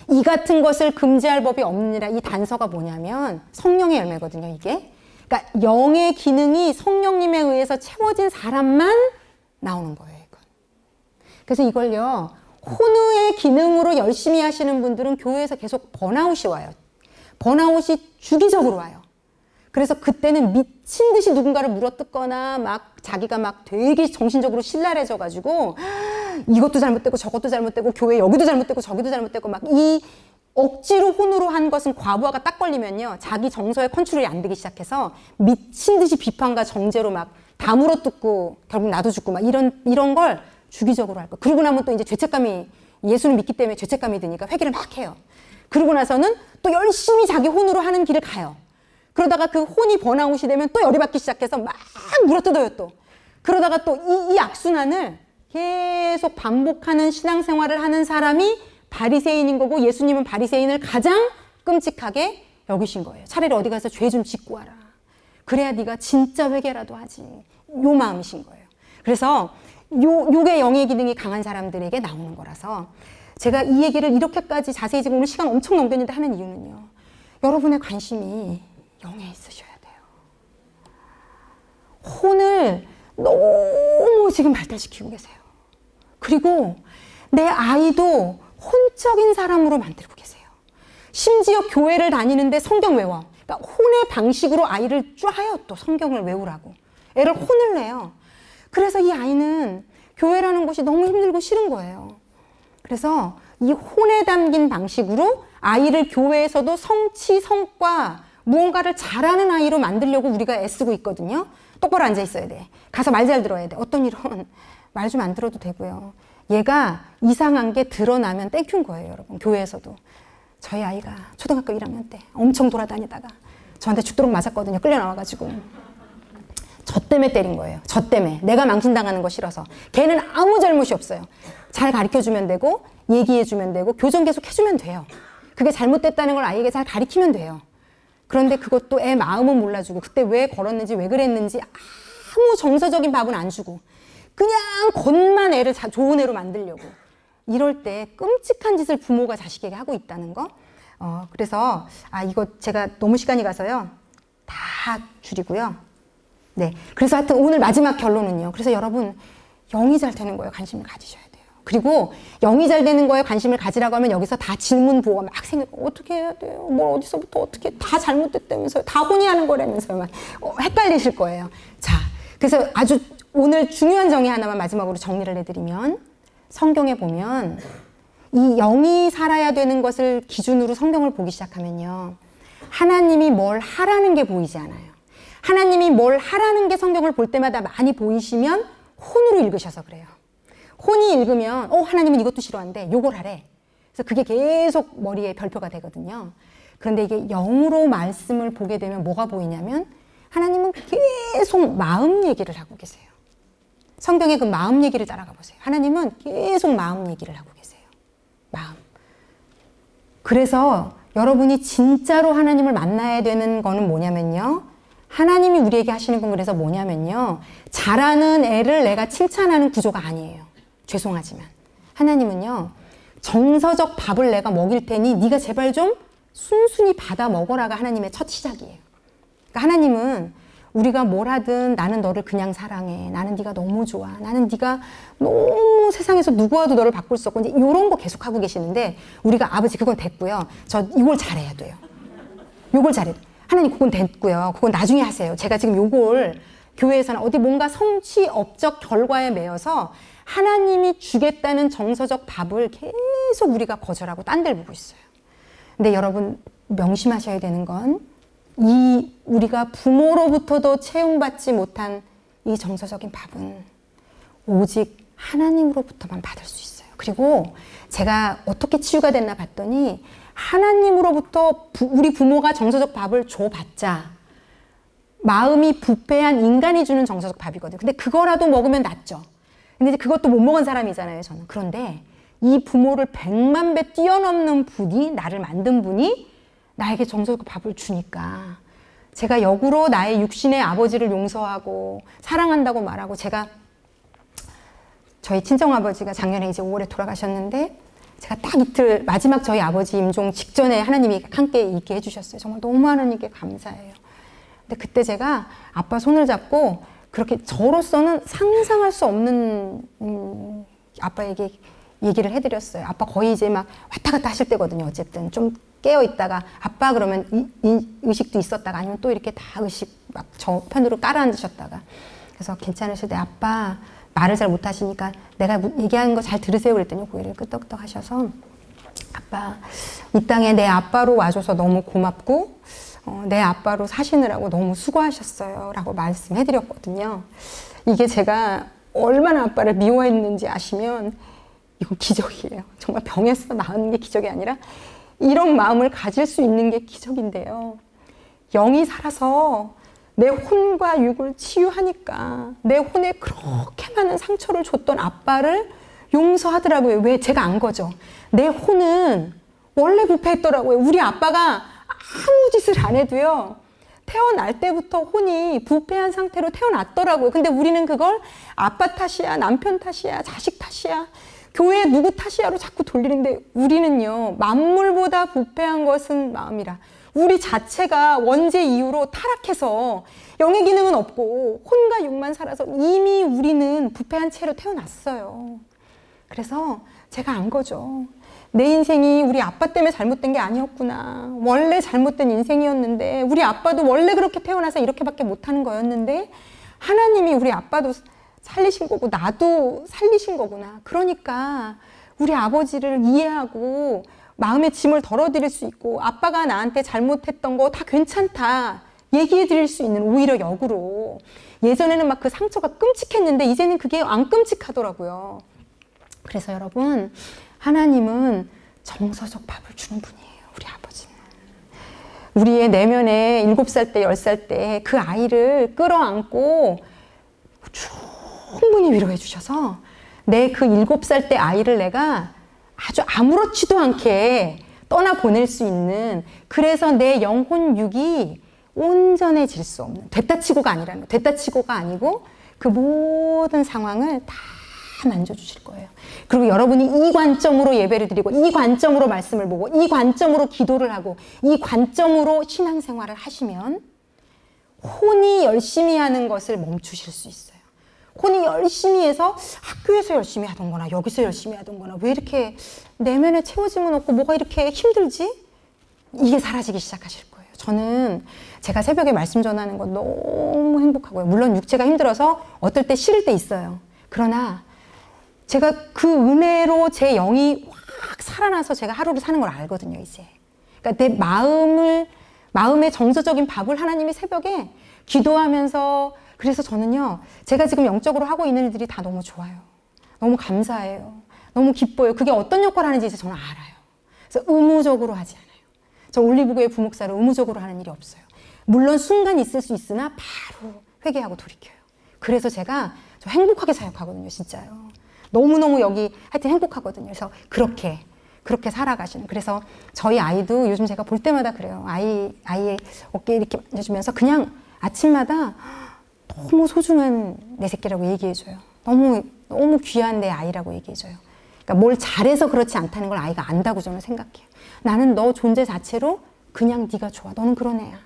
이 같은 것을 금지할 법이 없느니라. 이 단서가 뭐냐면 성령의 열매거든요, 이게. 그러니까 영의 기능이 성령님에 의해서 채워진 사람만 나오는 거예요. 그래서 이걸요, 혼의 기능으로 열심히 하시는 분들은 교회에서 계속 번아웃이 와요. 번아웃이 주기적으로 와요. 그래서 그때는 미친 듯이 누군가를 물어뜯거나 자기가 되게 정신적으로 신랄해져가지고 이것도 잘못되고 저것도 잘못되고 교회 여기도 잘못되고 저기도 잘못되고 이 억지로 혼으로 한 것은 과부하가 딱 걸리면요, 자기 정서에 컨트롤이 안 되기 시작해서 미친 듯이 비판과 정죄로 다 물어뜯고 결국 나도 죽고 이런 걸 주기적으로 할 거. 그러고 나면 또 이제 죄책감이, 예수를 믿기 때문에 죄책감이 드니까 회개를 막 해요. 그러고 나서는 또 열심히 자기 혼으로 하는 길을 가요. 그러다가 그 혼이 번아웃이 되면 또 열이 받기 시작해서 막 물어뜯어요 또. 그러다가 또 이 악순환을 계속 반복하는 신앙생활을 하는 사람이 바리새인인 거고, 예수님은 바리새인을 가장 끔찍하게 여기신 거예요. 차라리 어디 가서 죄 좀 짓고 와라. 그래야 네가 진짜 회개라도 하지. 요 마음이신 거예요. 그래서 요게 영의 기능이 강한 사람들에게 나오는 거라서 제가 이 얘기를 이렇게까지 자세히 지금 오늘 시간 엄청 넘겼는데 하는 이유는요, 여러분의 관심이 영에 있으셔야 돼요. 혼을 너무 지금 발달시키고 계세요. 그리고 내 아이도 혼적인 사람으로 만들고 계세요. 심지어 교회를 다니는데 성경 외워. 그러니까 혼의 방식으로 아이를 쫙요, 또 성경을 외우라고. 애를 혼을 내요. 그래서 이 아이는 교회라는 곳이 너무 힘들고 싫은 거예요. 그래서 이 혼에 담긴 방식으로 아이를 교회에서도 성취, 성과, 무언가를 잘하는 아이로 만들려고 우리가 애쓰고 있거든요. 똑바로 앉아 있어야 돼. 가서 말 잘 들어야 돼. 어떤 일은 말 좀 안 들어도 되고요. 얘가 이상한 게 드러나면 땡큐인 거예요, 여러분. 교회에서도. 저희 아이가 초등학교 1학년 때 엄청 돌아다니다가 저한테 죽도록 맞았거든요. 끌려 나와가지고. 저 때문에 때린 거예요. 저 때문에. 내가 망신당하는 거 싫어서. 걔는 아무 잘못이 없어요. 잘 가르쳐주면 되고, 얘기해주면 되고, 교정 계속 해주면 돼요. 그게 잘못됐다는 걸 아이에게 잘 가르치면 돼요. 그런데 그것도 애 마음은 몰라주고, 그때 왜 걸었는지, 왜 그랬는지 아무 정서적인 밥은 안 주고 그냥 겉만 애를 좋은 애로 만들려고 이럴 때 끔찍한 짓을 부모가 자식에게 하고 있다는 거. 그래서 이거 제가 너무 시간이 가서요. 다 줄이고요. 네. 그래서 하여튼 오늘 마지막 결론은요. 그래서 여러분 영이 잘 되는 거에 관심을 가지셔야 돼요. 그리고 영이 잘 되는 거에 관심을 가지라고 하면 여기서 다 질문 보호가 막 어떻게 해야 돼요? 뭘 어디서부터 어떻게 다 잘못됐다면서요? 다 혼이하는 거라면서요? 막 헷갈리실 거예요. 자, 그래서 아주 오늘 중요한 정의 하나만 마지막으로 정리를 해드리면 성경에 보면 이 영이 살아야 되는 것을 기준으로 성경을 보기 시작하면요. 하나님이 뭘 하라는 게 보이지 않아요. 하나님이 뭘 하라는 게 성경을 볼 때마다 많이 보이시면 혼으로 읽으셔서 그래요. 혼이 읽으면 하나님은 이것도 싫어한대. 요걸 하래. 그래서 그게 계속 머리에 별표가 되거든요. 그런데 이게 영으로 말씀을 보게 되면 뭐가 보이냐면 하나님은 계속 마음 얘기를 하고 계세요. 성경의 그 마음 얘기를 따라가 보세요. 하나님은 계속 마음 얘기를 하고 계세요. 마음. 그래서 여러분이 진짜로 하나님을 만나야 되는 거는 뭐냐면요. 하나님이 우리에게 하시는 건 그래서 뭐냐면요. 자라는 애를 내가 칭찬하는 구조가 아니에요. 죄송하지만. 하나님은요. 정서적 밥을 내가 먹일 테니 네가 제발 좀 순순히 받아 먹어라가 하나님의 첫 시작이에요. 그러니까 하나님은 우리가 뭘 하든 나는 너를 그냥 사랑해. 나는 네가 너무 좋아. 나는 네가 너무 세상에서 누구와도 너를 바꿀 수 없고 이제 이런 거 계속 하고 계시는데 우리가 아버지 그건 됐고요. 저 이걸 잘해야 돼요. 요걸 잘해야 돼요. 하나님 그건 됐고요. 그건 나중에 하세요. 제가 지금 요걸 교회에서는 어디 뭔가 성취 업적 결과에 매여서 하나님이 주겠다는 정서적 밥을 계속 우리가 거절하고 딴 데를 보고 있어요. 근데 여러분 명심하셔야 되는 건 이 우리가 부모로부터도 채용받지 못한 이 정서적인 밥은 오직 하나님으로부터만 받을 수 있어요. 그리고 제가 어떻게 치유가 됐나 봤더니 하나님으로부터 우리 부모가 정서적 밥을 줘봤자 마음이 부패한 인간이 주는 정서적 밥이거든요. 근데 그거라도 먹으면 낫죠. 근데 이제 그것도 못 먹은 사람이잖아요, 저는. 그런데 이 부모를 100만 배 뛰어넘는 분이, 나를 만든 분이 나에게 정서적 밥을 주니까 제가 역으로 나의 육신의 아버지를 용서하고 사랑한다고 말하고 제가 저희 친정아버지가 작년에 이제 5월에 돌아가셨는데 제가 딱 이틀 마지막 저희 아버지 임종 직전에 하나님이 함께 있게 해주셨어요. 정말 너무 하나님께 감사해요. 근데 그때 제가 아빠 손을 잡고 그렇게 저로서는 상상할 수 없는 아빠에게 얘기를 해드렸어요. 아빠 거의 이제 막 왔다 갔다 하실 때거든요. 어쨌든 좀 깨어 있다가 아빠 그러면 의식도 있었다가 아니면 또 이렇게 다 의식 막 저 편으로 깔아앉으셨다가 그래서 괜찮으실 때 아빠 말을 잘 못하시니까 내가 얘기하는 거 잘 들으세요 그랬더니 고개를 끄덕끄덕 하셔서 아빠 이 땅에 내 아빠로 와줘서 너무 고맙고 내 아빠로 사시느라고 너무 수고하셨어요 라고 말씀해드렸거든요. 이게 제가 얼마나 아빠를 미워했는지 아시면 이건 기적이에요. 정말 병에서 나은 게 기적이 아니라 이런 마음을 가질 수 있는 게 기적인데요. 영이 살아서 내 혼과 육을 치유하니까 내 혼에 그렇게 많은 상처를 줬던 아빠를 용서하더라고요. 왜? 제가 안 거죠. 내 혼은 원래 부패했더라고요. 우리 아빠가 아무 짓을 안 해도요. 태어날 때부터 혼이 부패한 상태로 태어났더라고요. 근데 우리는 그걸 아빠 탓이야, 남편 탓이야, 자식 탓이야, 교회 누구 탓이야로 자꾸 돌리는데 우리는요. 만물보다 부패한 것은 마음이라. 우리 자체가 원죄 이후로 타락해서 영의 기능은 없고 혼과 육만 살아서 이미 우리는 부패한 채로 태어났어요. 그래서 제가 안 거죠. 내 인생이 우리 아빠 때문에 잘못된 게 아니었구나. 원래 잘못된 인생이었는데 우리 아빠도 원래 그렇게 태어나서 이렇게밖에 못하는 거였는데 하나님이 우리 아빠도 살리신 거고 나도 살리신 거구나. 그러니까 우리 아버지를 이해하고 마음의 짐을 덜어드릴 수 있고 아빠가 나한테 잘못했던 거 다 괜찮다 얘기해 드릴 수 있는 오히려 역으로 예전에는 막 그 상처가 끔찍했는데 이제는 그게 안 끔찍하더라고요. 그래서 여러분 하나님은 정서적 밥을 주는 분이에요. 우리 아버지는. 우리의 내면에 7살 때 10살 때 그 아이를 끌어안고 충분히 위로해 주셔서 내 그 7살 때 아이를 내가 아주 아무렇지도 않게 떠나보낼 수 있는 그래서 내 영혼 육이 온전해질 수 없는, 됐다 치고가 아니라는 거, 됐다 치고가 아니고 그 모든 상황을 다 만져주실 거예요. 그리고 여러분이 이 관점으로 예배를 드리고 이 관점으로 말씀을 보고 이 관점으로 기도를 하고 이 관점으로 신앙생활을 하시면 혼이 열심히 하는 것을 멈추실 수 있어요. 혼이 열심히 해서 학교에서 열심히 하던 거나 여기서 열심히 하던 거나 왜 이렇게 내면에 채워짐은 없고 뭐가 이렇게 힘들지? 이게 사라지기 시작하실 거예요. 저는 제가 새벽에 말씀 전하는 거 너무 행복하고요. 물론 육체가 힘들어서 어떨 때 싫을 때 있어요. 그러나 제가 그 은혜로 제 영이 확 살아나서 제가 하루를 사는 걸 알거든요, 이제. 그러니까 내 마음의 정서적인 밥을 하나님이 새벽에 기도하면서, 그래서 저는요, 제가 지금 영적으로 하고 있는 일들이 다 너무 좋아요. 너무 감사해요. 너무 기뻐요. 그게 어떤 역할을 하는지 이제 저는 알아요. 그래서 의무적으로 하지 않아요. 저 올리브교회 부목사를 의무적으로 하는 일이 없어요. 물론 순간 있을 수 있으나 바로 회개하고 돌이켜요. 그래서 제가 저 행복하게 사역하거든요, 진짜요. 너무너무 여기 하여튼 행복하거든요. 그래서 그렇게 살아가시는. 그래서 저희 아이도 요즘 제가 볼 때마다 그래요. 아이의 어깨에 이렇게 만져주면서 그냥 아침마다 너무 소중한 내 새끼라고 얘기해줘요. 너무 귀한 내 아이라고 얘기해줘요. 그러니까 뭘 잘해서 그렇지 않다는 걸 아이가 안다고 저는 생각해요. 나는 너 존재 자체로 그냥 네가 좋아. 너는 그런 애야.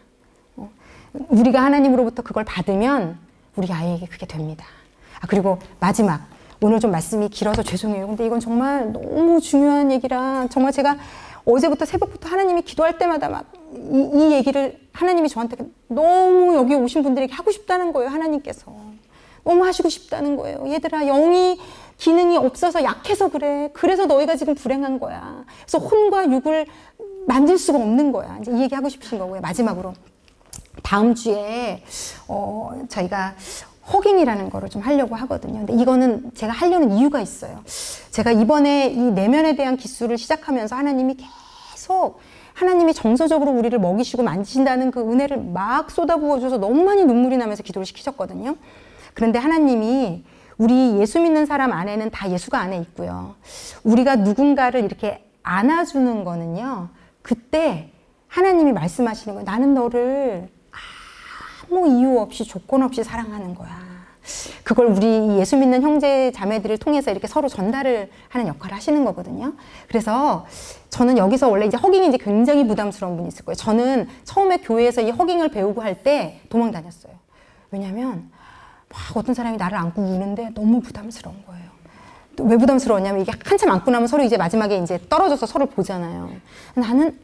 우리가 하나님으로부터 그걸 받으면 우리 아이에게 그게 됩니다. 그리고 마지막, 오늘 좀 말씀이 길어서 죄송해요. 근데 이건 정말 너무 중요한 얘기라, 정말 제가 어제부터 새벽부터 하나님이 기도할 때마다 막 이 얘기를 하나님이 저한테 너무 여기 오신 분들에게 하고 싶다는 거예요. 하나님께서 너무 하시고 싶다는 거예요. 얘들아, 영이 기능이 없어서 약해서 그래. 그래서 너희가 지금 불행한 거야. 그래서 혼과 육을 만질 수가 없는 거야. 이제 이 얘기 하고 싶으신 거고요. 마지막으로 다음 주에 저희가 허깅이라는 거를 좀 하려고 하거든요. 근데 이거는 제가 하려는 이유가 있어요. 제가 이번에 이 내면에 대한 기술을 시작하면서 하나님이 계속, 하나님이 정서적으로 우리를 먹이시고 만지신다는 그 은혜를 막 쏟아부어줘서 너무 많이 눈물이 나면서 기도를 시키셨거든요. 그런데 하나님이 우리 예수 믿는 사람 안에는 다 예수가 안에 있고요. 우리가 누군가를 이렇게 안아주는 거는요, 그때 하나님이 말씀하시는 거예요. 나는 너를 아무 이유 없이 조건 없이 사랑하는 거야. 그걸 우리 예수 믿는 형제 자매들을 통해서 이렇게 서로 전달을 하는 역할을 하시는 거거든요. 그래서 저는 여기서 원래 이제 허깅이 이제 굉장히 부담스러운 분이 있을 거예요. 저는 처음에 교회에서 이 허깅을 배우고 할 때 도망 다녔어요. 왜냐면 막 어떤 사람이 나를 안고 우는데 너무 부담스러운 거예요. 또 왜 부담스러웠냐면 이게 한참 안고 나면 서로 이제 마지막에 이제 떨어져서 서로 보잖아요. 나는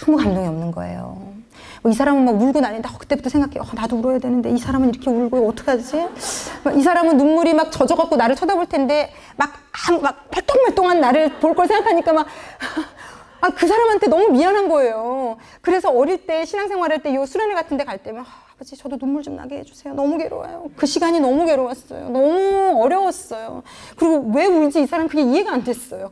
아무 감동이 없는 거예요. 이 사람은 막 울고 나는데 그때부터 생각해요. 나도 울어야 되는데 이 사람은 이렇게 울고 어떡하지? 이 사람은 눈물이 막 젖어갖고 나를 쳐다볼 텐데 막 말똥말똥한 나를 볼 걸 생각하니까 그 사람한테 너무 미안한 거예요. 그래서 어릴 때 신앙생활할 때 요 수련회 같은 데 갈 때면 아버지 저도 눈물 좀 나게 해주세요. 너무 괴로워요. 그 시간이 너무 괴로웠어요. 너무 어려웠어요. 그리고 왜 울지? 이 사람 그게 이해가 안 됐어요.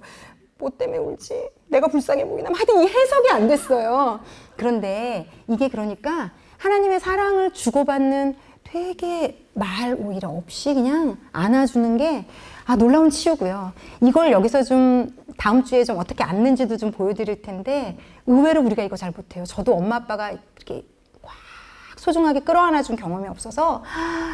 뭐 때문에 울지? 내가 불쌍해 보이나? 하여튼 이 해석이 안 됐어요. 그런데 이게 그러니까 하나님의 사랑을 주고받는 되게 말 오히려 없이 그냥 안아주는 게 놀라운 치유고요. 이걸 여기서 좀 다음 주에 좀 어떻게 안는지도 좀 보여드릴 텐데 의외로 우리가 이거 잘 못해요. 저도 엄마 아빠가 이렇게 꽉 소중하게 끌어안아준 경험이 없어서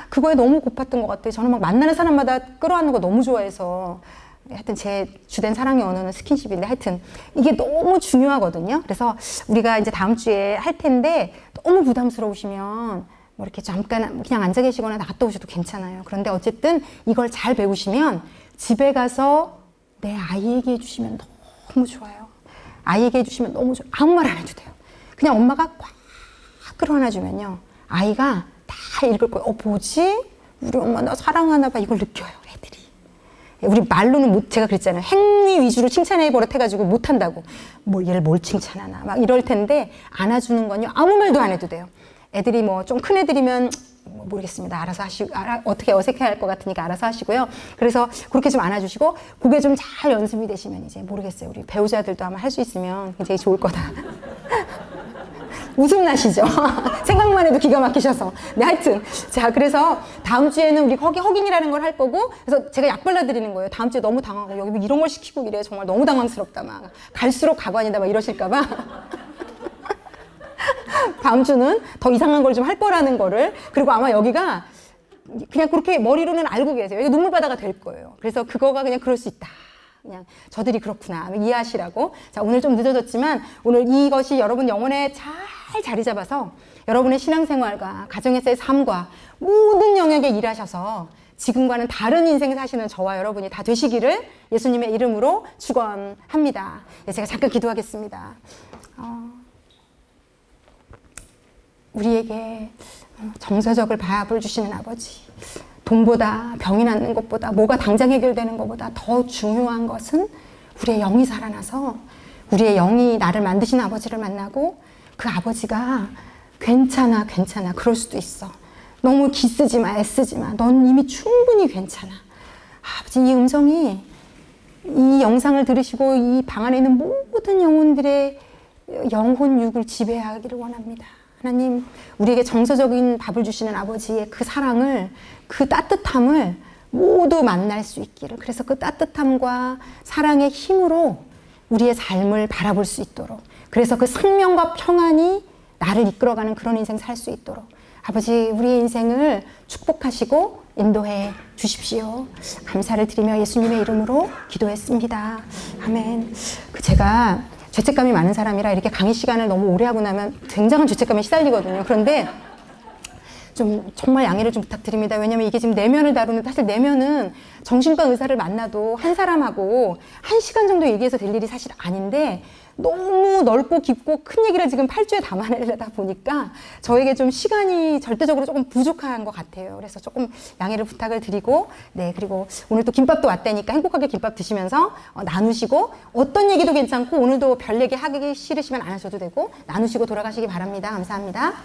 그거에 너무 고팠던 것 같아요. 저는 막 만나는 사람마다 끌어안는 거 너무 좋아해서 하여튼 제 주된 사랑의 언어는 스킨십인데 하여튼 이게 너무 중요하거든요. 그래서 우리가 이제 다음 주에 할 텐데 너무 부담스러우시면 뭐 이렇게 잠깐 그냥 앉아 계시거나 나갔다 오셔도 괜찮아요. 그런데 어쨌든 이걸 잘 배우시면 집에 가서 내 아이에게 해주시면 너무 좋아요. 아이에게 해주시면 너무 좋아요. 아무 말 안 해도 돼요. 그냥 엄마가 꽉 끌어안아주면요. 아이가 다 읽을 거예요. 뭐지? 우리 엄마 나 사랑하나 봐. 이걸 느껴요. 애들이. 우리 말로는 제가 그랬잖아요. 행위 위주로 칭찬해 버릇해가지고 못한다고. 얘를 뭘 칭찬하나 막 이럴 텐데 안아주는 건요. 아무 말도 안 해도 돼요. 애들이 뭐 좀 큰 애들이면 모르겠습니다. 알아서 하시고 어떻게 어색해할 것 같으니까 알아서 하시고요. 그래서 그렇게 좀 안아주시고 그게 좀 잘 연습이 되시면 이제 모르겠어요. 우리 배우자들도 아마 할 수 있으면 굉장히 좋을 거다. 웃음 나시죠? 생각만 해도 기가 막히셔서. 네, 하여튼. 자, 그래서 다음 주에는 우리 허깅이라는 걸 할 거고, 그래서 제가 약 발라드리는 거예요. 다음 주에 너무 당하고, 여기 뭐 이런 걸 시키고 이래. 정말 너무 당황스럽다. 막. 갈수록 가관이다. 막 이러실까봐. 다음 주는 더 이상한 걸 좀 할 거라는 거를. 그리고 아마 여기가 그냥 그렇게 머리로는 알고 계세요. 이게 눈물바다가 될 거예요. 그래서 그거가 그냥 그럴 수 있다. 그냥 저들이 그렇구나 이해하시라고. 자, 오늘 좀 늦어졌지만 오늘 이것이 여러분 영혼에 잘 자리 잡아서 여러분의 신앙생활과 가정에서의 삶과 모든 영역에 일하셔서 지금과는 다른 인생 사시는 저와 여러분이 다 되시기를 예수님의 이름으로 축원합니다. 예, 제가 잠깐 기도하겠습니다. 우리에게 정서적을 밥을 주시는 아버지, 돈보다 병이 낫는 것보다 뭐가 당장 해결되는 것보다 더 중요한 것은 우리의 영이 살아나서 우리의 영이 나를 만드신 아버지를 만나고 그 아버지가 괜찮아 그럴 수도 있어. 너무 기쓰지 마, 애쓰지 마. 넌 이미 충분히 괜찮아. 아버지, 이 음성이 이 영상을 들으시고 이 방 안에 있는 모든 영혼들의 영혼 육을 지배하기를 원합니다. 하나님, 우리에게 정서적인 밥을 주시는 아버지의 그 사랑을, 그 따뜻함을 모두 만날 수 있기를. 그래서 그 따뜻함과 사랑의 힘으로 우리의 삶을 바라볼 수 있도록, 그래서 그 생명과 평안이 나를 이끌어가는 그런 인생 살 수 있도록 아버지, 우리의 인생을 축복하시고 인도해 주십시오. 감사를 드리며 예수님의 이름으로 기도했습니다. 아멘. 제가 죄책감이 많은 사람이라 이렇게 강의 시간을 너무 오래 하고 나면 굉장한 죄책감에 시달리거든요. 그런데 좀 정말 양해를 좀 부탁드립니다. 왜냐면 이게 지금 내면을 다루는, 사실 내면은 정신과 의사를 만나도 한 사람하고 1시간 정도 얘기해서 될 일이 사실 아닌데 너무 넓고 깊고 큰 얘기를 지금 8주에 담아내려다 보니까 저에게 좀 시간이 절대적으로 조금 부족한 것 같아요. 그래서 조금 양해를 부탁을 드리고, 네, 그리고 오늘 또 김밥도 왔다니까 행복하게 김밥 드시면서 나누시고, 어떤 얘기도 괜찮고 오늘도 별 얘기 하기 싫으시면 안 하셔도 되고 나누시고 돌아가시기 바랍니다. 감사합니다.